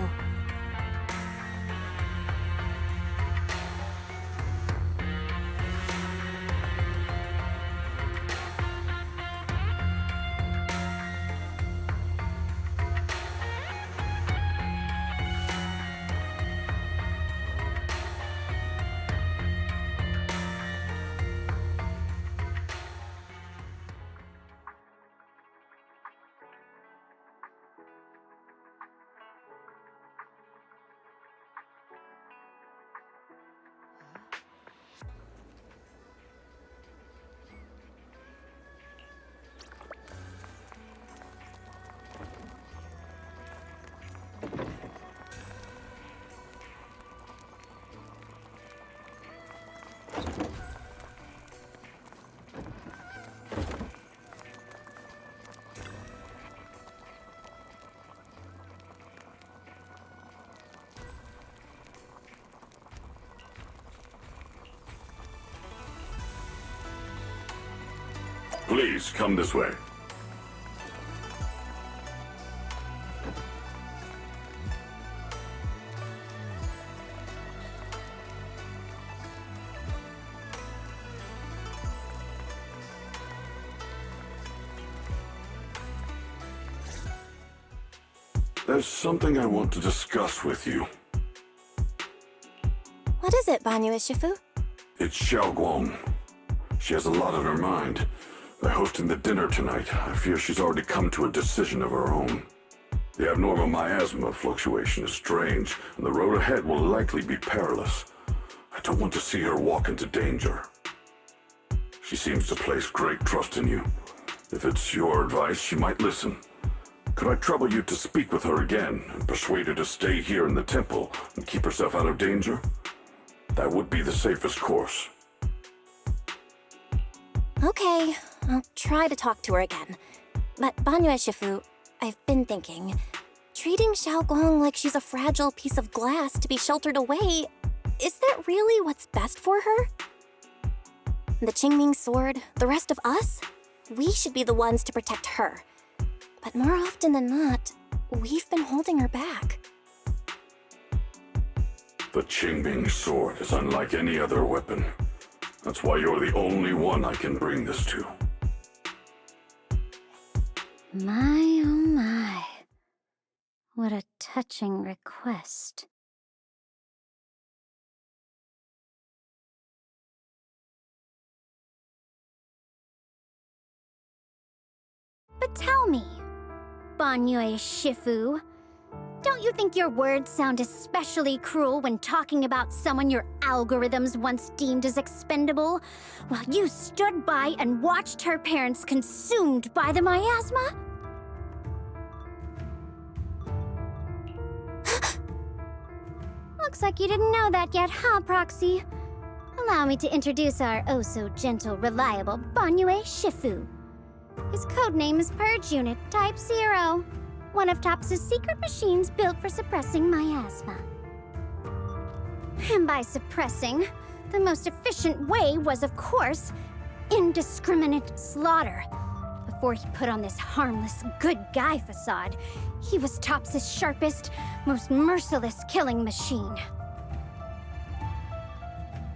Please, come this way. There's something I want to discuss with you. What is it, Banyu Ishifu? It's Xiao Guang. She has a lot on her mind. By hosting the dinner tonight, I fear she's already come to a decision of her own. The abnormal miasma fluctuation is strange, and the road ahead will likely be perilous. I don't want to see her walk into danger. She seems to place great trust in you. If it's your advice, she might listen. Could I trouble you to speak with her again and persuade her to stay here in the temple and keep herself out of danger? That would be the safest course. Okay, I'll try to talk to her again. But Banyue Shifu, I've been thinking, treating Xiaoguang like she's a fragile piece of glass to be sheltered away, is that really what's best for her? The Qingming sword, the rest of us, we should be the ones to protect her. But more often than not, we've been holding her back. The Qingming sword is unlike any other weapon. That's why you're the only one I can bring this to. My, oh my. What a touching request. But tell me, Banyue Shifu, don't you think your words sound especially cruel when talking about someone your algorithms once deemed as expendable, while you stood by and watched her parents consumed by the miasma? Looks like you didn't know that yet, huh, Proxy? Allow me to introduce our oh-so-gentle, reliable Banyue Shifu. His codename is Purge Unit Type 0, one of TOPS' secret machines built for suppressing miasma. And by suppressing, the most efficient way was, of course, indiscriminate slaughter. Before he put on this harmless, good guy facade, he was TOPS' sharpest, most merciless killing machine.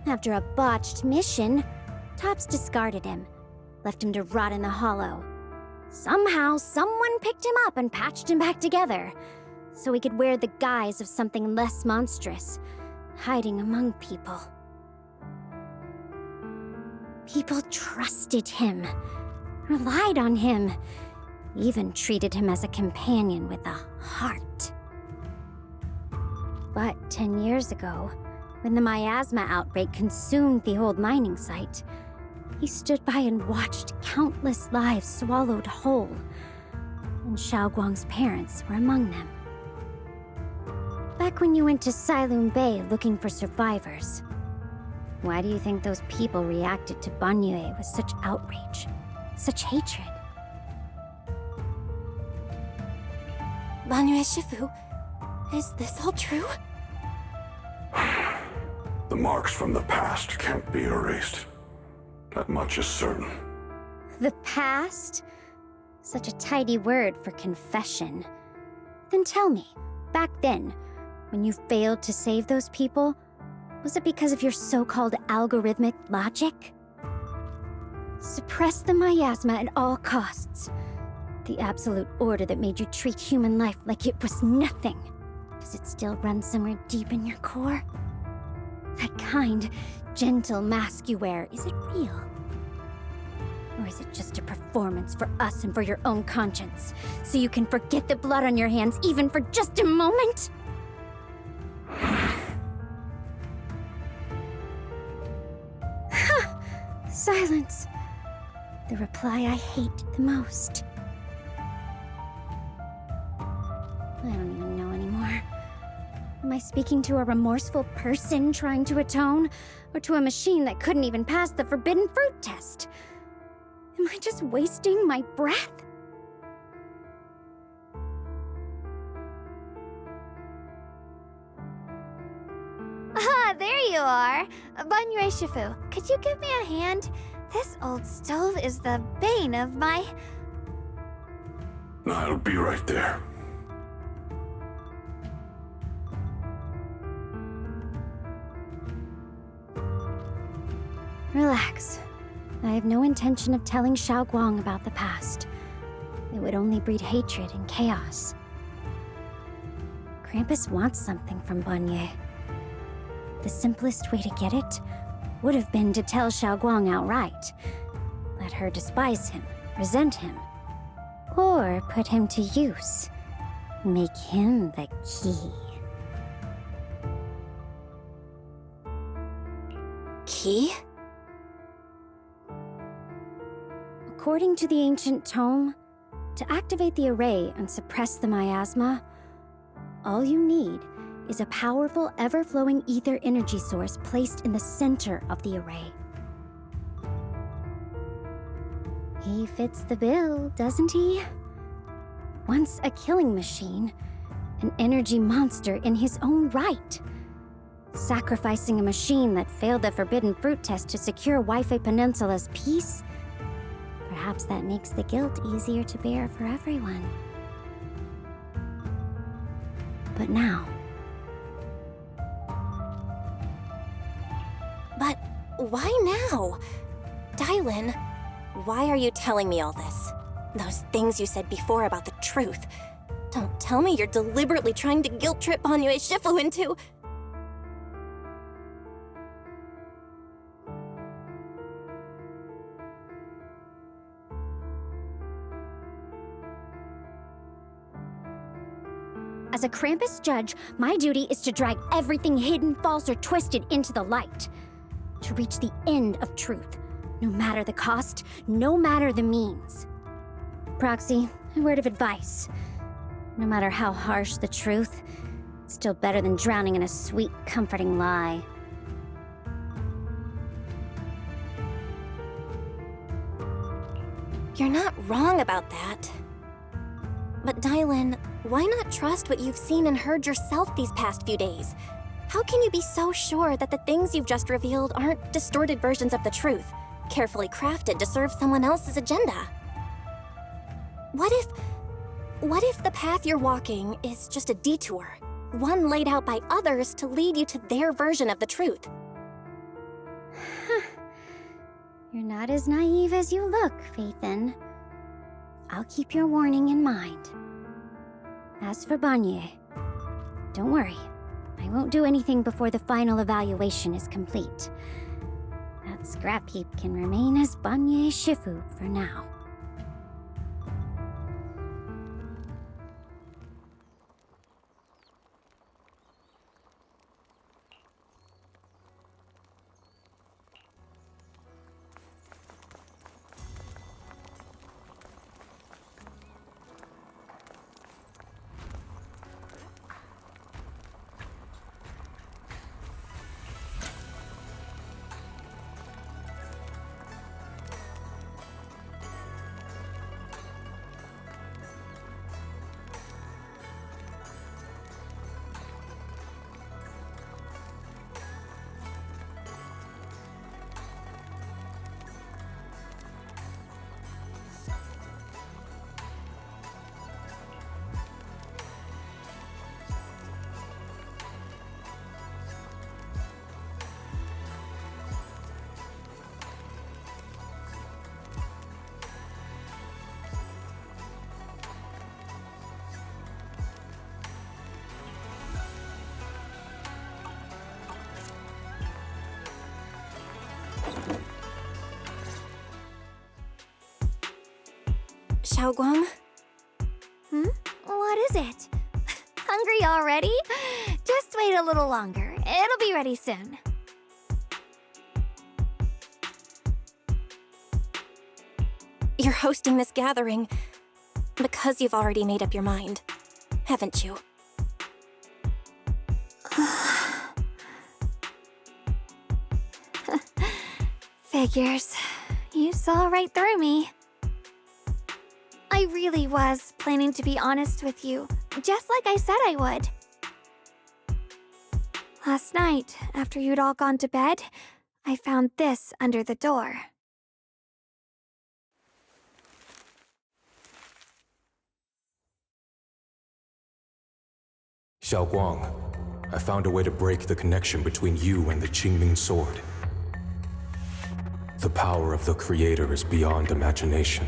After a botched mission, TOPS discarded him, left him to rot in the hollow. Somehow, someone picked him up and patched him back together, so he could wear the guise of something less monstrous, hiding among people. People trusted him, relied on him, even treated him as a companion with a heart. But 10 years ago, when the miasma outbreak consumed the old mining site, he stood by and watched countless lives swallowed whole, and Xiaoguang's parents were among them. Back when you went to Sailoon Bay looking for survivors, why do you think those people reacted to Banyue with such outrage, such hatred? Banyue Shifu, is this all true? The marks from the past can't be erased. That much is certain. The past? Such a tidy word for confession. Then tell me, back then, when you failed to save those people, was it because of your so-called algorithmic logic? Suppress the miasma at all costs. The absolute order that made you treat human life like it was nothing. Does it still run somewhere deep in your core? That kind, gentle mask you wear, is it real? Or is it just a performance for us and for your own conscience, so you can forget the blood on your hands even for just a moment? Silence. The reply I hate the most. I don't even know anymore. Am I speaking to a remorseful person trying to atone, or to a machine that couldn't even pass the forbidden fruit test? Am I just wasting my breath? Ah, there you are! Banyue Shifu, could you give me a hand? This old stove is the bane of my... I'll be right there. Relax. I have no intention of telling Xiaoguang about the past. It would only breed hatred and chaos. Krampus wants something from Banyue. The simplest way to get it would have been to tell Xiaoguang outright. Let her despise him, resent him, or put him to use. Make him the key. Key? According to the ancient tome, to activate the array and suppress the miasma, all you need is a powerful, ever-flowing ether energy source placed in the center of the array. He fits the bill, doesn't he? Once a killing machine, an energy monster in his own right. Sacrificing a machine that failed the forbidden fruit test to secure Wi-Fi Peninsula's peace? Perhaps that makes the guilt easier to bear for everyone. But now... But why now? Dylan, why are you telling me all this? Those things you said before about the truth. Don't tell me you're deliberately trying to guilt-trip Banyue Shifu into... As a Krampus judge, my duty is to drag everything hidden, false, or twisted into the light. To reach the end of truth, no matter the cost, no matter the means. Proxy, a word of advice. No matter how harsh the truth, it's still better than drowning in a sweet, comforting lie. You're not wrong about that. But Dylan, why not trust what you've seen and heard yourself these past few days? How can you be so sure that the things you've just revealed aren't distorted versions of the truth, carefully crafted to serve someone else's agenda? What if the path you're walking is just a detour, one laid out by others to lead you to their version of the truth? You're not as naive as you look, Faithin. I'll keep your warning in mind. As for Banyue, don't worry. I won't do anything before the final evaluation is complete. That scrap heap can remain as Banyue Shifu for now. Xiaoguang? What is it? Hungry already? Just wait a little longer. It'll be ready soon. You're hosting this gathering because you've already made up your mind, haven't you? Figures. You saw right through me. I really was planning to be honest with you, just like I said I would. Last night, after you'd all gone to bed, I found this under the door. Xiaoguang, I found a way to break the connection between you and the Qingming sword. The power of the Creator is beyond imagination.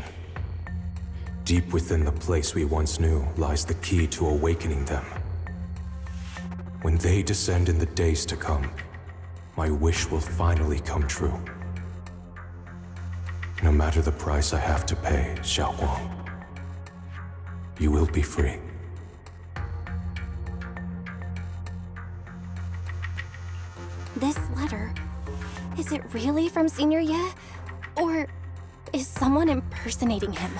Deep within the place we once knew lies the key to awakening them. When they descend in the days to come, my wish will finally come true. No matter the price I have to pay, Xiaoguang, you will be free. This letter, is it really from Senior Ye? Or is someone impersonating him?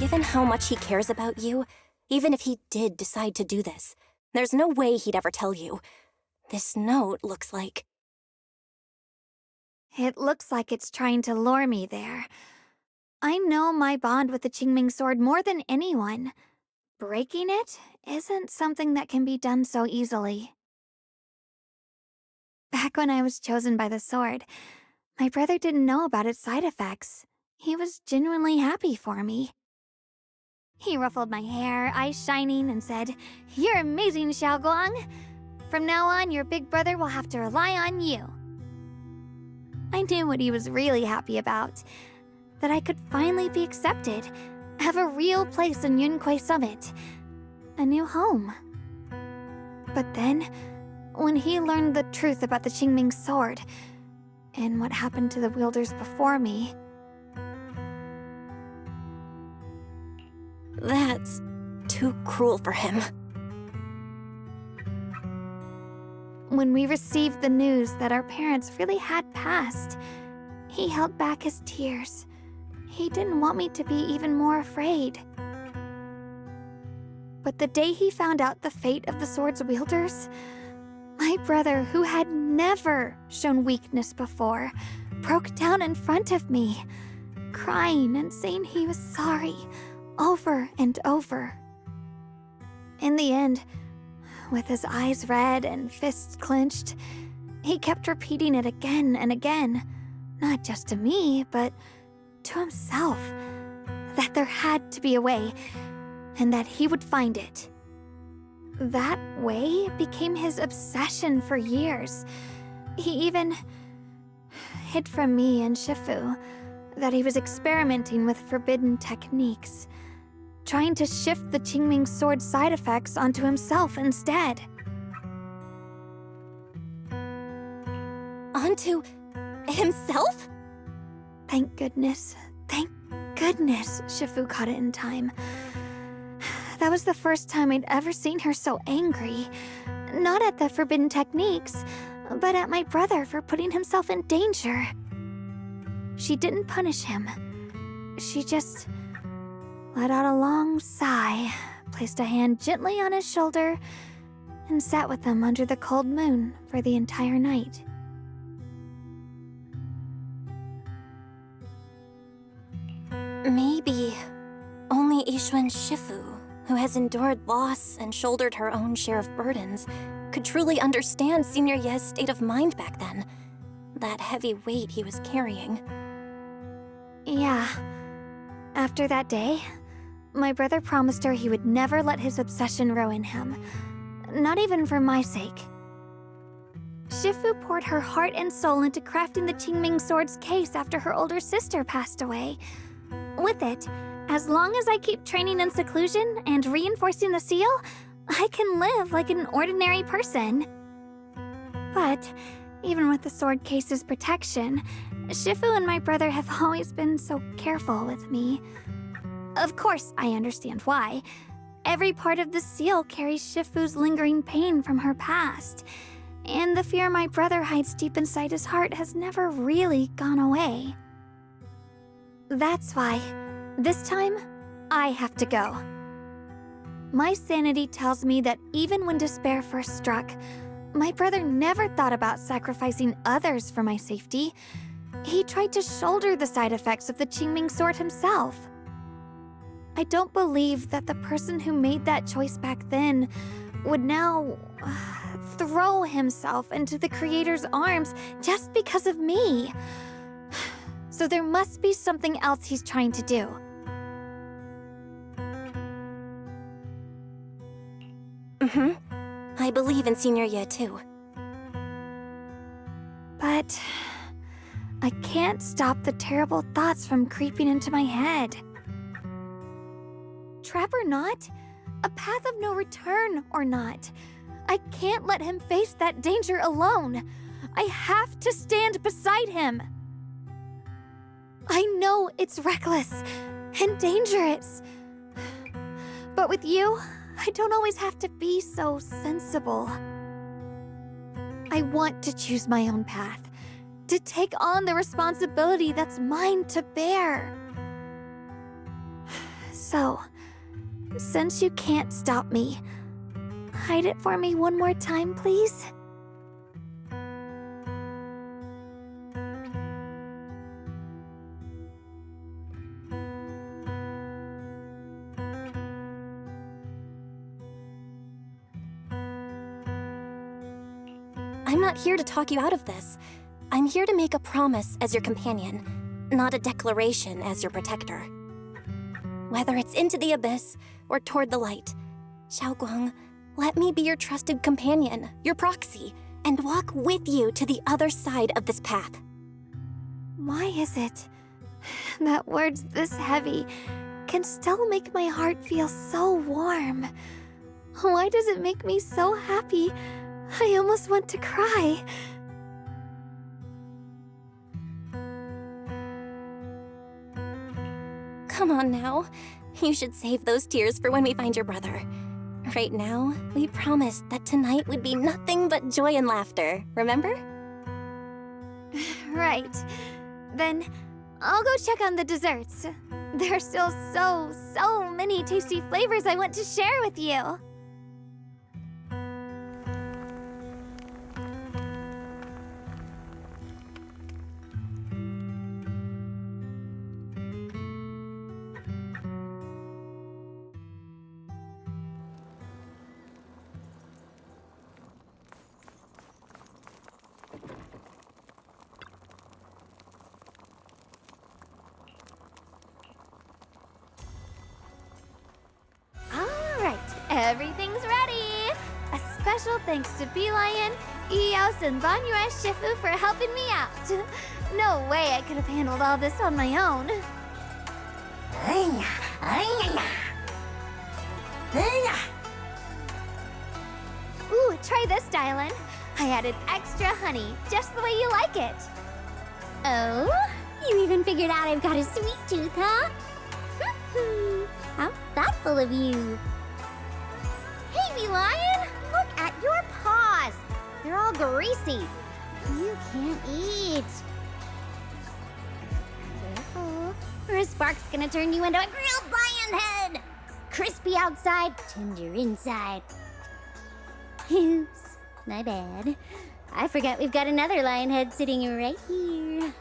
given how much he cares about you, even if he did decide to do this, there's no way he'd ever tell you. This note looks like... It looks like it's trying to lure me there. I know my bond with the Qingming sword more than anyone. Breaking it isn't something that can be done so easily. Back when I was chosen by the sword, my brother didn't know about its side effects. He was genuinely happy for me. He ruffled my hair, eyes shining, and said, "You're amazing, Xiaoguang. From now on, your big brother will have to rely on you." I knew what he was really happy about. That I could finally be accepted, have a real place in Yunquei Summit. A new home. But then, when he learned the truth about the Qingming sword, and what happened to the wielders before me... That's too cruel for him. When we received the news that our parents really had passed, he held back his tears. He didn't want me to be even more afraid. But the day he found out the fate of the sword's wielders, my brother, who had never shown weakness before, broke down in front of me, crying and saying he was sorry, over and over. In the end, with his eyes red and fists clenched, he kept repeating it again and again, not just to me, but to himself, that there had to be a way, and that he would find it. That way became his obsession for years. He even hid from me and Shifu that he was experimenting with forbidden techniques, trying to shift the Qingming sword side effects onto himself instead. Onto himself? Thank goodness Shifu caught it in time. That was the first time I'd ever seen her so angry. Not at the forbidden techniques, but at my brother for putting himself in danger. She didn't punish him. She just let out a long sigh, placed a hand gently on his shoulder, and sat with him under the cold moon for the entire night. Maybe only Yixuan Shifu, who has endured loss and shouldered her own share of burdens, could truly understand Senior Ye's state of mind back then. That heavy weight he was carrying. Yeah. After that day, my brother promised her he would never let his obsession ruin him. Not even for my sake. Shifu poured her heart and soul into crafting the Qingming sword's case after her older sister passed away. With it, as long as I keep training in seclusion and reinforcing the seal, I can live like an ordinary person. But even with the sword case's protection, Shifu and my brother have always been so careful with me. Of course, I understand why. Every part of the seal carries Shifu's lingering pain from her past, and the fear my brother hides deep inside his heart has never really gone away. That's why, this time, I have to go. My sanity tells me that even when despair first struck, my brother never thought about sacrificing others for my safety. He tried to shoulder the side effects of the Qingming sword himself. I don't believe that the person who made that choice back then would now throw himself into the Creator's arms just because of me. So there must be something else he's trying to do. I believe in Senior Ye too. But I can't stop the terrible thoughts from creeping into my head. Trap or not, a path of no return or not, I can't let him face that danger alone. I have to stand beside him. I know it's reckless and dangerous, but with you, I don't always have to be so sensible. I want to choose my own path, to take on the responsibility that's mine to bear. So, since you can't stop me, hide it for me one more time, please? I'm not here to talk you out of this. I'm here to make a promise as your companion, not a declaration as your protector. Whether it's into the abyss or toward the light, Xiaoguang, let me be your trusted companion, your proxy, and walk with you to the other side of this path. Why is it that words this heavy can still make my heart feel so warm? Why does it make me so happy? I almost want to cry. Come on now. You should save those tears for when we find your brother. Right now, we promised that tonight would be nothing but joy and laughter, remember? Right. Then I'll go check on the desserts. There are still so many tasty flavors I want to share with you. Everything's ready! A special thanks to Bee Lion, Eos, and Banyue Shifu for helping me out. No way I could have handled all this on my own. Ooh, try this, Dylan. I added extra honey, just the way you like it. Oh? You even figured out I've got a sweet tooth, huh? How thoughtful of you. Hey, Bee Lion! Look at your paws! They're all greasy. You can't eat. Careful, or a spark's gonna turn you into a grilled lion head! Crispy outside, tender inside. Oops, my bad. I forgot we've got another lion head sitting right here.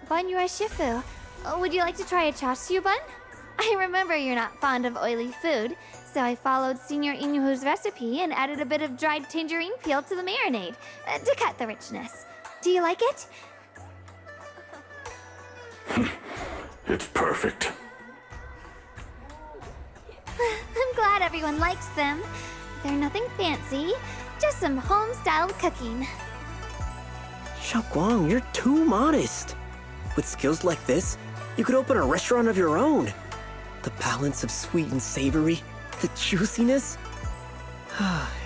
Banyue Shifu, would you like to try a chasu bun? I remember you're not fond of oily food, so I followed Senior Inuhu's recipe and added a bit of dried tangerine peel to the marinade to cut the richness. Do you like it? It's perfect. I'm glad everyone likes them. They're nothing fancy, just some home-styled cooking. Xiaoguang, you're too modest. With skills like this, you could open a restaurant of your own. The balance of sweet and savory, the juiciness.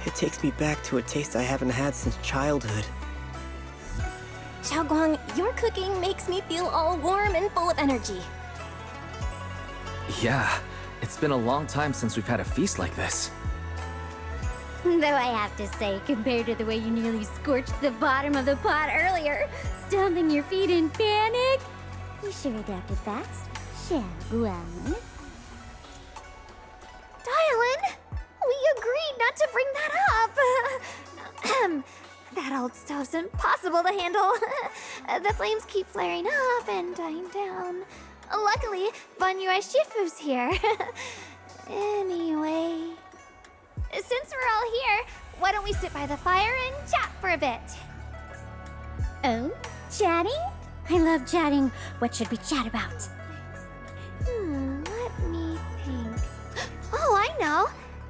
It takes me back to a taste I haven't had since childhood. Xiaoguang, your cooking makes me feel all warm and full of energy. Yeah, it's been a long time since we've had a feast like this. Though I have to say, compared to the way you nearly scorched the bottom of the pot earlier, stomping your feet in panic, you sure adapted fast, Xiaoguang. Dylan, we agreed not to bring that up. That old stove's impossible to handle. The flames keep flaring up and dying down. Luckily, Banyue Shifu's here. Anyway, since we're all here, why don't we sit by the fire and chat for a bit? Oh, chatting? I love chatting. What should we chat about? Let me think. Oh, I know.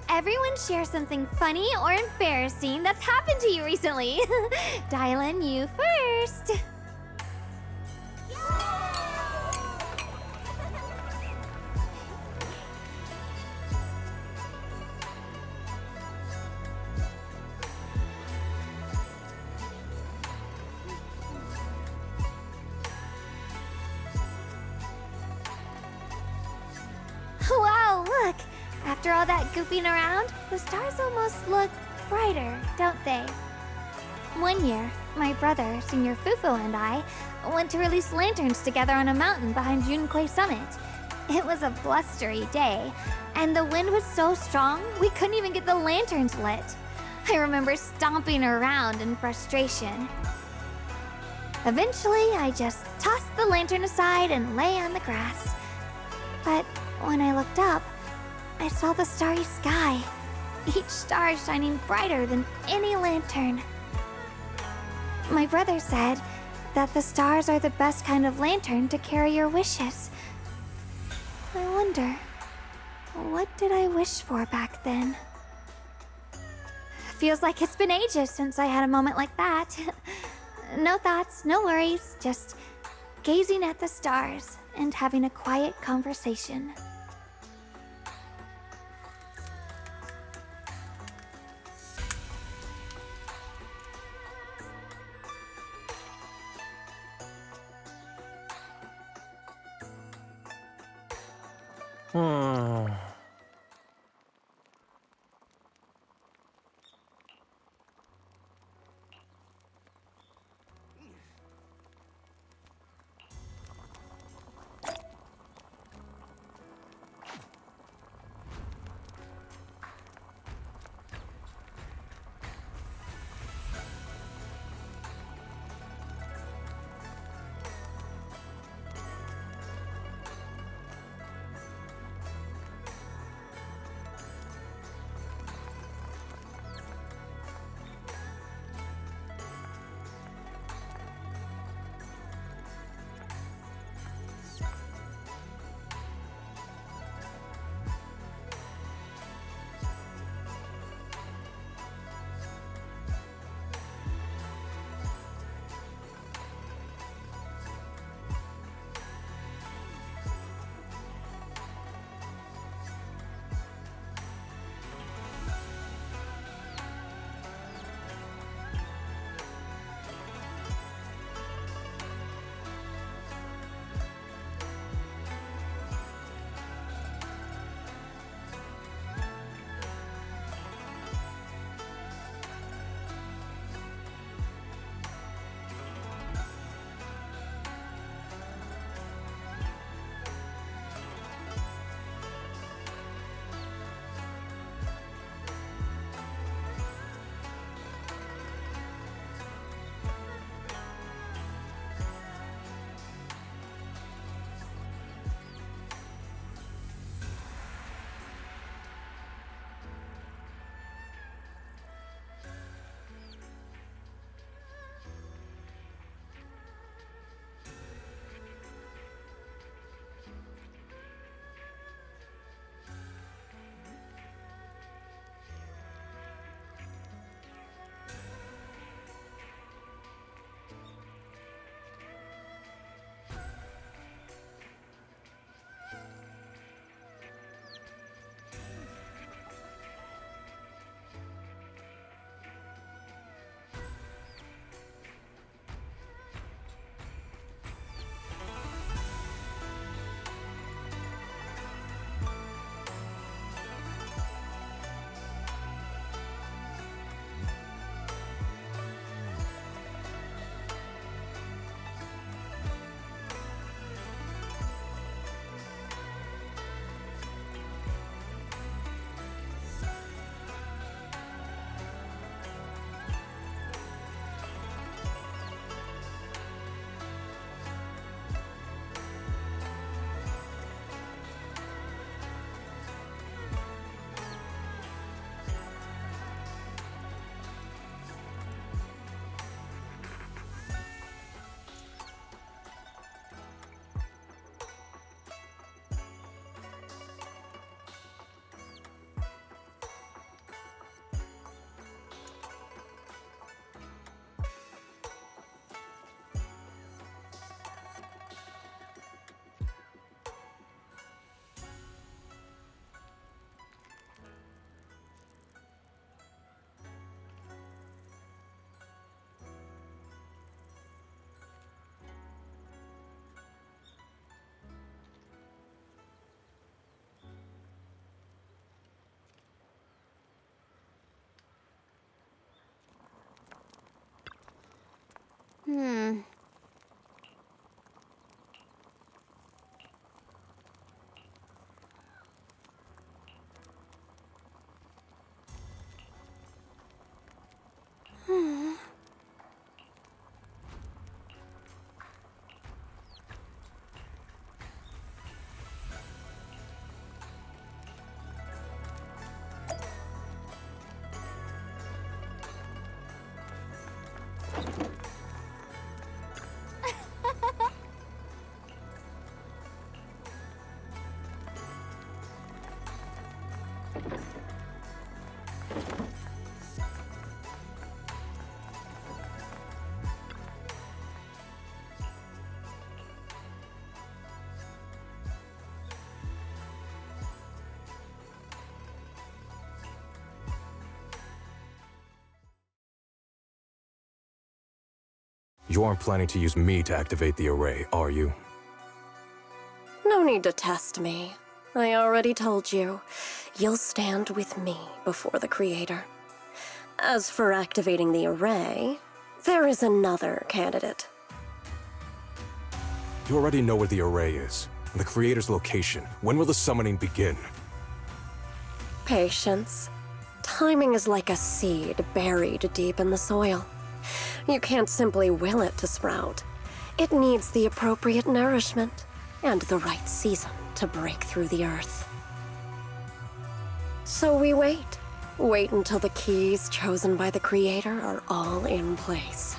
Everyone share something funny or embarrassing that's happened to you recently. Dylan, you first. Wow, look! After all that goofing around, the stars almost look brighter, don't they? One year, my brother, Senior Fufu, and I went to release lanterns together on a mountain behind Junquei Summit. It was a blustery day, and the wind was so strong we couldn't even get the lanterns lit. I remember stomping around in frustration. Eventually, I just tossed the lantern aside and lay on the grass. But when I looked up, I saw the starry sky, each star shining brighter than any lantern. My brother said that the stars are the best kind of lantern to carry your wishes. I wonder, what did I wish for back then? Feels like it's been ages since I had a moment like that. No thoughts, no worries, just gazing at the stars and having a quiet conversation. You aren't planning to use me to activate the array, are you? No need to test me. I already told you. You'll stand with me before the Creator. As for activating the array, there is another candidate. You already know where the array is, and the Creator's location. When will the summoning begin? Patience. Timing is like a seed buried deep in the soil. You can't simply will it to sprout. It needs the appropriate nourishment and the right season to break through the earth. So we wait. Wait until the keys chosen by the Creator are all in place.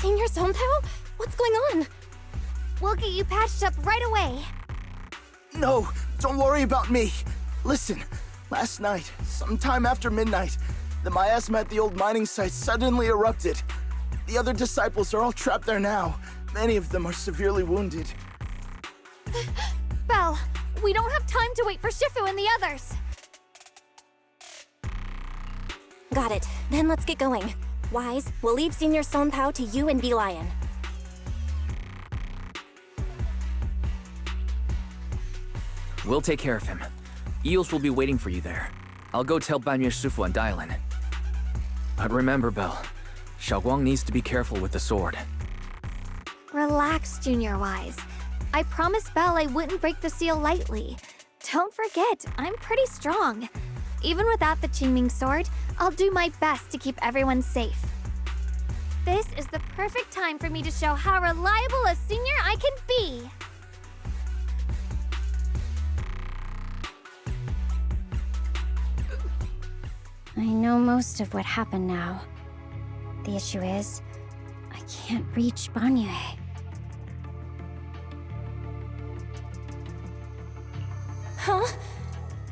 Senior Sontao? What's going on? We'll get you patched up right away. No, don't worry about me. Listen, last night, sometime after midnight, the miasma at the old mining site suddenly erupted. The other disciples are all trapped there now. Many of them are severely wounded. Belle, we don't have time to wait for Shifu and the others. Got it. Then let's get going. Wise, we'll leave Senior Sontao to you and Bee Lion. We'll take care of him. Eels will be waiting for you there. I'll go tell Banyue Shifu and Dylan. But remember, Belle, Xiaoguang needs to be careful with the sword. Relax, Junior Wise. I promised Belle I wouldn't break the seal lightly. Don't forget, I'm pretty strong. Even without the Qingming sword, I'll do my best to keep everyone safe. This is the perfect time for me to show how reliable a senior I can be. I know most of what happened now. The issue is, I can't reach Banyue. Huh?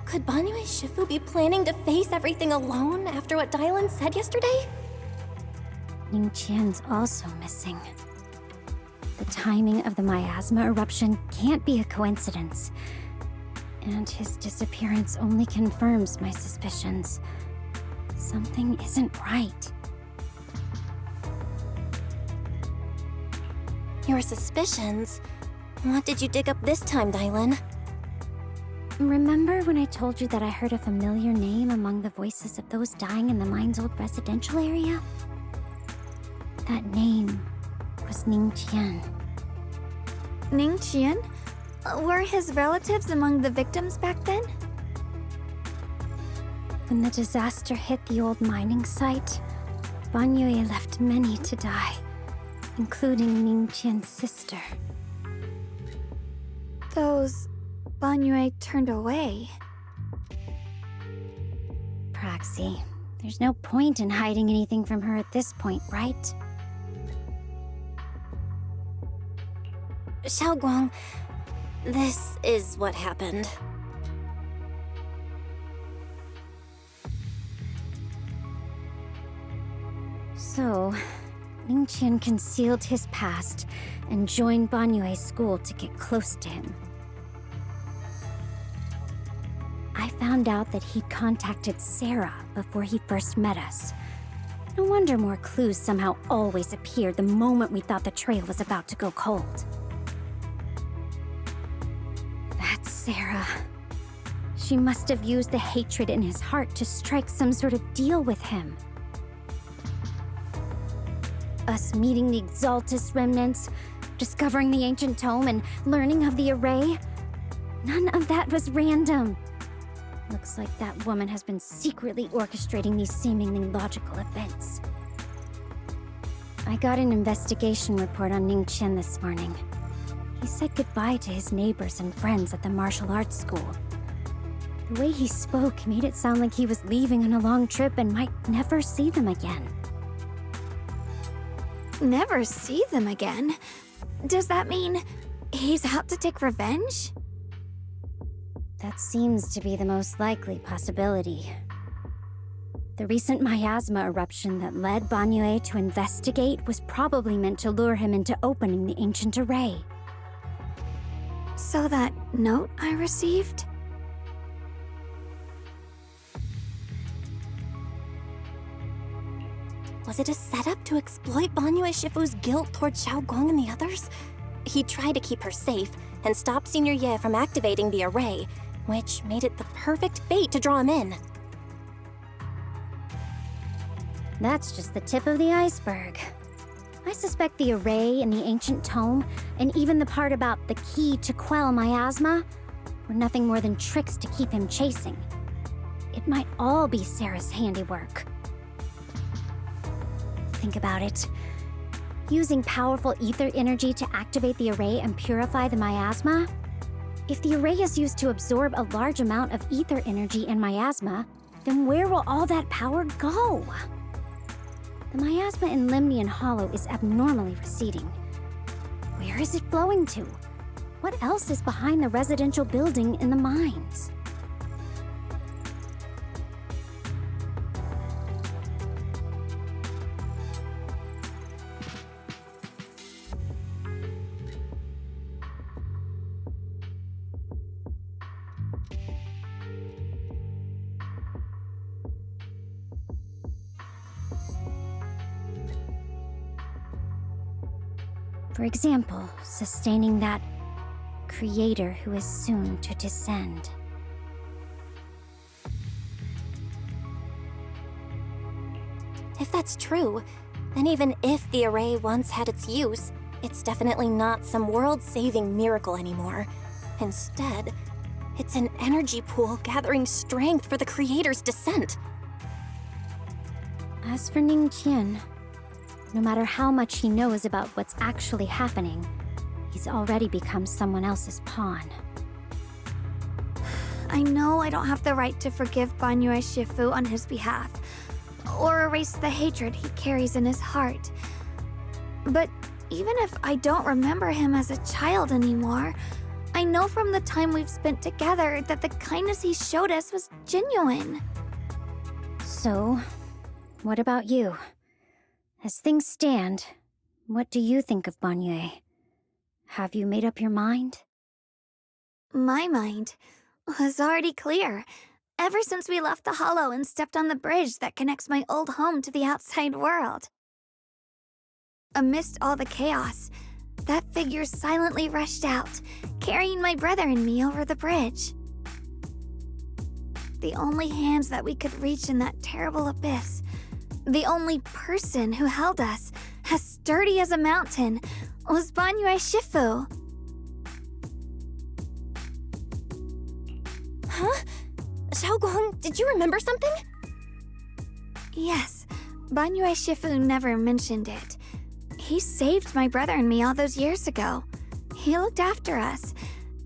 Could Banyue Shifu be planning to face everything alone after what Dylan said yesterday? Ningqian's also missing. The timing of the miasma eruption can't be a coincidence. And his disappearance only confirms my suspicions. Something isn't right. Your suspicions? What did you dig up this time, Dylan? Remember when I told you that I heard a familiar name among the voices of those dying in the mine's old residential area? That name was Ningqian. Ningqian? Were his relatives among the victims back then? When the disaster hit the old mining site, Banyue left many to die, including Ningqian's sister. Those Banyue turned away. Praxi, there's no point in hiding anything from her at this point, right? Xiaoguang, This is what happened. So, Ningqian concealed his past and joined Banyue's school to get close to him. I found out that he'd contacted Sarah before he first met us. No wonder more clues somehow always appeared the moment we thought the trail was about to go cold. That's Sarah. She must have used the hatred in his heart to strike some sort of deal with him. Us meeting the Exaltus remnants, discovering the ancient tome, and learning of the array. None of that was random. Looks like that woman has been secretly orchestrating these seemingly logical events. I got an investigation report on Ningqian this morning. He said goodbye to his neighbors and friends at the martial arts school. The way he spoke made it sound like he was leaving on a long trip and might never see them again. Never see them again? Does that mean he's out to take revenge? That seems to be the most likely possibility. The recent miasma eruption that led Banyue to investigate was probably meant to lure him into opening the ancient array. So that note I received? Was it a setup to exploit Banyue Shifu's guilt toward Xiaoguang and the others? He tried to keep her safe and stop Senior Ye from activating the array, which made it the perfect bait to draw him in. That's just the tip of the iceberg. I suspect the array and the ancient tome, and even the part about the key to quell miasma, were nothing more than tricks to keep him chasing. It might all be Sarah's handiwork. Think about it. Using powerful ether energy to activate the array and purify the miasma? If the array is used to absorb a large amount of ether energy and miasma, then where will all that power go? The miasma in Limnian Hollow is abnormally receding. Where is it flowing to? What else is behind the residential building in the mines? For example, sustaining that creator who is soon to descend. If that's true, then even if the array once had its use, it's definitely not some world-saving miracle anymore. Instead, it's an energy pool gathering strength for the creator's descent. As for Ningqian, no matter how much he knows about what's actually happening, he's already become someone else's pawn. I know I don't have the right to forgive Banyue Shifu on his behalf, or erase the hatred he carries in his heart. But even if I don't remember him as a child anymore, I know from the time we've spent together that the kindness he showed us was genuine. So, what about you? As things stand, what do you think of Banyue? Have you made up your mind? My mind was already clear, ever since we left the Hollow and stepped on the bridge that connects my old home to the outside world. Amidst all the chaos, that figure silently rushed out, carrying my brother and me over the bridge. The only hands that we could reach in that terrible abyss, the only person who held us, as sturdy as a mountain, was Banyue Shifu. Huh? Xiaoguang, did you remember something? Yes, Banyue Shifu never mentioned it. He saved my brother and me all those years ago. He looked after us,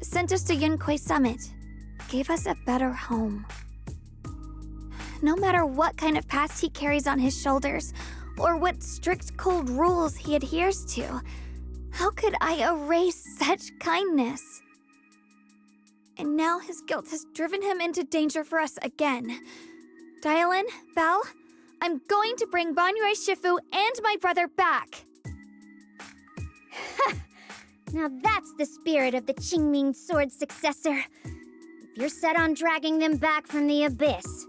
sent us to Yunquay Summit, gave us a better home. No matter what kind of past he carries on his shoulders, or what strict cold rules he adheres to, how could I erase such kindness? And now his guilt has driven him into danger for us again. Dialin, Belle, I'm going to bring Banyue Shifu and my brother back. Now that's the spirit of the Qingming Sword's successor. If you're set on dragging them back from the abyss,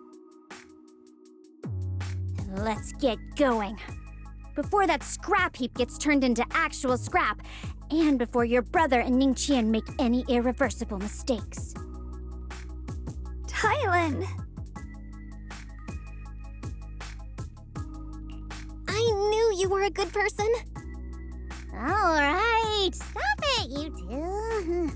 then let's get going. Before that scrap heap gets turned into actual scrap, and before your brother and Ningqian make any irreversible mistakes. Dialin! I knew you were a good person. All right, stop it, you two.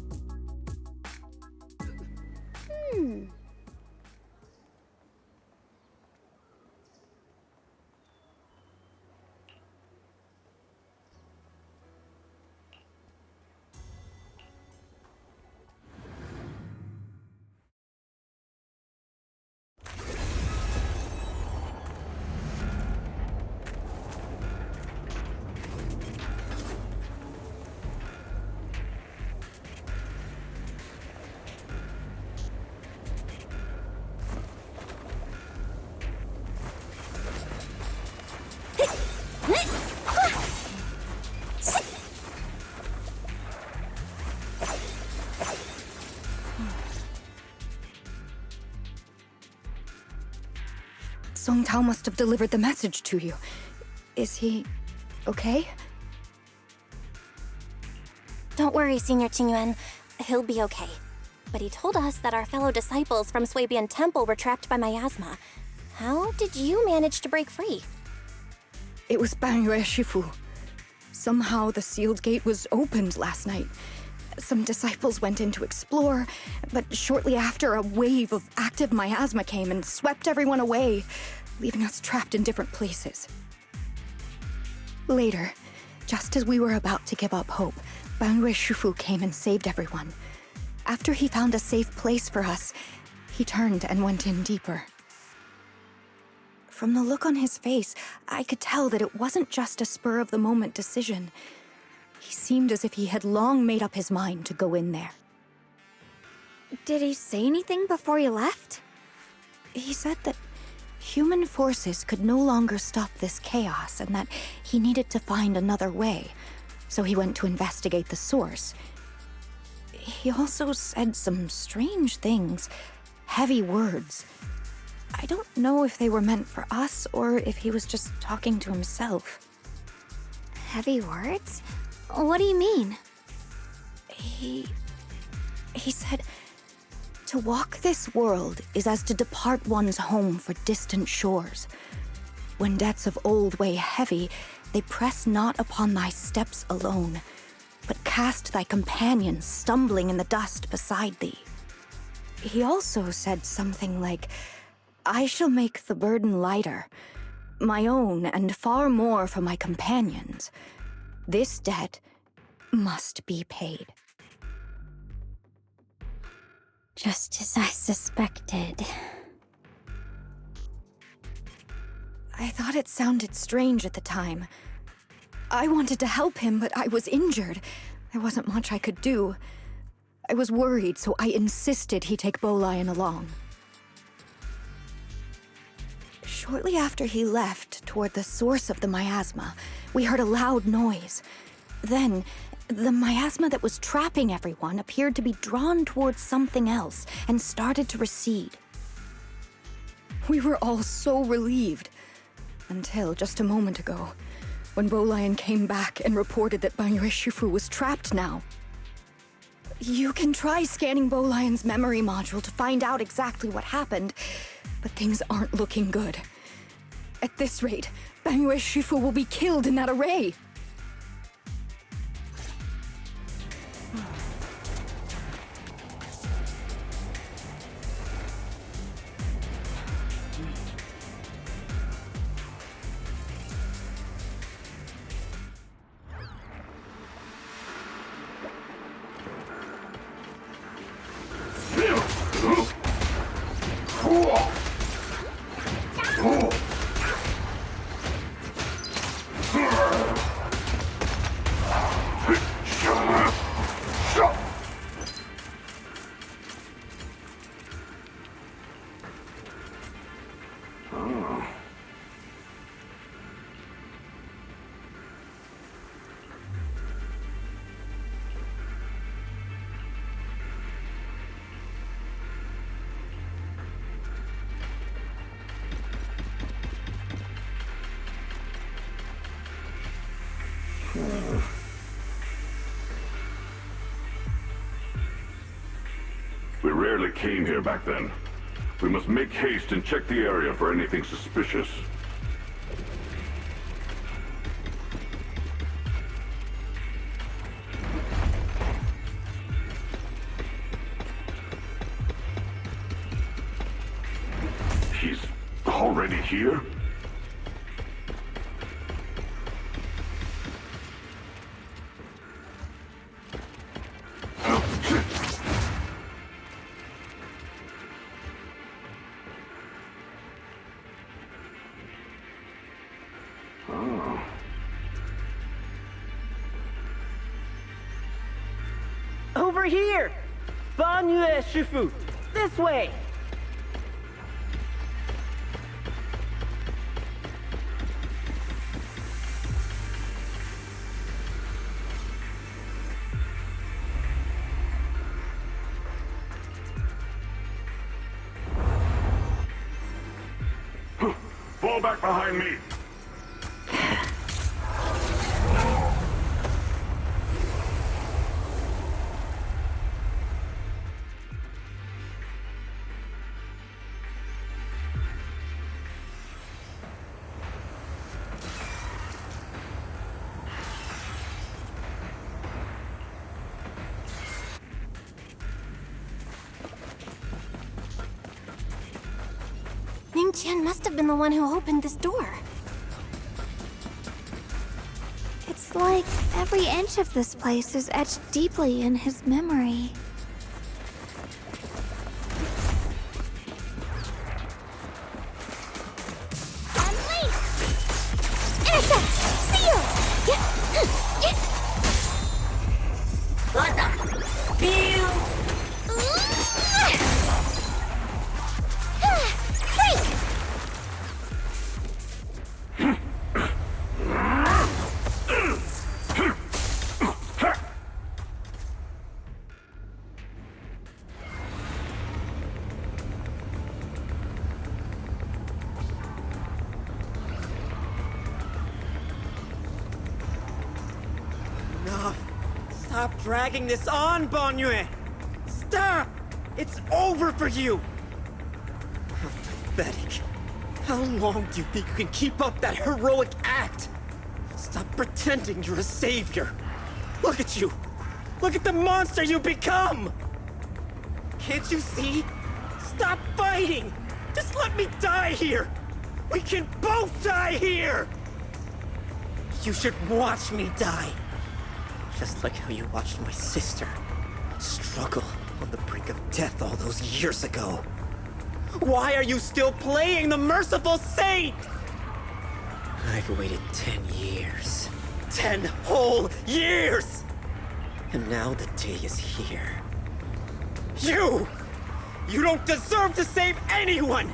Song Tao must have delivered the message to you. Is he okay? Don't worry, Senior Qingyuan. He'll be okay. But he told us that our fellow disciples from Swabian Temple were trapped by miasma. How did you manage to break free? It was Banyue Shifu. Somehow the sealed gate was opened last night. Some disciples went in to explore, but shortly after, a wave of active miasma came and swept everyone away, leaving us trapped in different places. Later, just as we were about to give up hope, Banyue Shifu came and saved everyone. After he found a safe place for us, he turned and went in deeper. From the look on his face, I could tell that it wasn't just a spur-of-the-moment decision. He seemed as if he had long made up his mind to go in there. Did he say anything before he left? He said that human forces could no longer stop this chaos and that he needed to find another way, so he went to investigate the source. He also said some strange things, heavy words. I don't know if they were meant for us or if he was just talking to himself. Heavy words? What do you mean? He said, to walk this world is as to depart one's home for distant shores. When debts of old weigh heavy, they press not upon thy steps alone, but cast thy companions stumbling in the dust beside thee. He also said something like, I shall make the burden lighter, my own and far more for my companions. This debt must be paid. Just as I suspected. I thought it sounded strange at the time. I wanted to help him, but I was injured. There wasn't much I could do. I was worried, so I insisted he take Bolian along. Shortly after he left, toward the source of the miasma, we heard a loud noise. Then, the miasma that was trapping everyone appeared to be drawn towards something else and started to recede. We were all so relieved. Until just a moment ago, when Bolian came back and reported that Banyue Shifu was trapped now. You can try scanning Bolian's memory module to find out exactly what happened, but things aren't looking good. At this rate, Banyue Shifu will be killed in that array. We rarely came here back then. We must make haste and check the area for anything suspicious. He's already here? Over here! Banyue Shifu! This way! Fall back behind me! Ning Qian must have been the one who opened this door. It's like every inch of this place is etched deeply in his memory. Intercept! Seal! Enough! Stop dragging this on, Banyue! Stop! It's over for you! How pathetic. How long do you think you can keep up that heroic act? Stop pretending you're a savior. Look at you! Look at the monster you become! Can't you see? Stop fighting! Just let me die here! We can both die here! You should watch me die. Just like how you watched my sister struggle on the brink of death all those years ago. Why are you still playing the merciful saint? I've waited 10 years. 10 whole years! And now the day is here. You! You don't deserve to save anyone!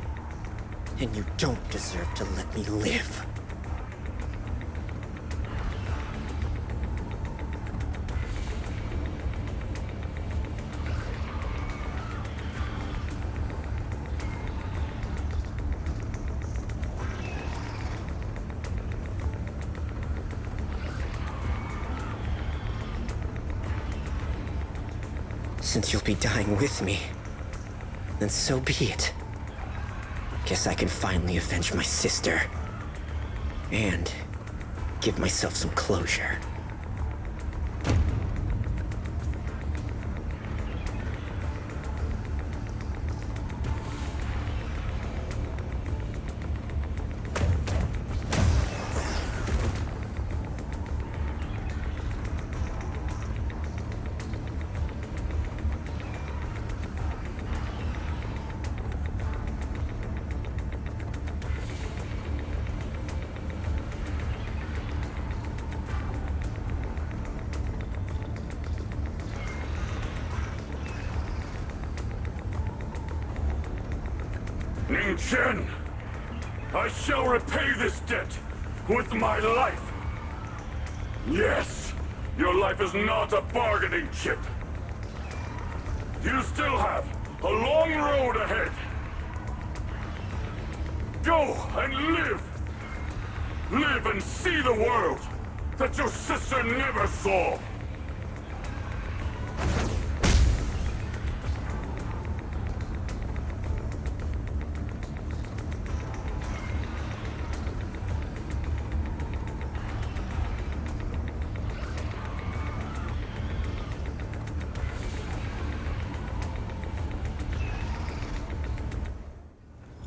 And you don't deserve to let me live. Since you'll be dying with me, then so be it. Guess I can finally avenge my sister. And give myself some closure. Ning Chen! I shall repay this debt with my life! Yes! Your life is not a bargaining chip! You still have a long road ahead! Go and live! Live and see the world! that your sister never saw!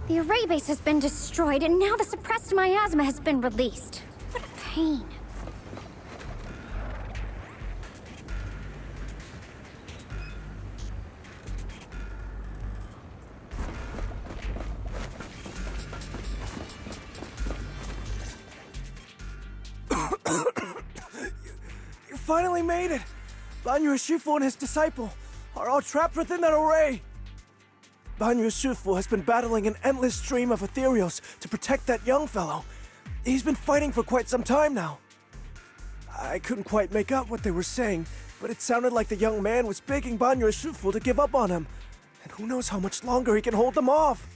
The array base has been destroyed, and now the suppressed miasma has been released. What a pain. You finally made it! Banyu Shifu and his disciple are all trapped within that array! Banyu Shifu has been battling an endless stream of ethereals to protect that young fellow. He's been fighting for quite some time now. I couldn't quite make out what they were saying, but it sounded like the young man was begging Banyu Shifu to give up on him. And who knows how much longer he can hold them off.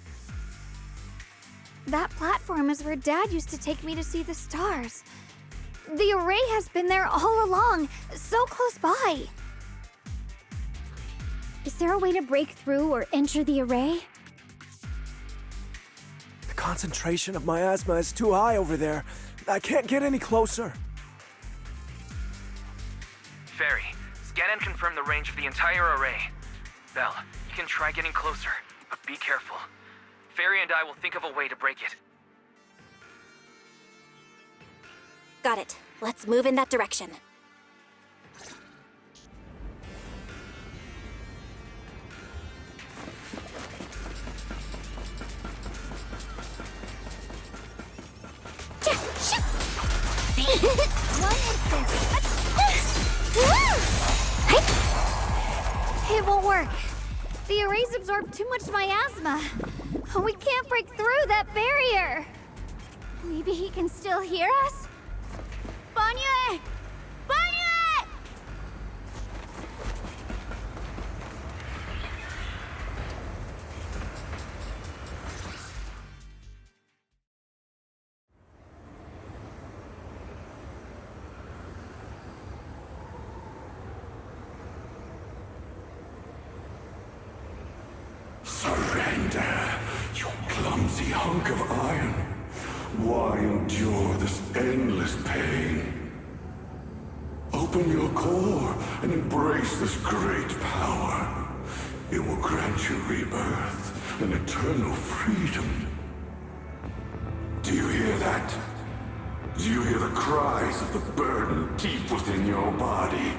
That platform is where Dad used to take me to see the stars. The array has been there all along, so close by. Is there a way to break through or enter the array? The concentration of miasma is too high over there. I can't get any closer. Fairy, scan and confirm the range of the entire array. Belle, you can try getting closer, but be careful. Fairy and I will think of a way to break it. Got it. Let's move in that direction. It won't work. The arrays absorb too much miasma. We can't break through that barrier. Maybe he can still hear us? Banyu! Banyu! Surrender, you clumsy hunk of iron. Why endure this endless pain? Open your core and embrace this great power. It will grant you rebirth and eternal freedom. Do you hear that? Do you hear the cries of the burden deep within your body?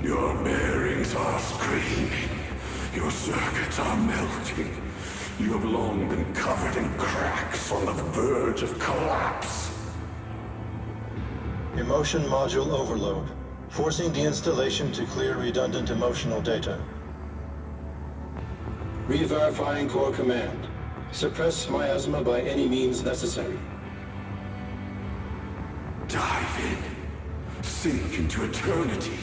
Your bearings are screaming. Your circuits are melting. You have long been covered in cracks on the verge of collapse. Emotion module overload. Forcing deinstallation to clear redundant emotional data. Re-verifying core command. Suppress miasma by any means necessary. Dive in. Sink into eternity.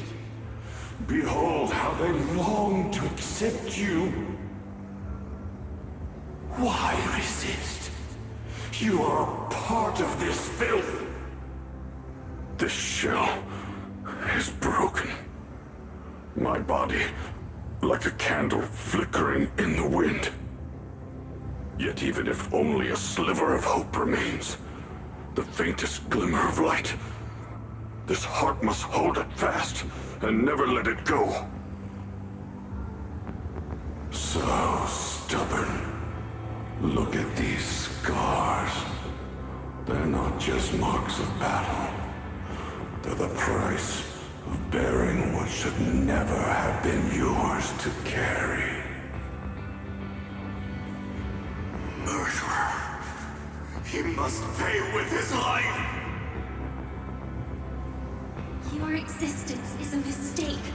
Behold how they long to accept you. Why resist? You are a part of this filth. This shell is broken. My body, like a candle flickering in the wind. Yet even if only a sliver of hope remains, the faintest glimmer of light, this heart must hold it fast and never let it go. So stubborn. Look at these scars. They're not just marks of battle. They're the price of bearing what should never have been yours to carry. Murderer. He must pay with his life. Your existence is a mistake.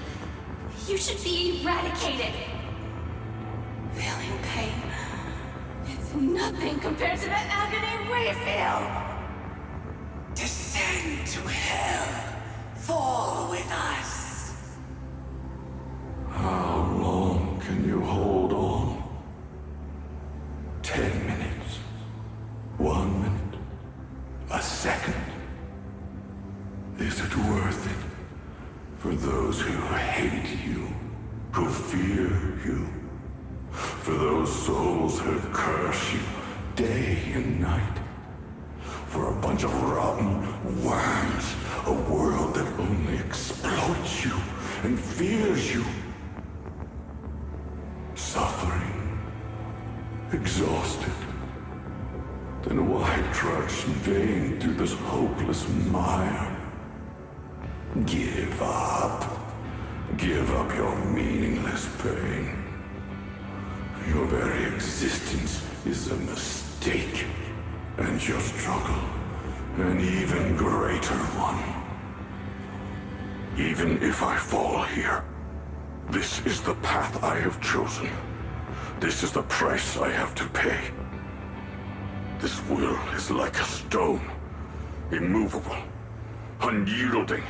You should be eradicated. Feeling pain. It's nothing compared to the agony we feel. Descend to hell. Fall with us. How long can you hold on? 10 minutes. 1 minute. A second. Is it worth it? For those who hate you, who fear you, for those souls who curse you day and night, for a bunch of rotten worms, a world that only exploits you and fears you, suffering, exhausted, then why trudge in vain through this hopeless mire? Give up. Give up your meaningless pain. Your very existence is a mistake, and your struggle an even greater one. Even if I fall here, this is the path I have chosen. This is the price I have to pay. This will is like a stone, immovable, unyielding.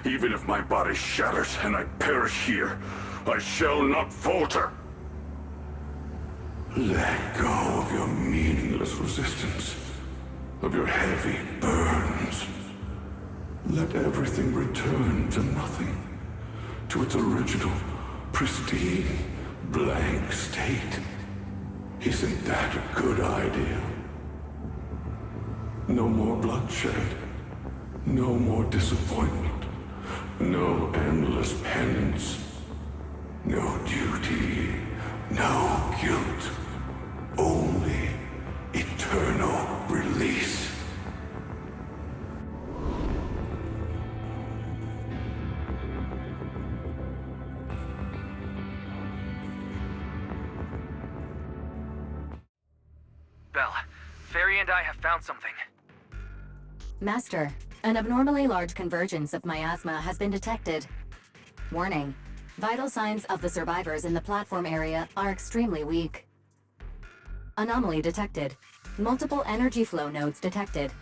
Even if my body shatters and I perish here, I shall not falter. Let go of your meaningless resistance, of your heavy burdens. Let everything return to nothing, to its original, pristine, blank state. Isn't that a good idea? No more bloodshed, no more disappointment, no endless penance, no duty, no guilt, only eternal release. Belle, Fairy and I have found something. Master, an abnormally large convergence of miasma has been detected. Warning, vital signs of the survivors in the platform area are extremely weak. Anomaly detected. Multiple energy flow nodes detected.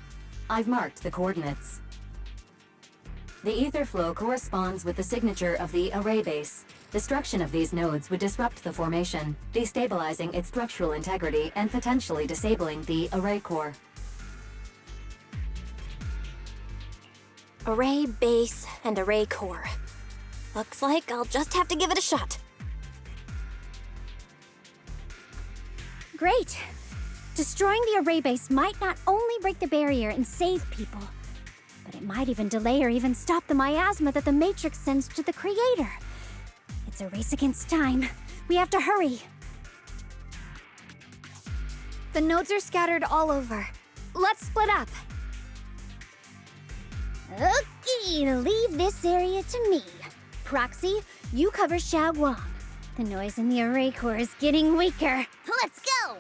I've marked the coordinates. The ether flow corresponds with the signature of the array base. Destruction of these nodes would disrupt the formation, destabilizing its structural integrity and potentially disabling the array core. Array base and array core. Looks like I'll just have to give it a shot. Great! Destroying the array base might not only break the barrier and save people, but it might even delay or even stop the miasma that the Matrix sends to the Creator. It's a race against time. We have to hurry. The nodes are scattered all over. Let's split up. Okay, leave this area to me. Proxy, you cover Xiaoguang. The noise in the array core is getting weaker. Let's go!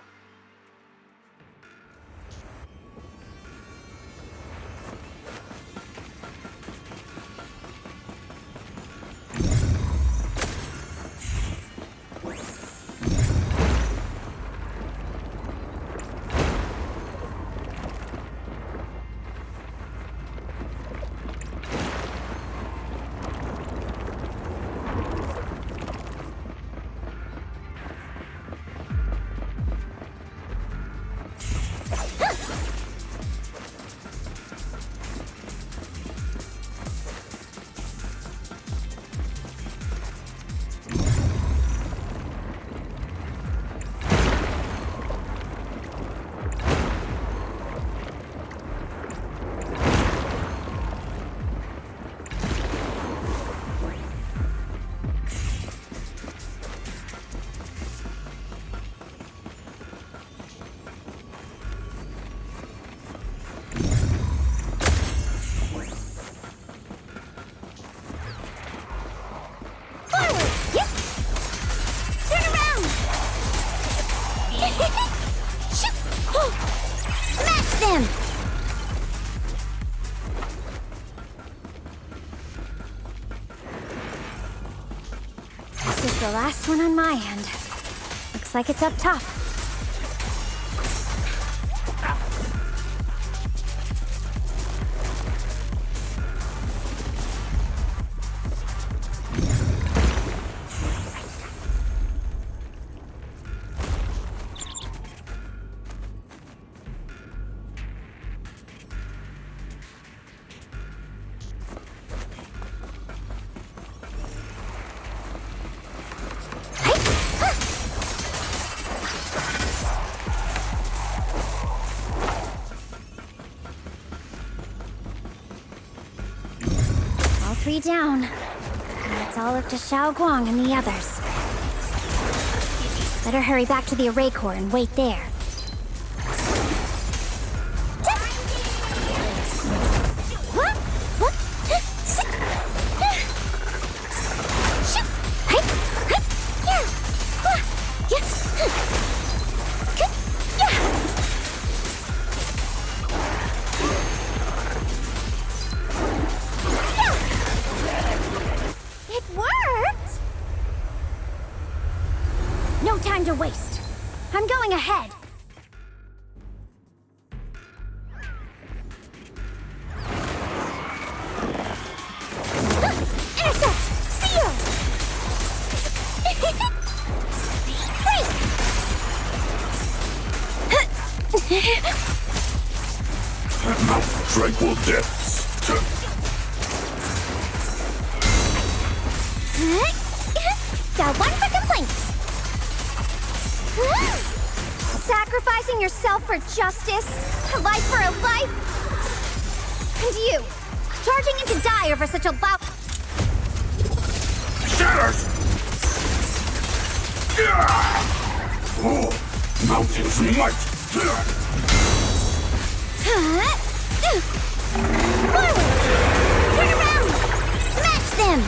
This is the last one on my end. Looks like it's up top. 3 down. And it's all up to Xiao Guang and the others. Better hurry back to the array core and wait there. It worked! No time to waste. I'm going ahead. Intercept! Seal! Tranquil depths. Got one for complaints. Sacrificing yourself for justice? A life for a life? And you, charging in to die over such a loud... Shatters! Oh, mountains might! Forward! Turn around! Smash them!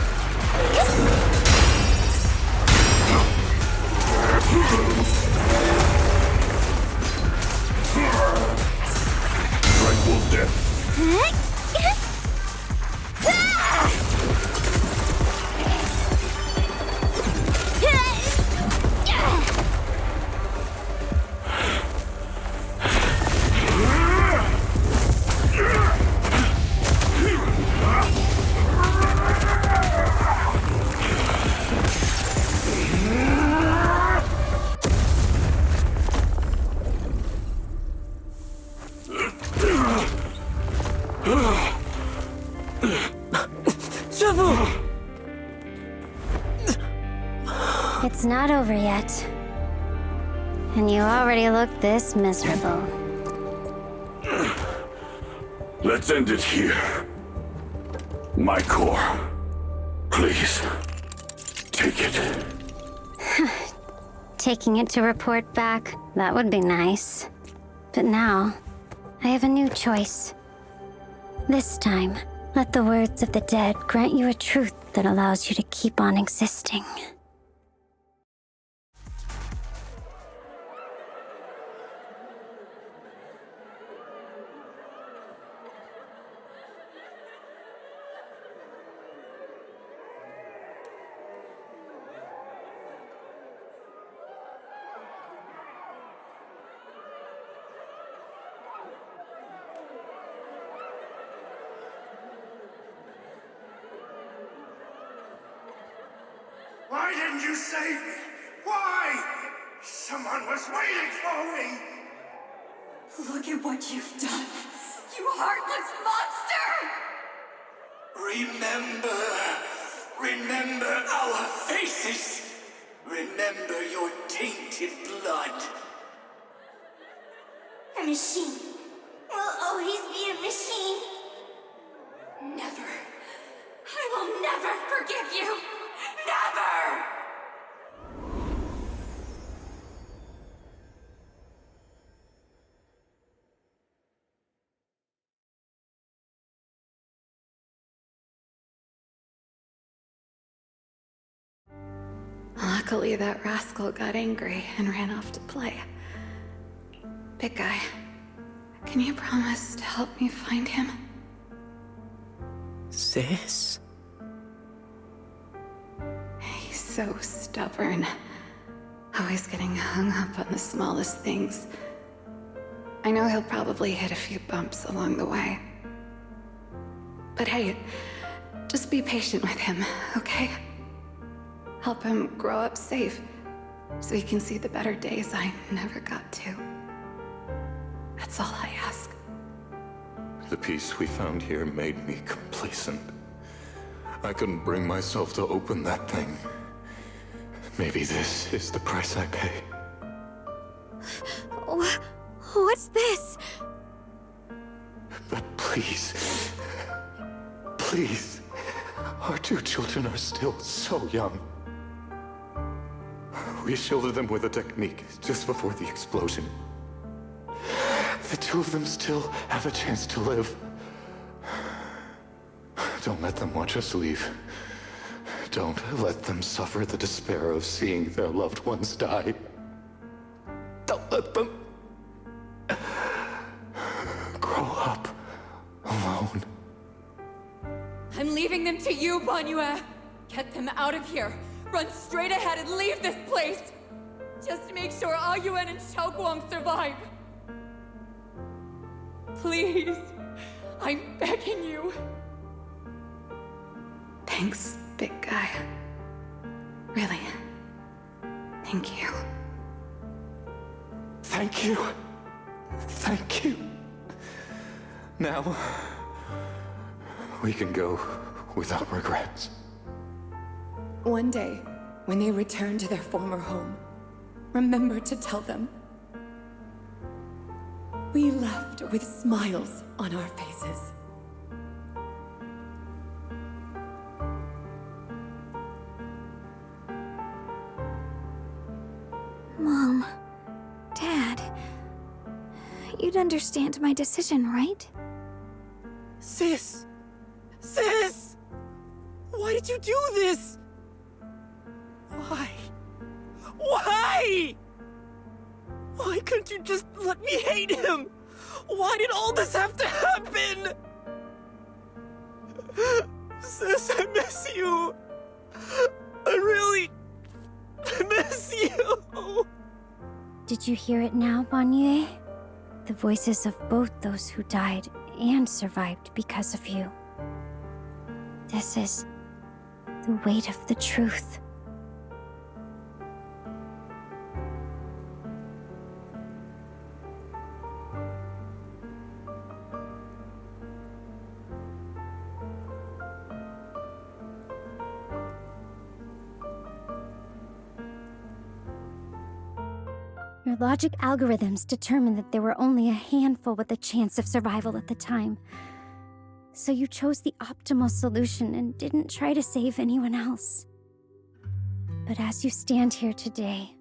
Tranquil death. It's not over yet. And you already look this miserable. Let's end it here. My core. Please. Take it. Taking it to report back, that would be nice. But now, I have a new choice. This time, let the words of the dead grant you a truth that allows you to keep on existing. Why didn't you save me? Why? Someone was waiting for me! Look at what you've done, you heartless monster! Remember our faces! Remember your tainted blood! A machine will always be a machine. Never. I will never forgive you! Never! Luckily, that rascal got angry and ran off to play. Big guy, can you promise to help me find him? Sis? He's so stubborn. Always getting hung up on the smallest things. I know he'll probably hit a few bumps along the way. But hey, just be patient with him, okay? Help him grow up safe, so he can see the better days I never got to. That's all I ask. The peace we found here made me complacent. I couldn't bring myself to open that thing. Maybe this is the price I pay. What's this? But please, please, Our 2 children are still so young. We shielded them with a technique just before the explosion. The 2 of them still have a chance to live. Don't let them watch us leave. Don't let them suffer the despair of seeing their loved ones die. Don't let them grow up alone. I'm leaving them to you, Banyue. Get them out of here. Run straight ahead and leave this place. Just to make sure Ayuan and Xiaoguang survive. Please. I'm begging you. Thanks, big guy. Really. Thank you. Thank you. Thank you. Now, we can go without regrets. One day, when they return to their former home, remember to tell them we left with smiles on our faces. Mom, Dad, you'd understand my decision, right? Sis! Sis! Why did you do this? Why? Why? Why couldn't you just let me hate him? Why did all this have to happen? Sis, I miss you. I really miss you. Did you hear it now, Banyue? The voices of both those who died and survived because of you. This is the weight of the truth. Your logic algorithms determined that there were only a handful with a chance of survival at the time. So you chose the optimal solution and didn't try to save anyone else. But as you stand here today,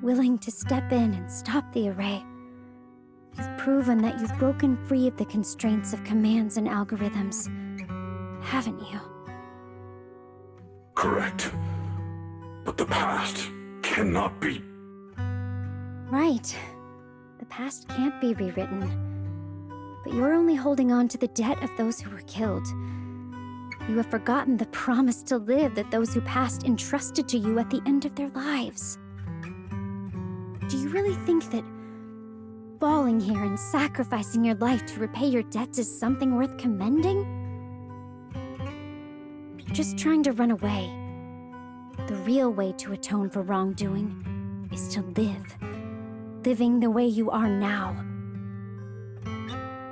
willing to step in and stop the array, you've proven that you've broken free of the constraints of commands and algorithms, haven't you? Correct. But the past cannot be. Right. The past can't be rewritten. But you're only holding on to the debt of those who were killed. You have forgotten the promise to live that those who passed entrusted to you at the end of their lives. Do you really think that falling here and sacrificing your life to repay your debts is something worth commending? You're just trying to run away. The real way to atone for wrongdoing is to live. Living the way you are now.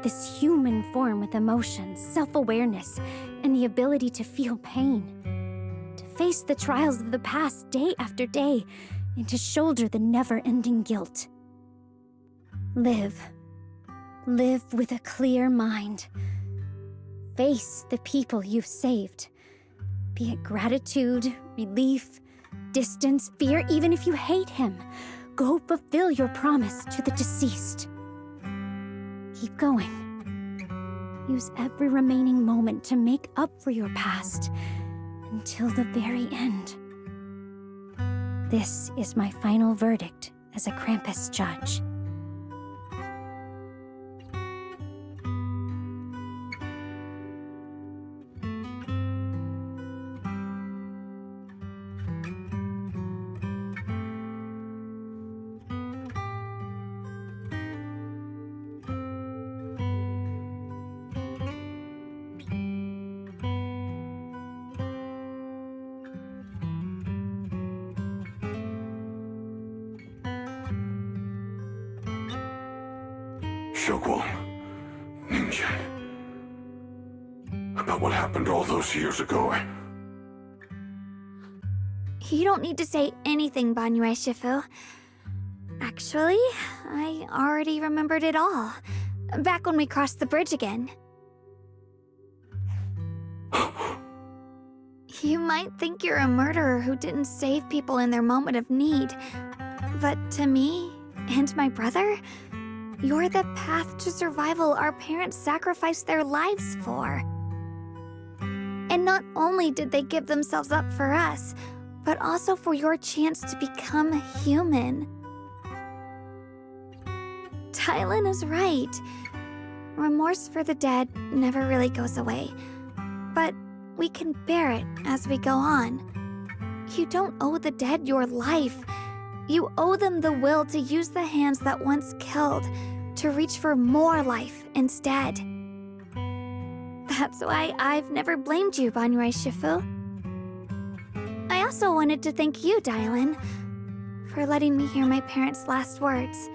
This human form with emotions, self-awareness, and the ability to feel pain. To face the trials of the past day after day, and to shoulder the never-ending guilt. Live. Live with a clear mind. Face the people you've saved. Be it gratitude, relief, distance, fear, even if you hate him. Go fulfill your promise to the deceased. Keep going. Use every remaining moment to make up for your past until the very end. This is my final verdict as a Krampus judge. Xiaoguang, Ninja. About what happened all those years ago. You don't need to say anything, Banyue Shifu. Actually, I already remembered it all. Back when we crossed the bridge again. You might think you're a murderer who didn't save people in their moment of need, but to me and my brother, you're the path to survival our parents sacrificed their lives for. And not only did they give themselves up for us, but also for your chance to become human. Dylan is right. Remorse for the dead never really goes away, but we can bear it as we go on. You don't owe the dead your life. You owe them the will to use the hands that once killed to reach for more life instead. That's why I've never blamed you, Banyue Shifu. I also wanted to thank you, Dylan, for letting me hear my parents' last words.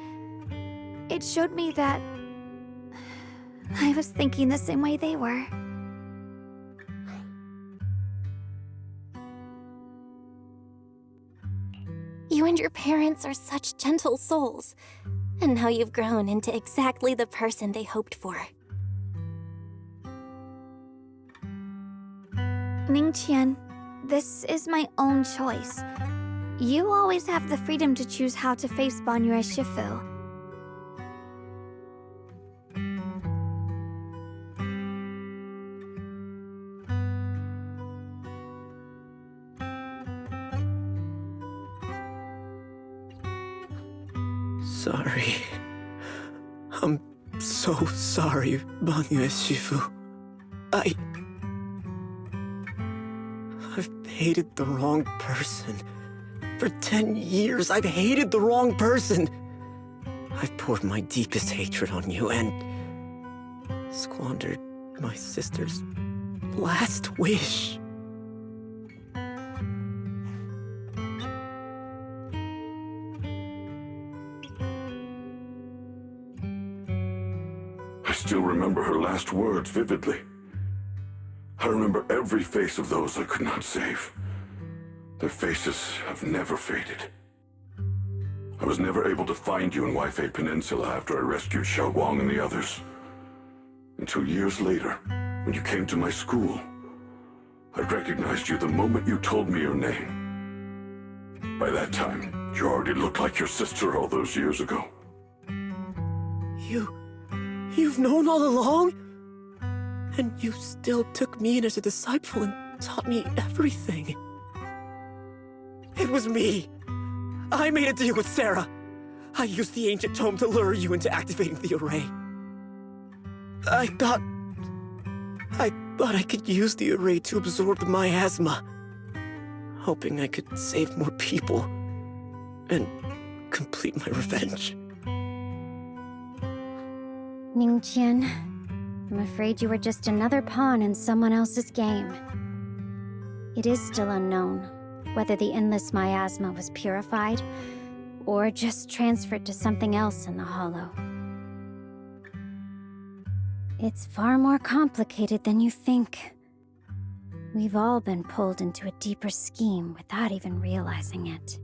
It showed me that I was thinking the same way they were. You and your parents are such gentle souls. And now you've grown into exactly the person they hoped for. Ningqian, this is my own choice. You always have the freedom to choose how to face Banyue Shifu. Sorry. I'm so sorry, Banyue Shifu. I've hated the wrong person. For 10 years, I've hated the wrong person. I've poured my deepest hatred on you and squandered my sister's last wish. I still remember her last words vividly. I remember every face of those I could not save. Their faces have never faded. I was never able to find you in Waifei Peninsula after I rescued Xiaoguang and the others. Until years later, when you came to my school, I recognized you the moment you told me your name. By that time, you already looked like your sister all those years ago. You've known all along? And you still took me in as a disciple and taught me everything. It was me. I made a deal with Sarah. I used the ancient tome to lure you into activating the array. I thought I could use the array to absorb the miasma, hoping I could save more people and complete my revenge. Ningqian, I'm afraid you were just another pawn in someone else's game. It is still unknown whether the endless miasma was purified or just transferred to something else in the Hollow. It's far more complicated than you think. We've all been pulled into a deeper scheme without even realizing it.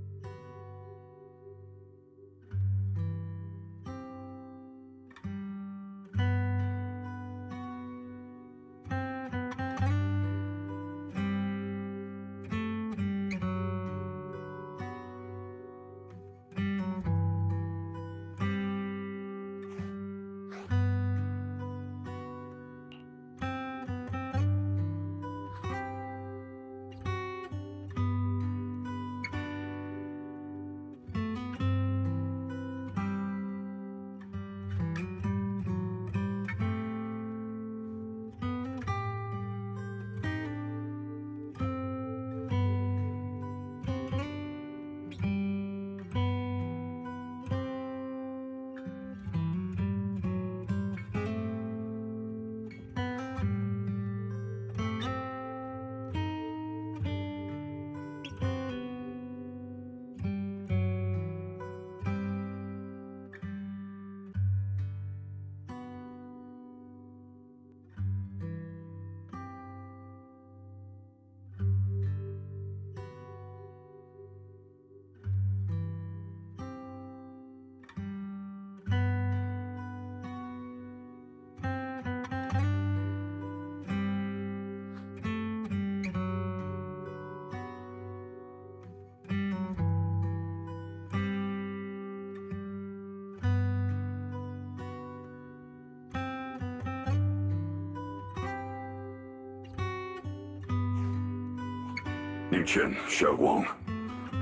Chen, Xiaoguang.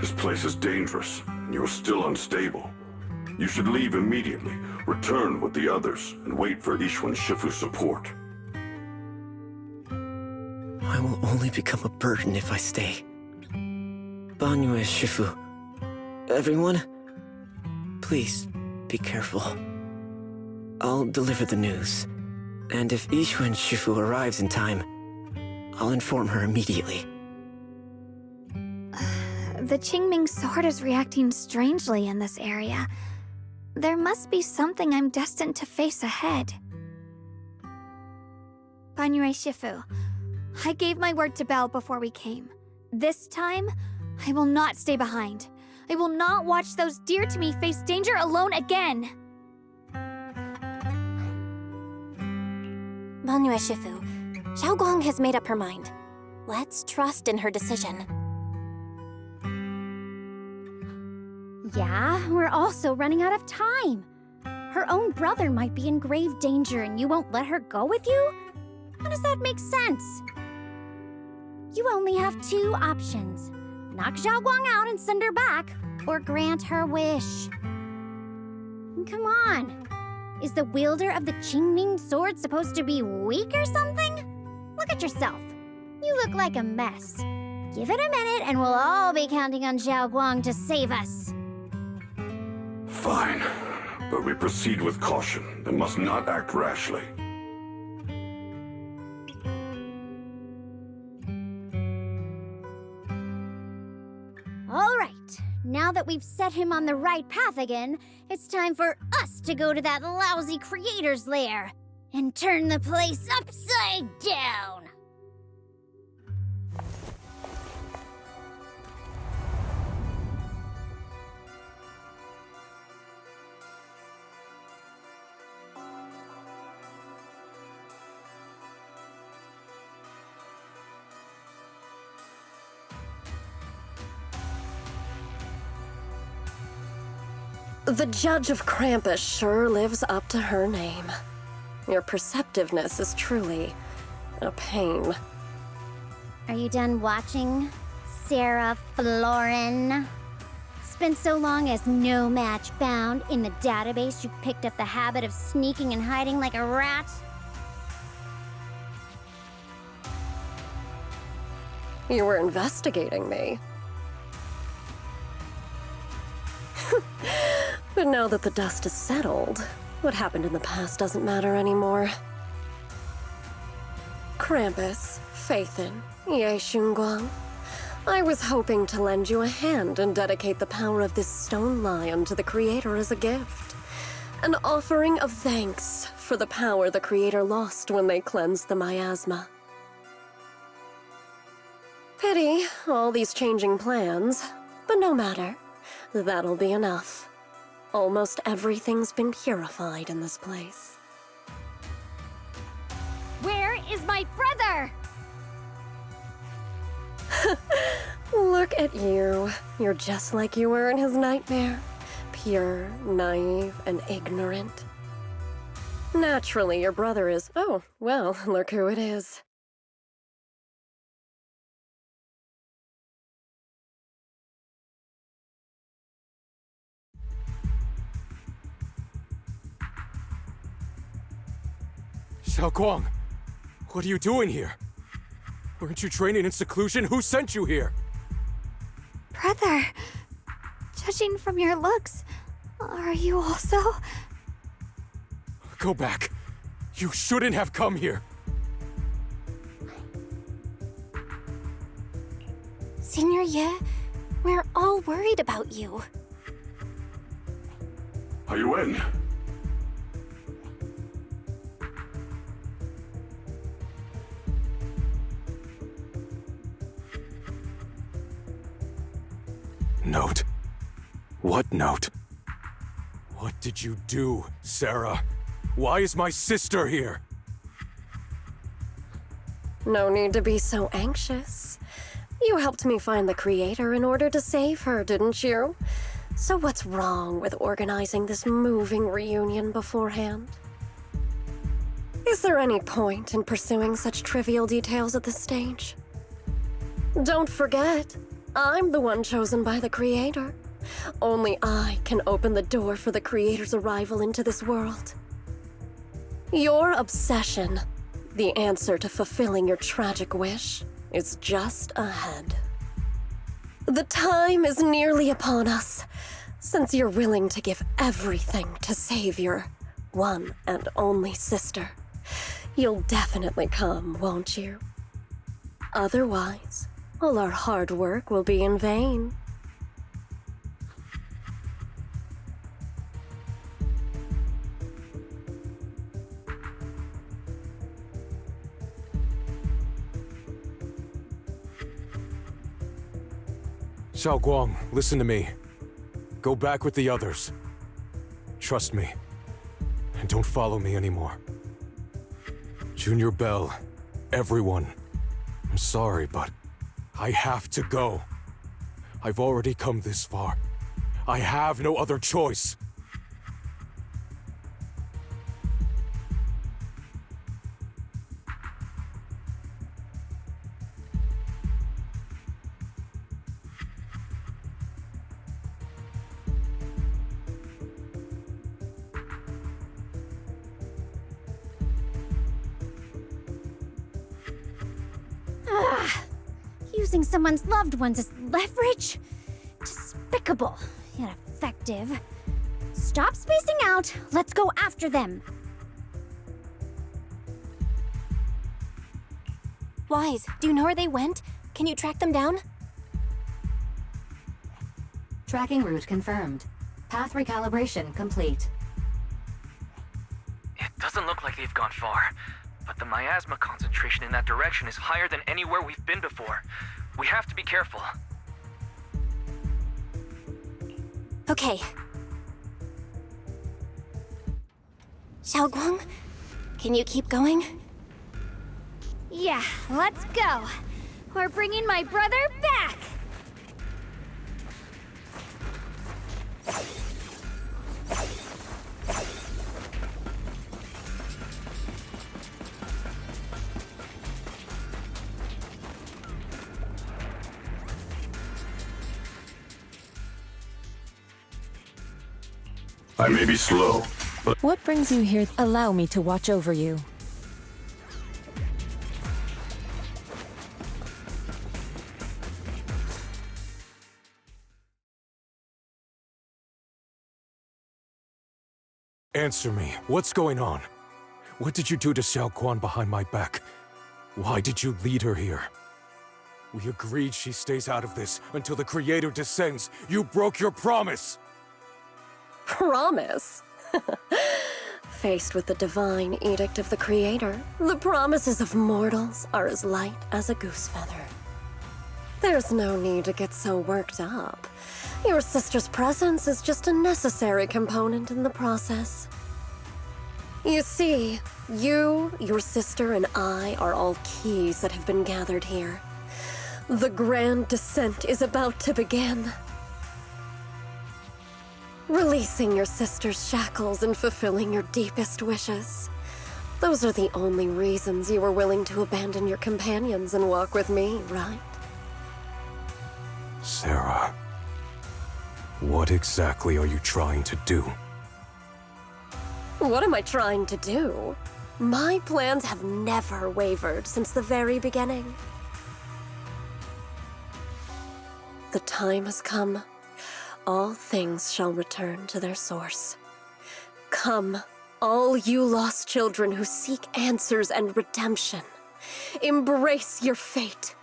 This place is dangerous, and you are still unstable. You should leave immediately, return with the others, and wait for Yixuan Shifu's support. I will only become a burden if I stay. Banyue Shifu. Everyone, please be careful. I'll deliver the news. And if Yixuan Shifu arrives in time, I'll inform her immediately. The Qingming sword is reacting strangely in this area. There must be something I'm destined to face ahead. Banyue Shifu, I gave my word to Belle before we came. This time, I will not stay behind. I will not watch those dear to me face danger alone again. Banyue Shifu, Xiaoguang has made up her mind. Let's trust in her decision. Yeah, we're also running out of time. Her own brother might be in grave danger and you won't let her go with you? How does that make sense? You only have two options. Knock Xiaoguang out and send her back, or grant her wish. Come on. Is the wielder of the Qingming sword supposed to be weak or something? Look at yourself. You look like a mess. Give it a minute and we'll all be counting on Xiaoguang to save us. Fine, but we proceed with caution and must not act rashly. All right, now that we've set him on the right path again, it's time for us to go to that lousy creator's lair and turn the place upside down. The Judge of Krampus sure lives up to her name. Your perceptiveness is truly a pain. Are you done watching, Sarah Florin? Spent so long as no match found in the database you picked up the habit of sneaking and hiding like a rat? You were investigating me. But now that the dust is settled, what happened in the past doesn't matter anymore. Krampus, Phaethon, Ye Xunguang, I was hoping to lend you a hand and dedicate the power of this stone lion to the Creator as a gift. An offering of thanks for the power the Creator lost when they cleansed the miasma. Pity, all these changing plans, but no matter. That'll be enough. Almost everything's been purified in this place. Where is my brother? Look at you. You're just like you were in his nightmare. Pure, naive, and ignorant. Naturally, your brother is... Oh, well, look who it is. Xiaoguang, what are you doing here? Weren't you training in seclusion? Who sent you here? Brother, judging from your looks, are you also... Go back. You shouldn't have come here. Senior Ye, we're all worried about you. Are you in? Note? What note? What did you do, Sarah? Why is my sister here? No need to be so anxious. You helped me find the Creator in order to save her, didn't you? So what's wrong with organizing this moving reunion beforehand? Is there any point in pursuing such trivial details at this stage? Don't forget, I'm the one chosen by the Creator. Only I can open the door for the Creator's arrival into this world. Your obsession, the answer to fulfilling your tragic wish, is just ahead. The time is nearly upon us, since you're willing to give everything to save your one and only sister. You'll definitely come, won't you? Otherwise, all our hard work will be in vain. Xiaoguang, listen to me. Go back with the others. Trust me. And don't follow me anymore. Junior Bell, everyone. I'm sorry, but I have to go. I've already come this far. I have no other choice. Using someone's loved ones as leverage? Despicable, yet effective. Stop spacing out. Let's go after them. Wise, do you know where they went? Can you track them down? Tracking route confirmed. Path recalibration complete. It doesn't look like they've gone far, but the miasma concentration in that direction is higher than anywhere we've been before. We have to be careful. Okay. Xiaoguang, can you keep going? Yeah, let's go. We're bringing my brother back. I may be slow, but... What brings you here? Allow me to watch over you. Answer me. What's going on? What did you do to Xiaoguang behind my back? Why did you lead her here? We agreed she stays out of this until the Creator descends. You broke your promise! Promise? Faced with the divine edict of the Creator, the promises of mortals are as light as a goose feather. There's no need to get so worked up. Your sister's presence is just a necessary component in the process. You see, you, your sister, and I are all keys that have been gathered here. The grand descent is about to begin. Releasing your sister's shackles and fulfilling your deepest wishes. Those are the only reasons you were willing to abandon your companions and walk with me, right? Sarah, what exactly are you trying to do? What am I trying to do? My plans have never wavered since the very beginning. The time has come. All things shall return to their source. Come, all you lost children who seek answers and redemption. Embrace your fate.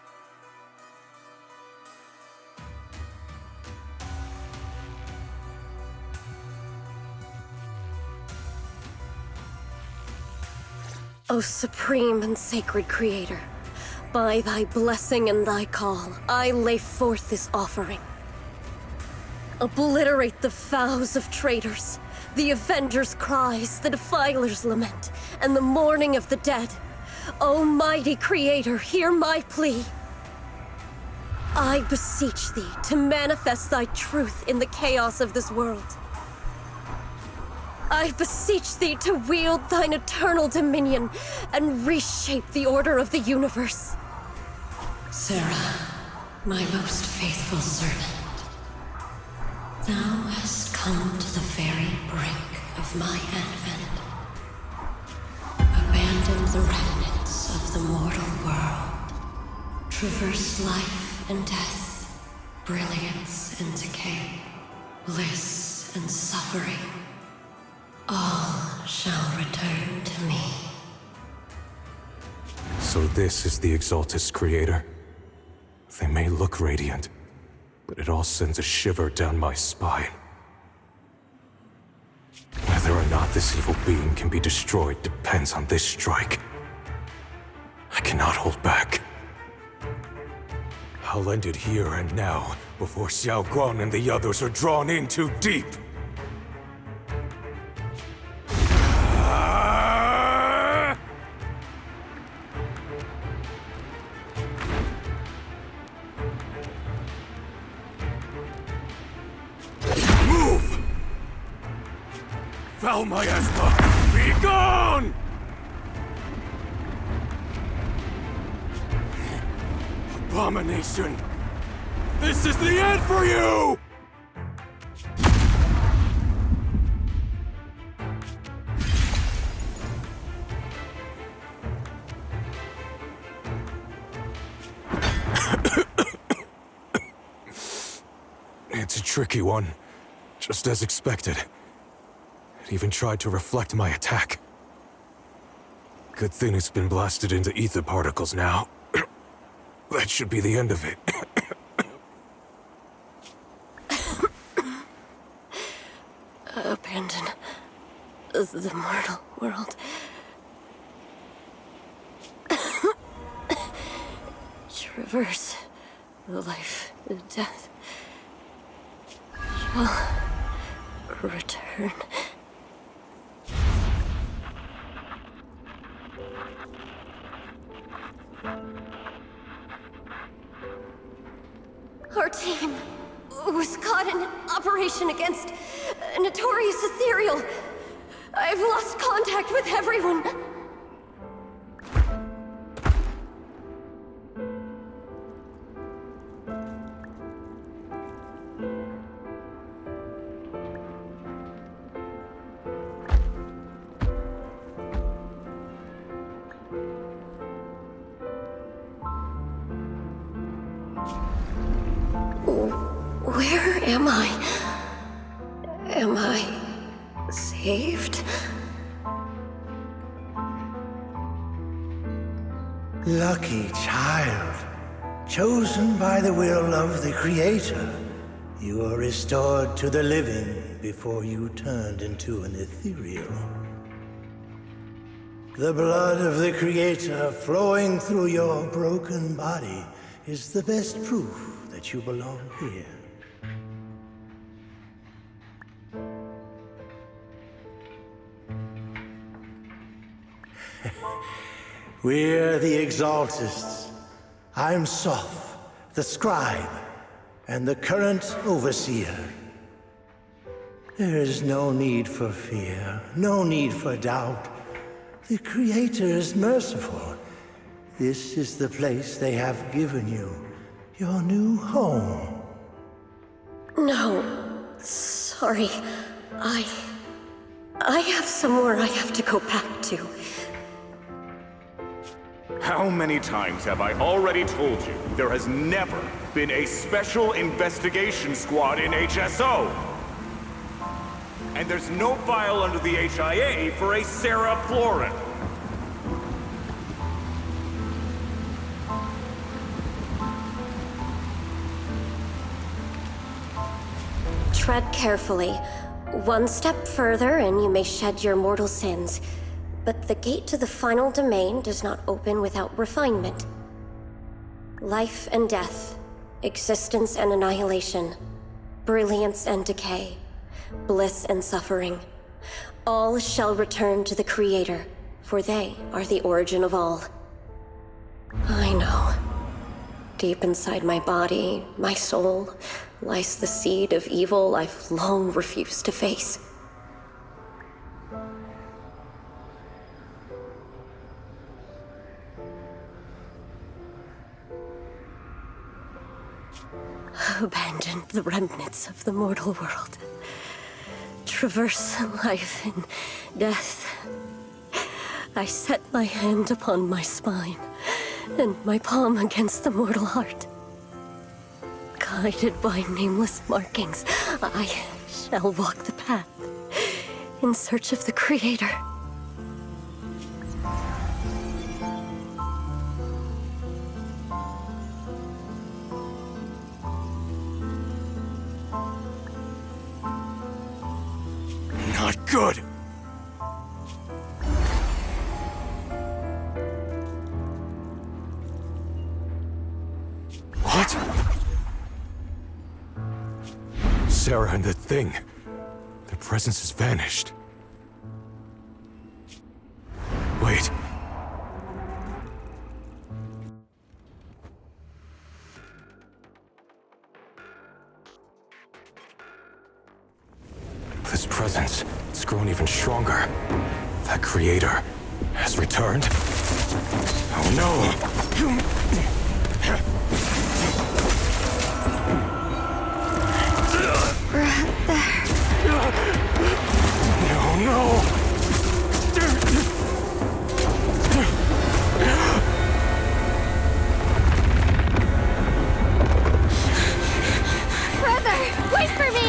O supreme and sacred Creator, by thy blessing and thy call, I lay forth this offering. Obliterate the vows of traitors, the avengers' cries, the defilers' lament, and the mourning of the dead. O mighty Creator, hear my plea. I beseech thee to manifest thy truth in the chaos of this world. I beseech thee to wield thine eternal dominion and reshape the order of the universe. Sarah, my most faithful servant. Thou hast come to the very brink of my advent. Abandoned the remnants of the mortal world. Traversed life and death, brilliance and decay, bliss and suffering. All shall return to me. So this is the Exaltus creator. They may look radiant, but it all sends a shiver down my spine. Whether or not this evil being can be destroyed depends on this strike. I cannot hold back. I'll end it here and now, before Xiao Guan and the others are drawn in too deep. Move! Foul miasma, be gone! Abomination! This is the end for you! It's a tricky one, just as expected. It even tried to reflect my attack. Good thing it's been blasted into ether particles now. That should be the end of it. Abandon the mortal world. Traverse life and death. Shall return. Our team was caught in an operation against a notorious ethereal. I've lost contact with everyone. Where am I? Am I saved? Lucky child, chosen by the will of the Creator, you were restored to the living before you turned into an ethereal. The blood of the Creator flowing through your broken body is the best proof that you belong here. We're the Exaltists. I'm Soph, the scribe, and the current overseer. There is no need for fear, no need for doubt. The Creator is merciful. This is the place they have given you, your new home. No, sorry. I have somewhere I have to go back to. How many times have I already told you there has never been a special investigation squad in HSO? And there's no file under the HIA for a Sarah Florin. Tread carefully. One step further and you may shed your mortal sins. But the gate to the final domain does not open without refinement. Life and death, existence and annihilation, brilliance and decay, bliss and suffering. All shall return to the Creator, for they are the origin of all. I know. Deep inside my body, my soul, lies the seed of evil I've long refused to face. abandoned the remnants of the mortal world, traverse life and death. I set my hand upon my spine, and my palm against the mortal heart. Guided by nameless markings, I shall walk the path in search of the Creator. Not good! What? Sarah and the thing. Their presence has vanished. Wait. This presence, it's grown even stronger. That creator has returned? Oh no! No, no! Brother, wait for me!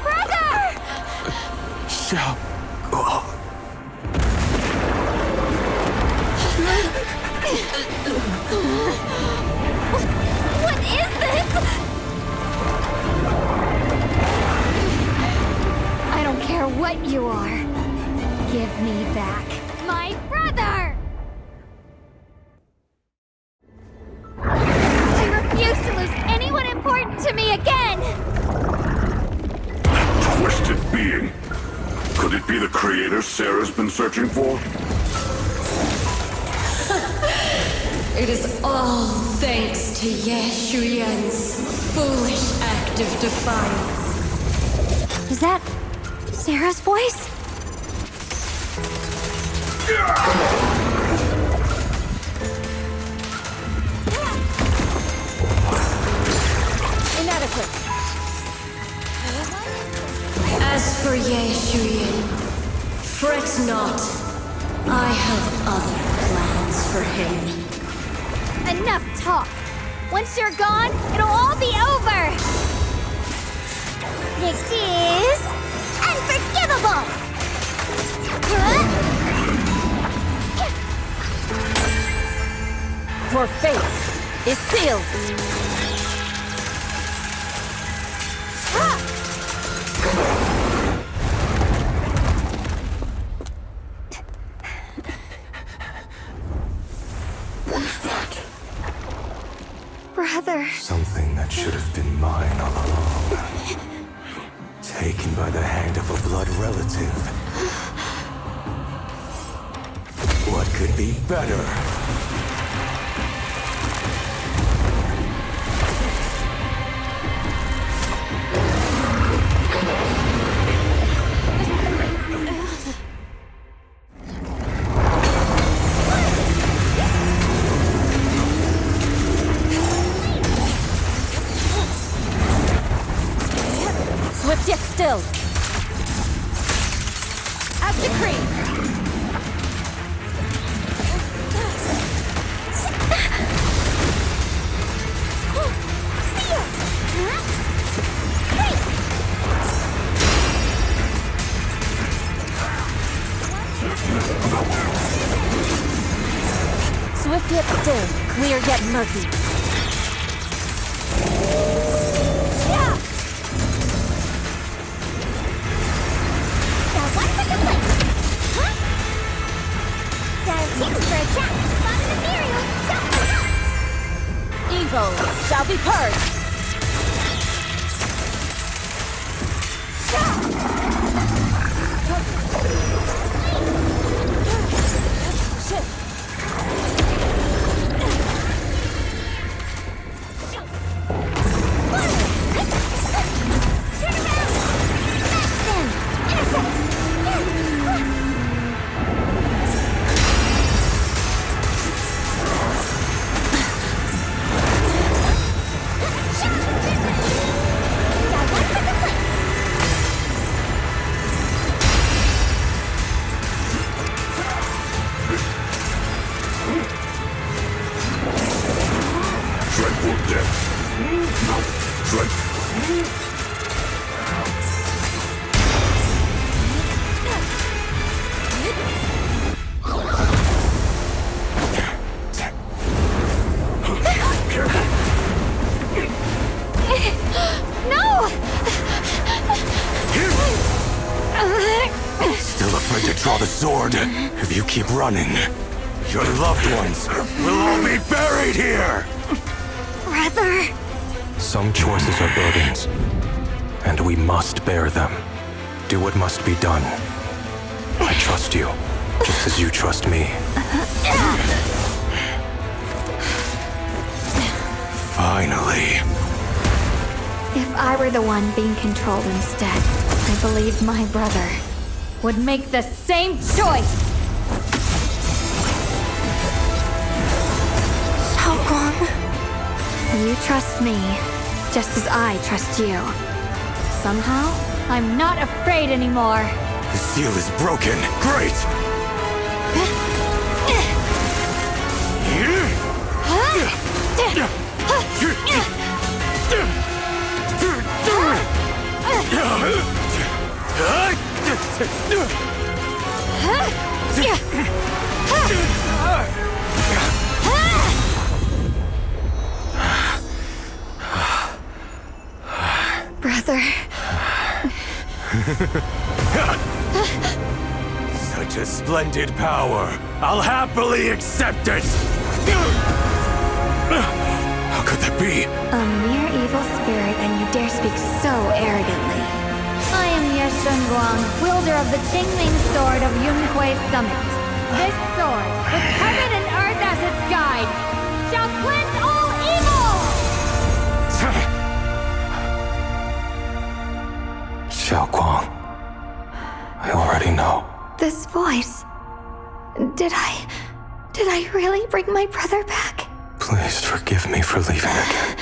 Brother! Shall... What is this? I don't care what you are. Give me back my brother! I refuse to lose anyone important to me again! Twisted being. Could it be the creator Sarah's been searching for? It is all thanks to Ye Shuyan's foolish act of defiance. Is that Sarah's voice? Inadequate. As for Ye Shuyan, fret not. I have other plans for him. Enough talk! Once you're gone, it'll all be over! This is... unforgivable! Your fate is sealed. Brother... Something that should have been mine all along. Taken by the hand of a blood relative. What could be better? Swift yet still. As decreed. Swift yet still, clear yet murky. Evil shall be purged. Still afraid to draw the sword? If you keep running, your loved ones will all be buried here! Brother! Some choices are burdens, and we must bear them. Do what must be done. I trust you, just as you trust me. Finally. If I were the one being controlled instead, I believe my brother would make the same choice! Xiaoguang. You trust me, just as I trust you. Somehow, I'm not afraid anymore. The seal is broken. Great! Brother. Such a splendid power. I'll happily accept it! How could that be? A mere evil spirit, and you dare speak so arrogantly. I am Ye Shunguang, wielder of the Qingming Sword of Yunhui Summit. This sword, with heaven and earth as its guide, shall cleanse all evil! Xiaoguang, I already know. This voice... Did I really bring my brother back? Please forgive me for leaving again.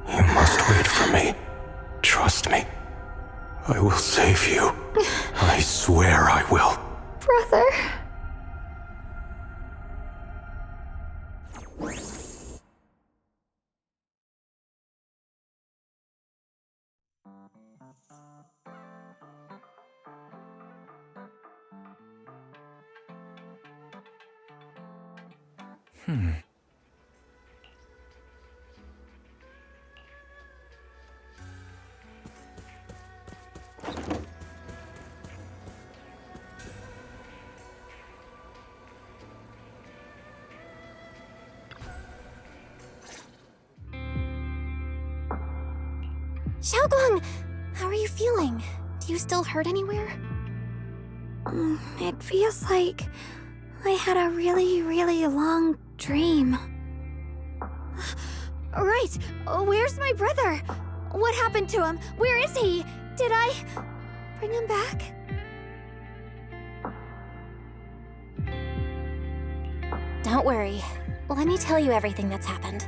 You must wait for me. Trust me. I will save you. I swear I will. Brother... Xiaoguang, how are you feeling? Do you still hurt anywhere? It feels like I had a really, really long dream. Right! Where's my brother? What happened to him? Where is he? Did I bring him back? Don't worry. Let me tell you everything that's happened.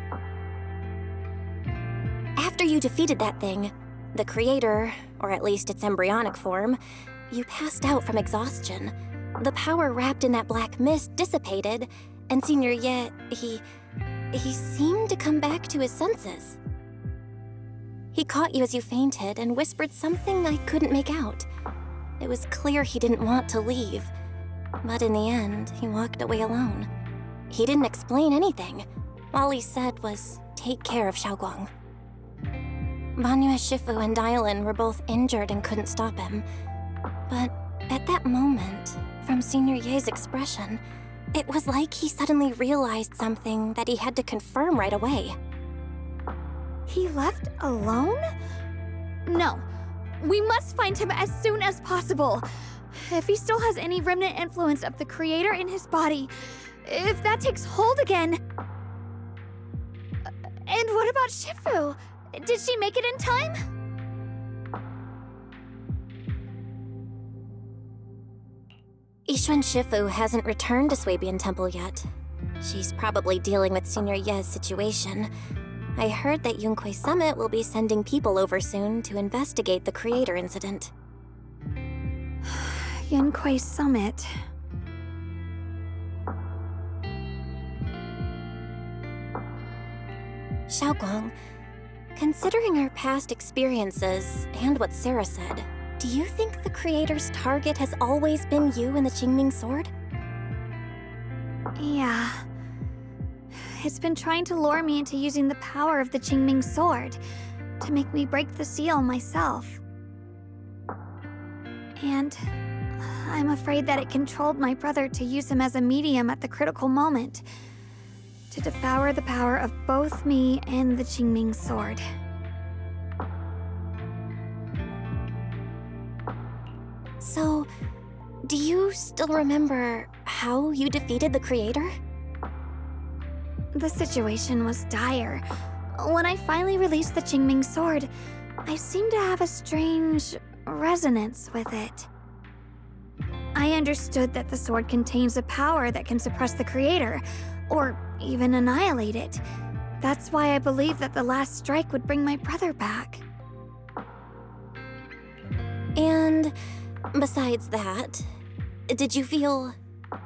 After you defeated that thing, the creator, or at least its embryonic form, you passed out from exhaustion. The power wrapped in that black mist dissipated, and Senior Ye, he seemed to come back to his senses. He caught you as you fainted and whispered something I couldn't make out. It was clear he didn't want to leave, but in the end, he walked away alone. He didn't explain anything. All he said was, take care of Xiaoguang. Banyue Shifu and Dylan were both injured and couldn't stop him. But at that moment, from Senior Ye's expression, it was like he suddenly realized something that he had to confirm right away. He left alone? No. We must find him as soon as possible. If he still has any remnant influence of the creator in his body, if that takes hold again... And what about Shifu? Did she make it in time? Yixuan Shifu hasn't returned to Swabian Temple yet. She's probably dealing with Senior Ye's situation. I heard that Yunhui Summit will be sending people over soon to investigate the creator incident. Yunhui Summit. Xiaoguang, considering our past experiences and what Sarah said, do you think the creator's target has always been you and the Qingming Sword? Yeah. It's been trying to lure me into using the power of the Qingming Sword to make me break the seal myself. And I'm afraid that it controlled my brother to use him as a medium at the critical moment, to devour the power of both me and the Qingming sword. So, do you still remember how you defeated the creator? The situation was dire. When I finally released the Qingming sword, I seemed to have a strange resonance with it. I understood that the sword contains a power that can suppress the creator, or even annihilate it. That's why I believed that the last strike would bring my brother back. And besides that, did you feel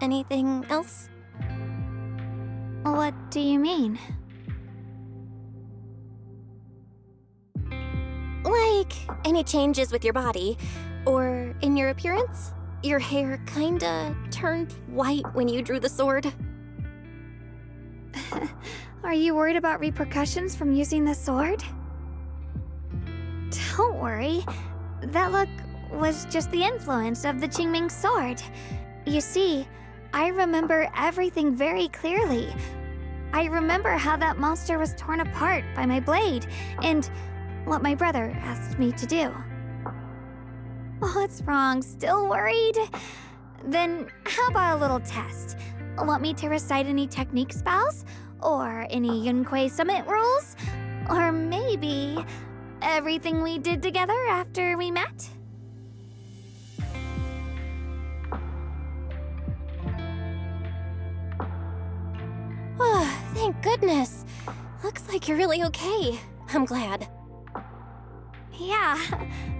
anything else? What do you mean? Like, any changes with your body, or in your appearance? Your hair kinda turned white when you drew the sword. Are you worried about repercussions from using the sword? Don't worry. That look was just the influence of the Qingming sword. You see, I remember everything very clearly. I remember how that monster was torn apart by my blade, and what my brother asked me to do. What's wrong? Still worried? Then how about a little test? Want me to recite any technique spells? Or any Yunquei Summit rules? Or maybe everything we did together after we met? Oh, thank goodness. Looks like you're really okay. I'm glad. Yeah,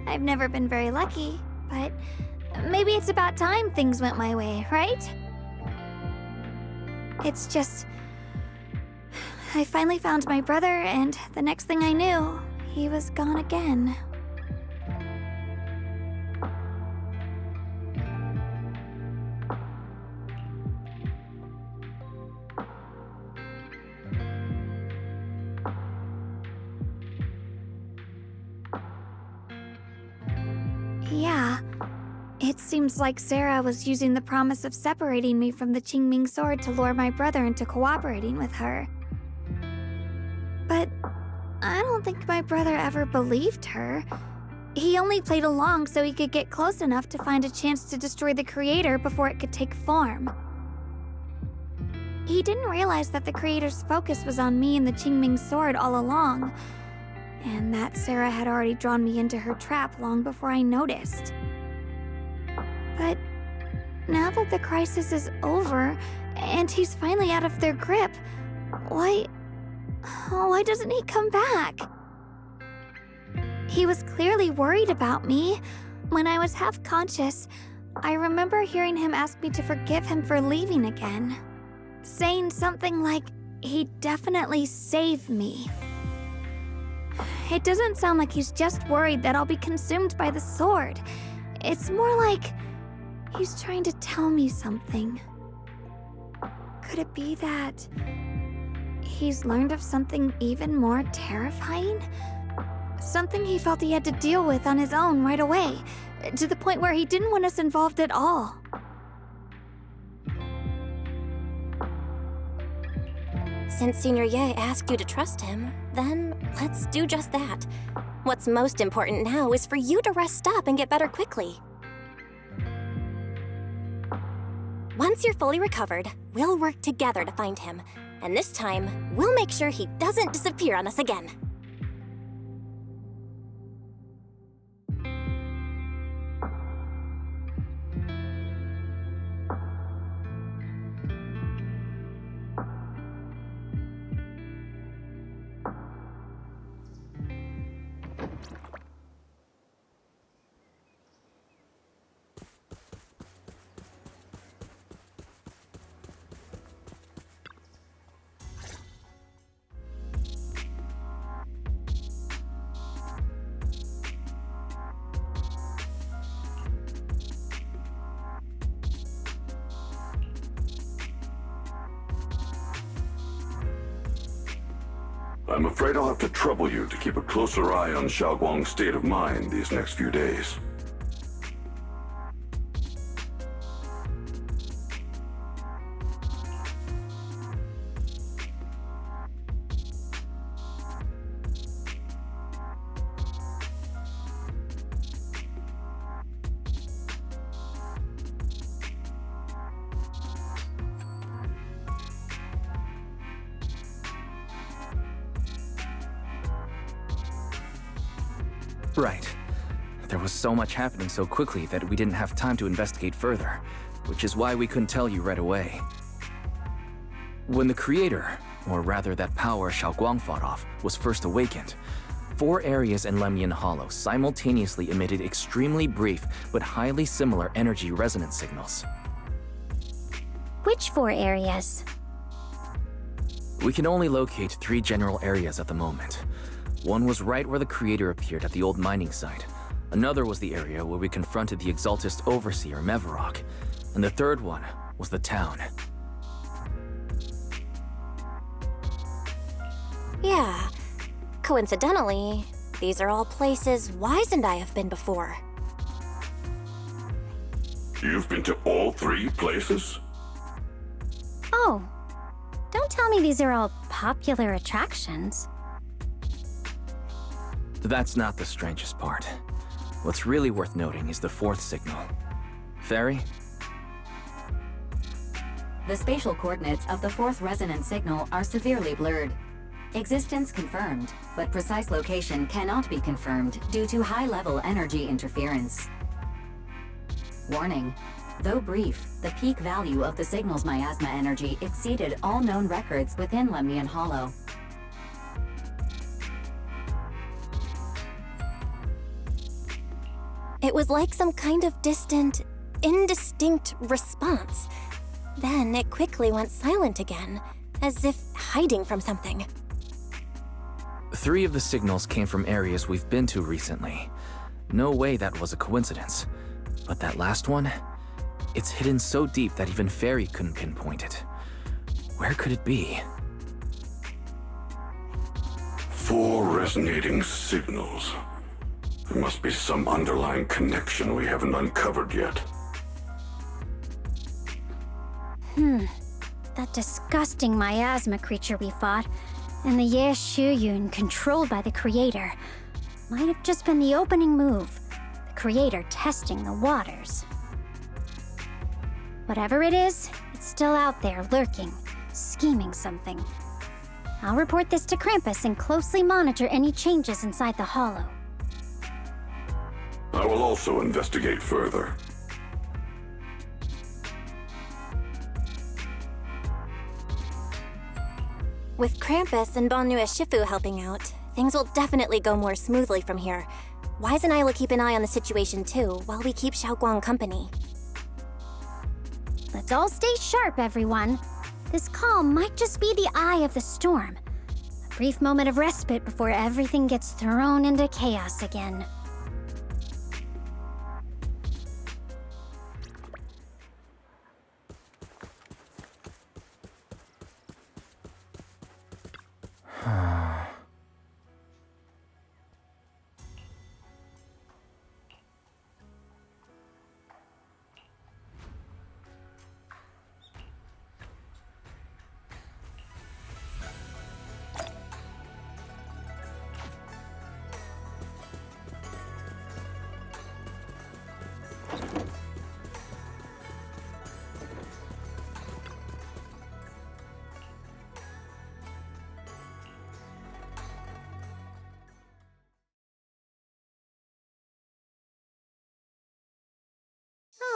I've never been very lucky, but maybe it's about time things went my way, right? It's just... I finally found my brother, and the next thing I knew, he was gone again. Yeah. It seems like Sarah was using the promise of separating me from the Qingming sword to lure my brother into cooperating with her. But I don't think my brother ever believed her. He only played along so he could get close enough to find a chance to destroy the creator before it could take form. He didn't realize that the creator's focus was on me and the Qingming sword all along, and that Sarah had already drawn me into her trap long before I noticed. But now that the crisis is over, and he's finally out of their grip, why doesn't he come back? He was clearly worried about me. When I was half conscious, I remember hearing him ask me to forgive him for leaving again, saying something like, he'd definitely save me. It doesn't sound like he's just worried that I'll be consumed by the sword. It's more like he's trying to tell me something. Could it be that he's learned of something even more terrifying? Something he felt he had to deal with on his own right away, to the point where he didn't want us involved at all. Since Senior Ye asked you to trust him, then let's do just that. What's most important now is for you to rest up and get better quickly. Once you're fully recovered, we'll work together to find him. And this time, we'll make sure he doesn't disappear on us again. I'm afraid I'll have to trouble you to keep a closer eye on Xiaoguang's state of mind these next few days. Right. There was so much happening so quickly that we didn't have time to investigate further, which is why we couldn't tell you right away. When the creator, or rather that power Xiaoguang fought off, was first awakened, 4 areas in Lemnian Hollow simultaneously emitted extremely brief but highly similar energy resonance signals. Which 4 areas? We can only locate 3 general areas at the moment. One was right where the creator appeared at the old mining site. Another was the area where we confronted the Exaltist Overseer, Mevarok. And the third one was the town. Yeah. Coincidentally, these are all places Wise and I have been before. You've been to all 3 places? Oh, don't tell me these are all popular attractions. That's not the strangest part. What's really worth noting is the 4th signal. Fairy? The spatial coordinates of the 4th resonance signal are severely blurred. Existence confirmed, but precise location cannot be confirmed due to high-level energy interference. Warning. Though brief, the peak value of the signal's miasma energy exceeded all known records within Lemnian Hollow. It was like some kind of distant, indistinct response. Then it quickly went silent again, as if hiding from something. 3 of the signals came from areas we've been to recently. No way that was a coincidence. But that last one? It's hidden so deep that even Fairy couldn't pinpoint it. Where could it be? 4 resonating signals. There must be some underlying connection we haven't uncovered yet. That disgusting miasma creature we fought, and the Ye Shuyun controlled by the Creator, might have just been the opening move. The Creator testing the waters. Whatever it is, it's still out there lurking, scheming something. I'll report this to Krampus and closely monitor any changes inside the Hollow. I will also investigate further. With Krampus and Banue Shifu helping out, things will definitely go more smoothly from here. Wise and I will keep an eye on the situation too, while we keep Xiaoguang company. Let's all stay sharp, everyone. This calm might just be the eye of the storm. A brief moment of respite before everything gets thrown into chaos again.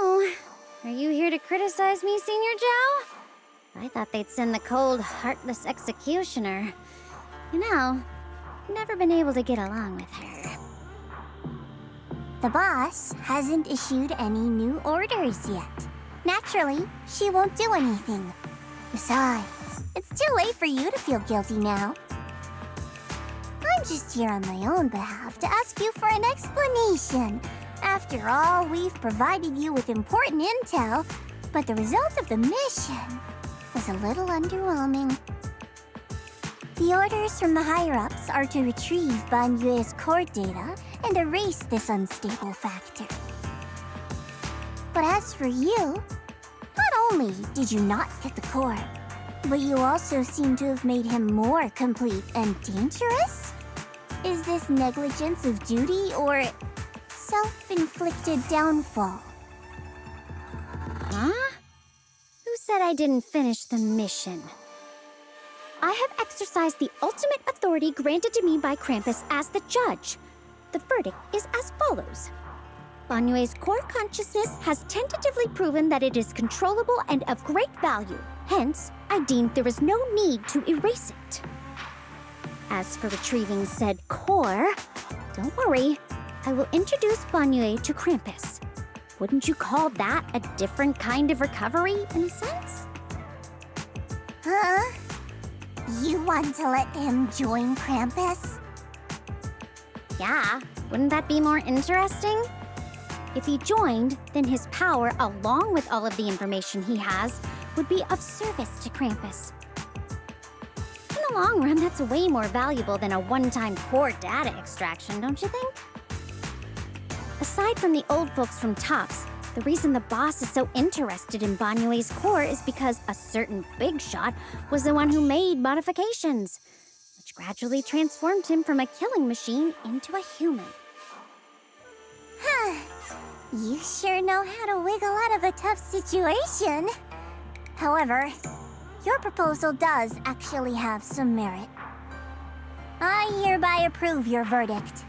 Oh, are you here to criticize me, Senior Zhao? I thought they'd send the cold, heartless executioner. You know, I've never been able to get along with her. The boss hasn't issued any new orders yet. Naturally, she won't do anything. Besides, it's too late for you to feel guilty now. I'm just here on my own behalf to ask you for an explanation. After all, we've provided you with important intel, but the result of the mission was a little underwhelming. The orders from the higher-ups are to retrieve Banyue's core data and erase this unstable factor. But as for you, not only did you not get the core, but you also seem to have made him more complete and dangerous? Is this negligence of duty or self-inflicted downfall? Huh? Who said I didn't finish the mission? I have exercised the ultimate authority granted to me by Krampus as the judge. the verdict is as follows. Banyue's core consciousness has tentatively proven that it is controllable and of great value. Hence, I deemed there is no need to erase it. As for retrieving said core, don't worry. I will introduce Banyue to Krampus. Wouldn't you call that a different kind of recovery, in a sense? Huh? You want to let him join Krampus? Yeah, wouldn't that be more interesting? If he joined, then his power, along with all of the information he has, would be of service to Krampus. In the long run, that's way more valuable than a one-time core data extraction, don't you think? Aside from the old folks from TOPS, the reason the boss is so interested in Banyue's core is because a certain big shot was the one who made modifications, which gradually transformed him from a killing machine into a human. Huh. You sure know how to wiggle out of a tough situation. However, your proposal does actually have some merit. I hereby approve your verdict.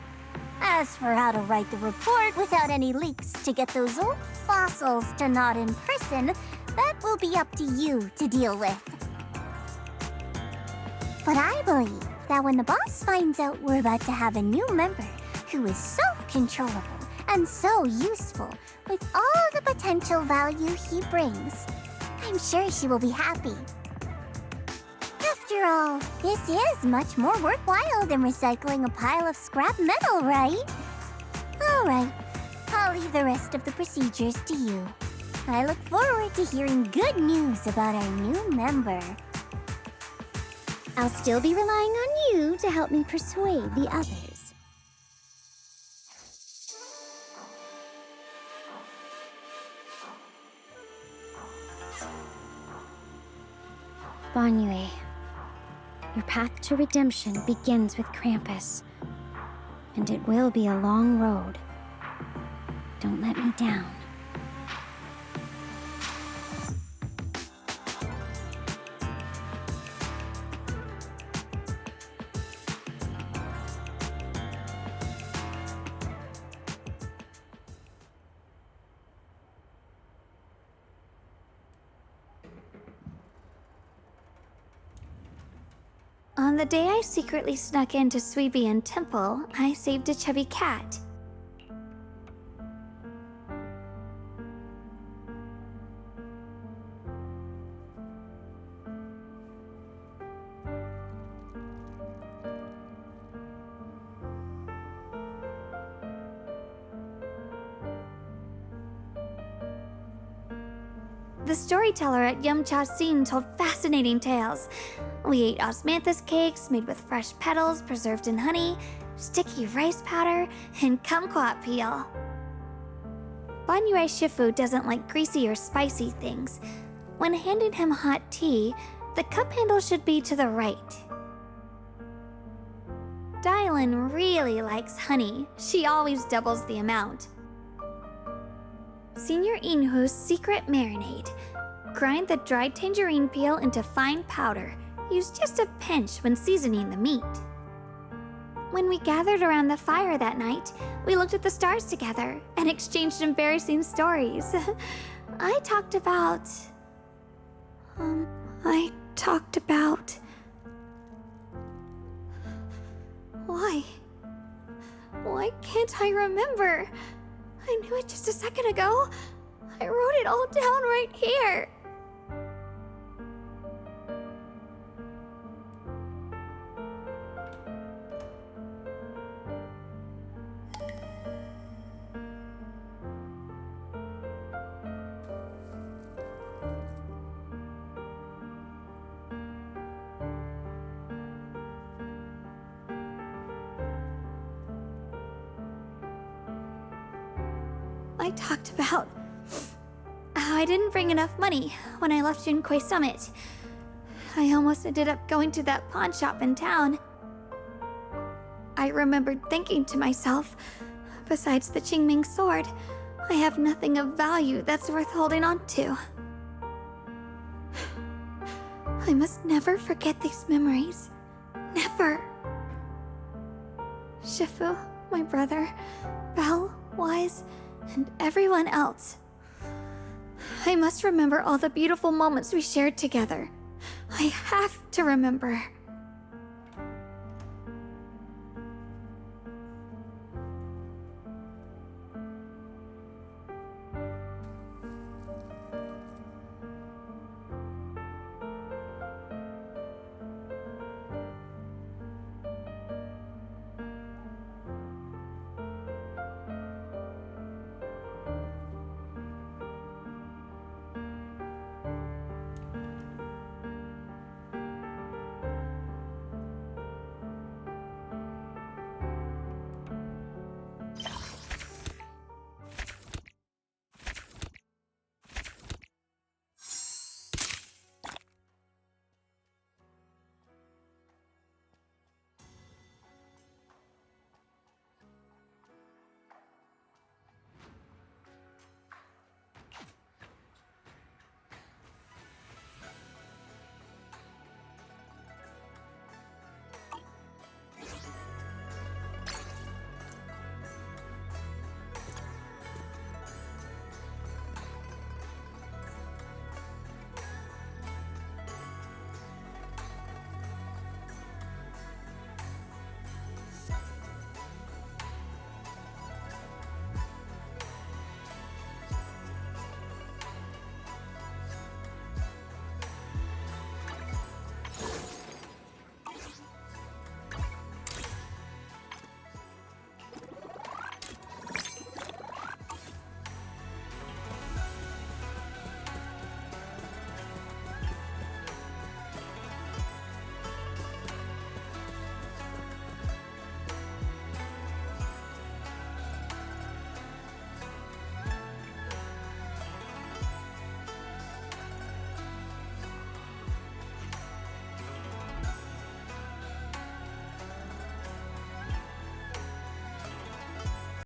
As for how to write the report without any leaks to get those old fossils to not in person, that will be up to you to deal with. But I believe that when the boss finds out we're about to have a new member who is so controllable and so useful with all the potential value he brings, I'm sure she will be happy. After all, this is much more worthwhile than recycling a pile of scrap metal, right? Alright, I'll leave the rest of the procedures to you. I look forward to hearing good news about our new member. I'll still be relying on you to help me persuade the others. Banyue, your path to redemption begins with Krampus, and it will be a long road. Don't let me down. On the day I secretly snuck into Suibian Temple, I saved a chubby cat. The storyteller at Yumcha Scene told fascinating tales. We ate osmanthus cakes made with fresh petals preserved in honey, sticky rice powder, and kumquat peel. Banyue Shifu doesn't like greasy or spicy things. When handing him hot tea, the cup handle should be to the right. Dylan really likes honey. She always doubles the amount. Senior Inhu's secret marinade. Grind the dried tangerine peel into fine powder. Use just a pinch when seasoning the meat. When we gathered around the fire that night, we looked at the stars together and exchanged embarrassing stories. I talked about... Why can't I remember? I knew it just a second ago. I wrote it all down right here. I talked about how I didn't bring enough money when I left Junkoi Summit. I almost ended up going to that pawn shop in town. I remembered thinking to myself, besides the Qingming sword, I have nothing of value that's worth holding on to. I must never forget these memories. Never. Shifu, my brother, Belle, Wise, and everyone else. I must remember all the beautiful moments we shared together. I have to remember.